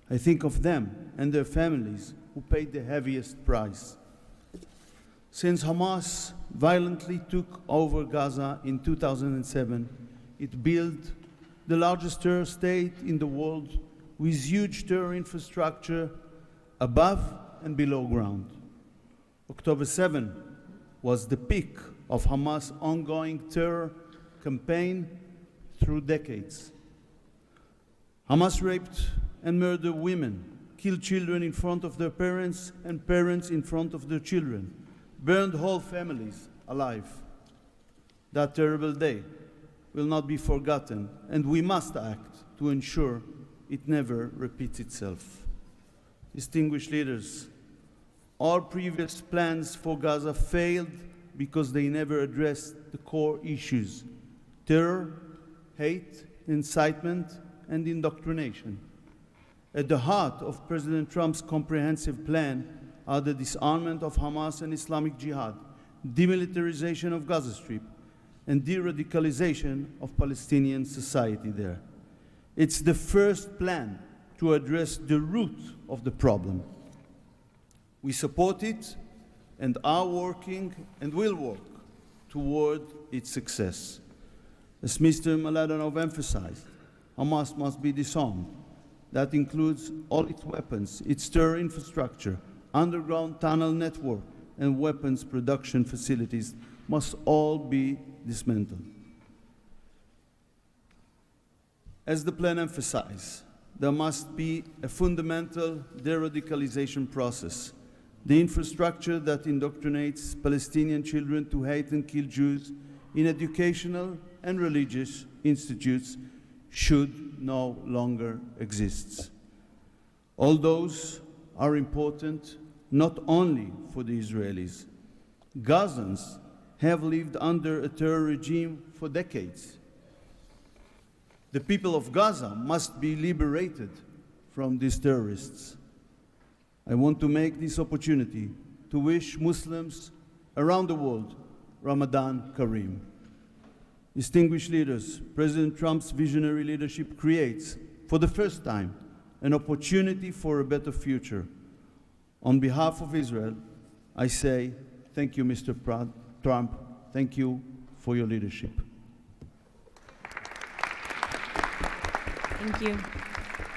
I think of them and their families who paid the heaviest price. Since Hamas violently took over Gaza in 2007, it built the largest terror state in the world with huge terror infrastructure above and below ground. October 7 was the peak of Hamas' ongoing terror campaign through decades. Hamas raped and murdered women, killed children in front of their parents and parents in front of their children, burned whole families alive. That terrible day will not be forgotten, and we must act to ensure it never repeats itself. Distinguished leaders, all previous plans for Gaza failed because they never addressed the core issues: terror, hate, incitement, and indoctrination. At the heart of President Trump's comprehensive plan are the disarmament of Hamas and Islamic Jihad, demilitarization of Gaza Strip, and de-radicalization of Palestinian society there. It's the first plan to address the root of the problem. We support it and are working and will work toward its success. As Mr. Mladenov emphasized, Hamas must be disarmed. That includes all its weapons, its terror infrastructure, underground tunnel network, and weapons production facilities must all be dismantled. As the plan emphasized, there must be a fundamental de-radicalization process. The infrastructure that indoctrinates Palestinian children to hate and kill Jews in educational and religious institutes should no longer exist. All those are important not only for the Israelis. Gazans have lived under a terror regime for decades. The people of Gaza must be liberated from these terrorists. I want to make this opportunity to wish Muslims around the world Ramadan Kareem. Distinguished leaders, President Trump's visionary leadership creates, for the first time, an opportunity for a better future. On behalf of Israel, I say thank you, Mr. Trump. Thank you for your leadership. Thank you.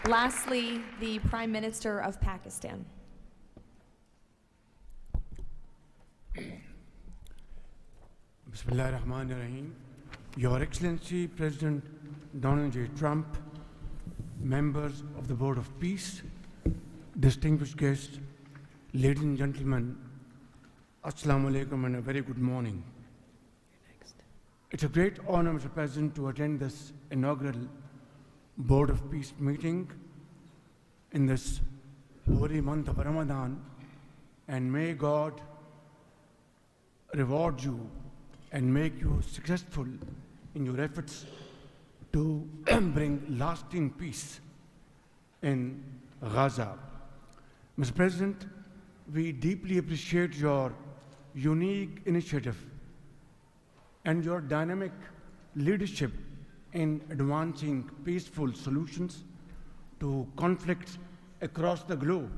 Lastly, the Prime Minister of Pakistan. Bismillah ar-Rahman ar-Rahim. Your Excellency, President Donald J. Trump, members of the Board of Peace, distinguished guests, ladies and gentlemen, Assalamu alaikum and a very good morning. It's a great honor, Mr. President, to attend this inaugural Board of Peace meeting in this holy month of Ramadan, and may God reward you and make you successful in your efforts to bring lasting peace in Gaza. Mr. President, we deeply appreciate your unique initiative and your dynamic leadership in advancing peaceful solutions to conflicts across the globe.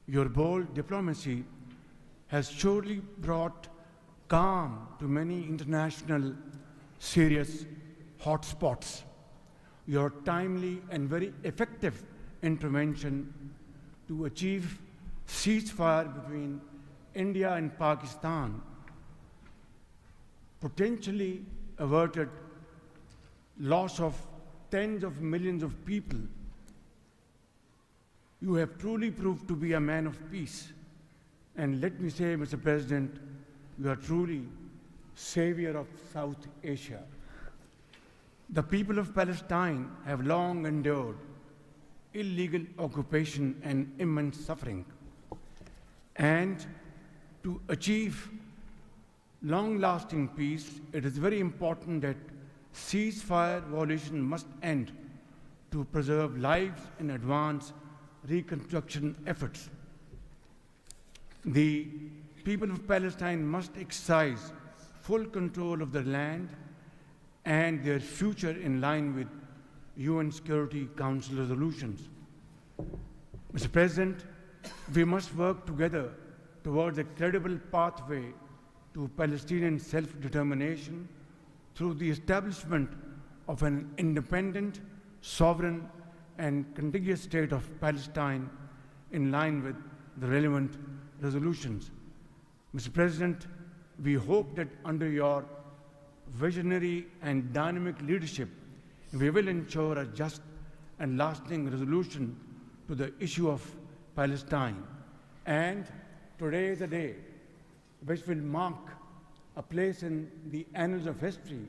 Your bold diplomacy has surely brought calm to many international serious hotspots. Your timely and very effective intervention to achieve ceasefire between India and Pakistan potentially averted loss of tens of millions of people. You have truly proved to be a man of peace. And let me say, Mr. President, you are truly savior of South Asia. The people of Palestine have long endured illegal occupation and immense suffering. And to achieve long-lasting peace, it is very important that ceasefire violation must end to preserve lives and advance reconstruction efforts. The people of Palestine must exercise full control of their land and their future in line with UN Security Council resolutions. Mr. President, we must work together towards a credible pathway to Palestinian self-determination through the establishment of an independent, sovereign, and contiguous state of Palestine in line with the relevant resolutions. Mr. President, we hope that under your visionary and dynamic leadership, we will ensure a just and lasting resolution to the issue of Palestine. And today is a day which will mark a place in the annals of history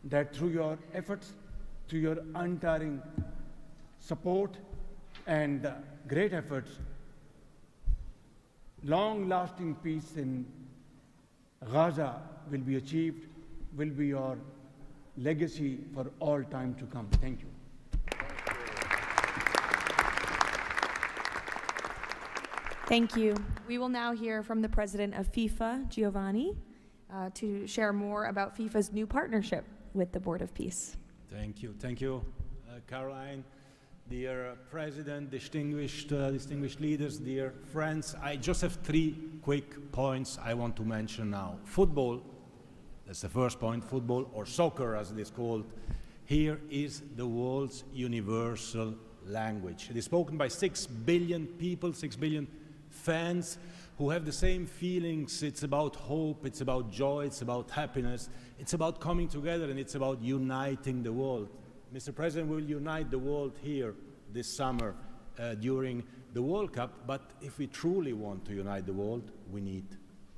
that through your efforts, through your untiring support and great efforts, long-lasting peace in Gaza will be achieved, will be your legacy for all time to come. Thank you. Thank you. We will now hear from the president of FIFA, Giovanni, to share more about FIFA's new partnership with the Board of Peace. Thank you, Caroline. Dear President, distinguished leaders, dear friends, I just have 3 quick points I want to mention now. Football, that's the first point, football, or soccer as it is called, here is the world's universal language. It is spoken by 6 billion people, 6 billion fans who have the same feelings. It's about hope, it's about joy, it's about happiness, it's about coming together, and it's about uniting the world. Mr. President will unite the world here this summer during the World Cup, but if we truly want to unite the world, we need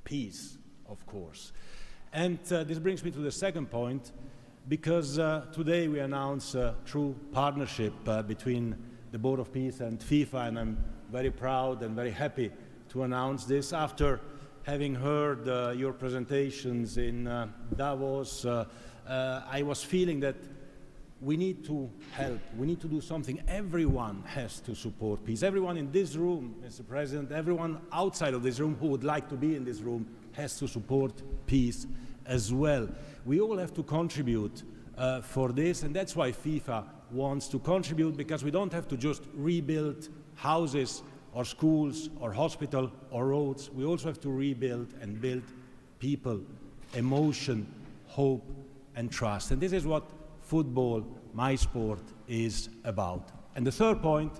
peace, of course. And this brings me to the second point, because today we announce a true partnership between the Board of Peace and FIFA, and I'm very proud and very happy to announce this. After having heard your presentations in Davos, I was feeling that we need to help, we need to do something. Everyone has to support peace. Everyone in this room, Mr. President, everyone outside of this room who would like to be in this room has to support peace as well. We all have to contribute for this, and that's why FIFA wants to contribute, because we don't have to just rebuild houses or schools or hospital or roads. We also have to rebuild and build people, emotion, hope, and trust. And this is what football, my sport, is about. And the third point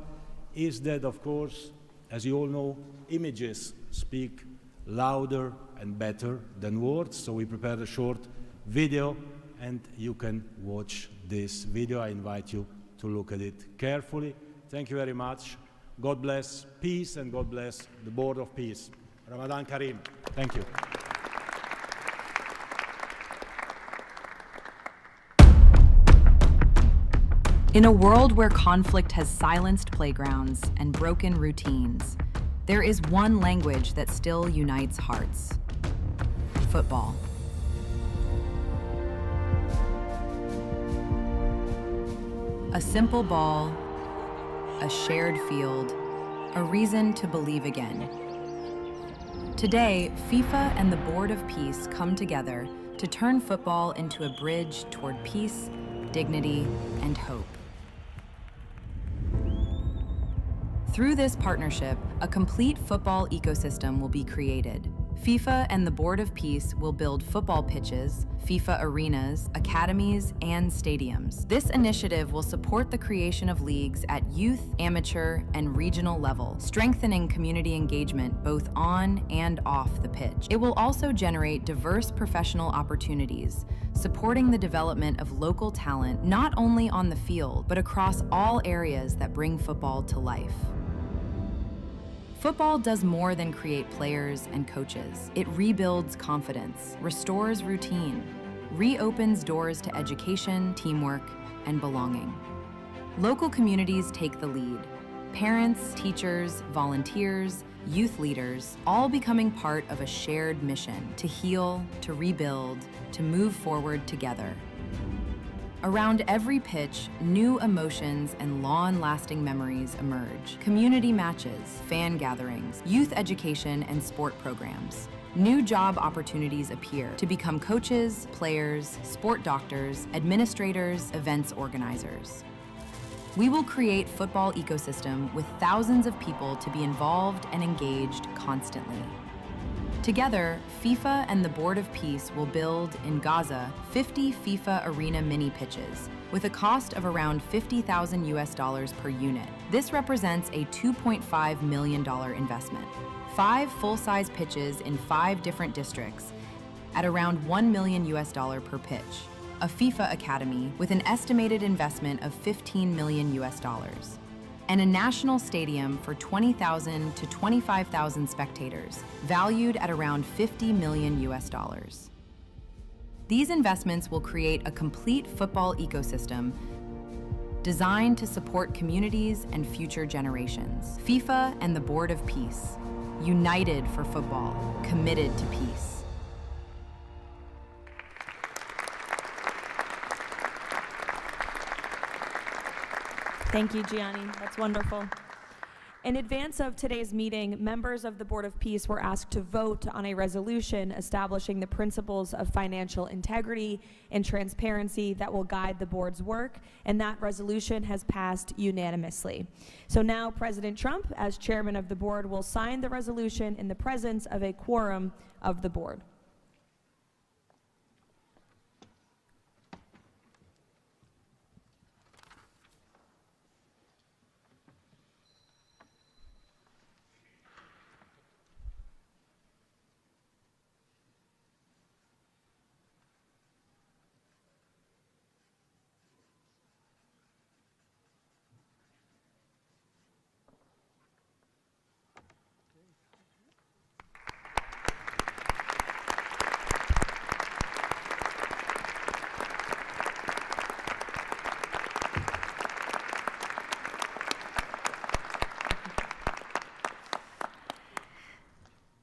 is that, of course, as you all know, images speak louder and better than words. So we prepared a short video, and you can watch this video. I invite you to look at it carefully. Thank you very much. God bless peace, and God bless the Board of Peace. Ramadan Kareem. Thank you. In a world where conflict has silenced playgrounds and broken routines, there is one language that still unites hearts: football. A simple ball, a shared field, a reason to believe again. Today, FIFA and the Board of Peace come together to turn football into a bridge toward peace, dignity, and hope. Through this partnership, a complete football ecosystem will be created. FIFA and the Board of Peace will build football pitches, FIFA arenas, academies, and stadiums. This initiative will support the creation of leagues at youth, amateur, and regional level, strengthening community engagement both on and off the pitch. It will also generate diverse professional opportunities, supporting the development of local talent not only on the field, but across all areas that bring football to life. Football does more than create players and coaches. It rebuilds confidence, restores routine, reopens doors to education, teamwork, and belonging. Local communities take the lead. Parents, teachers, volunteers, youth leaders, all becoming part of a shared mission to heal, to rebuild, to move forward together. Around every pitch, new emotions and long-lasting memories emerge. Community matches, fan gatherings, youth education, and sport programs. New job opportunities appear to become coaches, players, sport doctors, administrators, events organizers. We will create football ecosystem with thousands of people to be involved and engaged constantly. Together, FIFA and the Board of Peace will build, in Gaza, 50 FIFA arena mini pitches, with a cost of around $50,000 per unit. This represents a $2.5 million investment. 5 full-size pitches in 5 different districts at around $1 million per pitch. A FIFA academy with an estimated investment of $15 million. And a national stadium for 20,000 to 25,000 spectators, valued at around $50 million. These investments will create a complete football ecosystem designed to support communities and future generations. FIFA and the Board of Peace, united for football, committed to peace. Thank you, Gianni. That's wonderful. In advance of today's meeting, members of the Board of Peace were asked to vote on a resolution establishing the principles of financial integrity and transparency that will guide the board's work, and that resolution has passed unanimously. So now President Trump, as chairman of the board, will sign the resolution in the presence of a quorum of the board.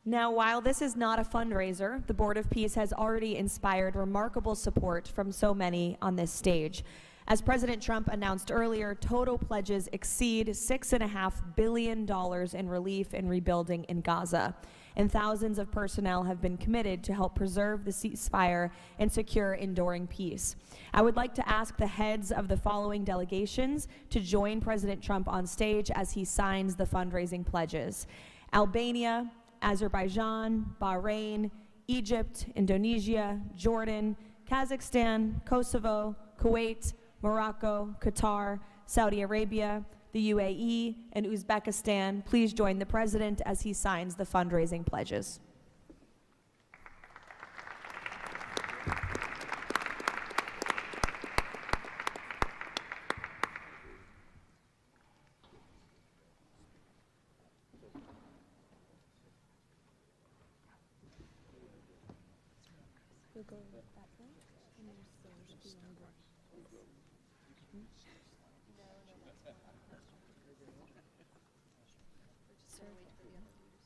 Now, while this is not a fundraiser, the Board of Peace has already inspired remarkable support from so many on this stage. As President Trump announced earlier, total pledges exceed $6.5 billion in relief and rebuilding in Gaza, and thousands of personnel have been committed to help preserve the ceasefire and secure enduring peace. I would like to ask the heads of the following delegations to join President Trump on stage as he signs the fundraising pledges: Albania, Azerbaijan, Bahrain, Egypt, Indonesia, Jordan, Kazakhstan, Kosovo, Kuwait, Morocco, Qatar, Saudi Arabia, the UAE, and Uzbekistan. Please join the President as he signs the fundraising pledges.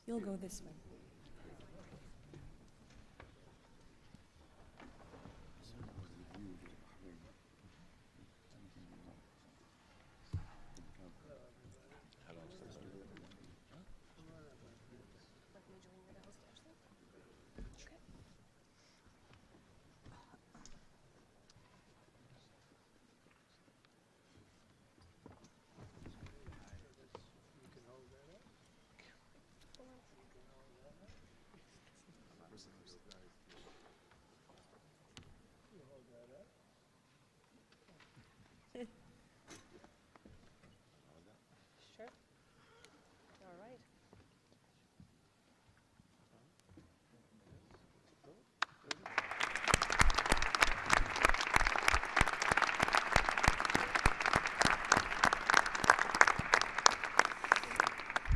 You'll go this way. Sure. All right.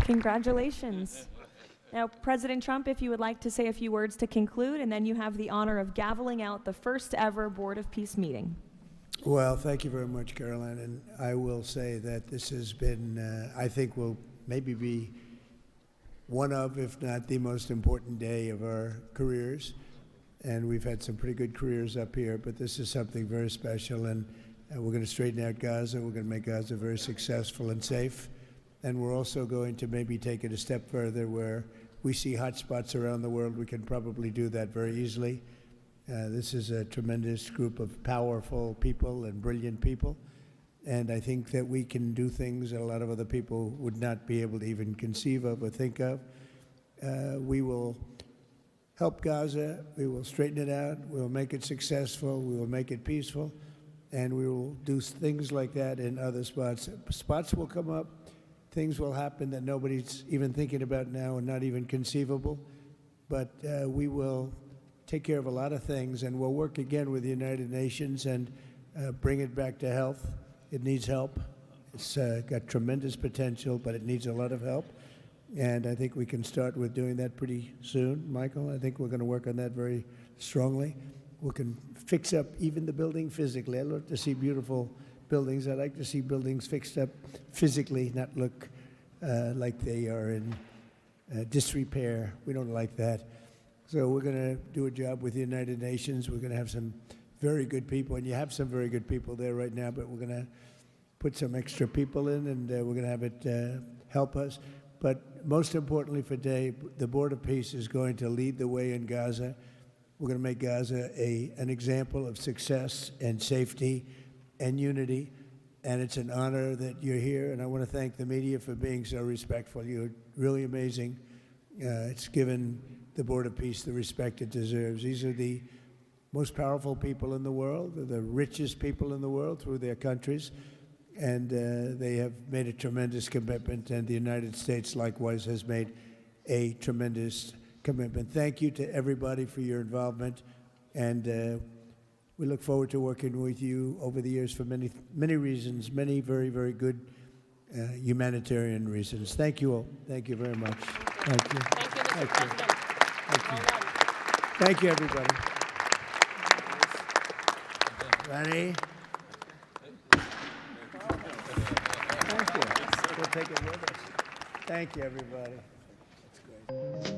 Congratulations. Now, President Trump, if you would like to say a few words to conclude, and then you have the honor of gaveling out the first ever Board of Peace meeting. Well, thank you very much, Caroline. And I will say that this has been, I think, will maybe be one of, if not the most important day of our careers. And we've had some pretty good careers up here, but this is something very special. And we're going to straighten out Gaza. We're going to make Gaza very successful and safe. And we're also going to maybe take it a step further where we see hot spots around the world. We can probably do that very easily. This is a tremendous group of powerful people and brilliant people. And I think that we can do things that a lot of other people would not be able to even conceive of or think of. We will help Gaza. We will straighten it out. We will make it successful. We will make it peaceful. And we will do things like that in other spots. Spots will come up. Things will happen that nobody's even thinking about now and not even conceivable. But we will take care of a lot of things, and we'll work again with the United Nations and bring it back to health. It needs help. It's got tremendous potential, but it needs a lot of help. And I think we can start with doing that pretty soon, Michael. I think we're going to work on that very strongly. We can fix up even the building physically. I love to see beautiful buildings. I like to see buildings fixed up physically, not look like they are in disrepair. We don't like that. So we're going to do a job with the United Nations. We're going to have some very good people, and you have some very good people there right now, but we're going to put some extra people in, and we're going to have it help us. But most importantly for today, the Board of Peace is going to lead the way in Gaza. We're going to make Gaza an example of success and safety and unity. And it's an honor that you're here. And I want to thank the media for being so respectful. You're really amazing. It's given the Board of Peace the respect it deserves. These are the most powerful people in the world, the richest people in the world through their countries. And they have made a tremendous commitment, and the United States likewise has made a tremendous commitment. Thank you to everybody for your involvement, and we look forward to working with you over the years for many, many reasons, many very, very good humanitarian reasons. Thank you all. Thank you very much. Thank you. Thank you, Mr. Thank you. President. Thank you. Well done. Thank you, everybody. Ready? Thank you. We'll take it with us. Thank you, everybody. That's great.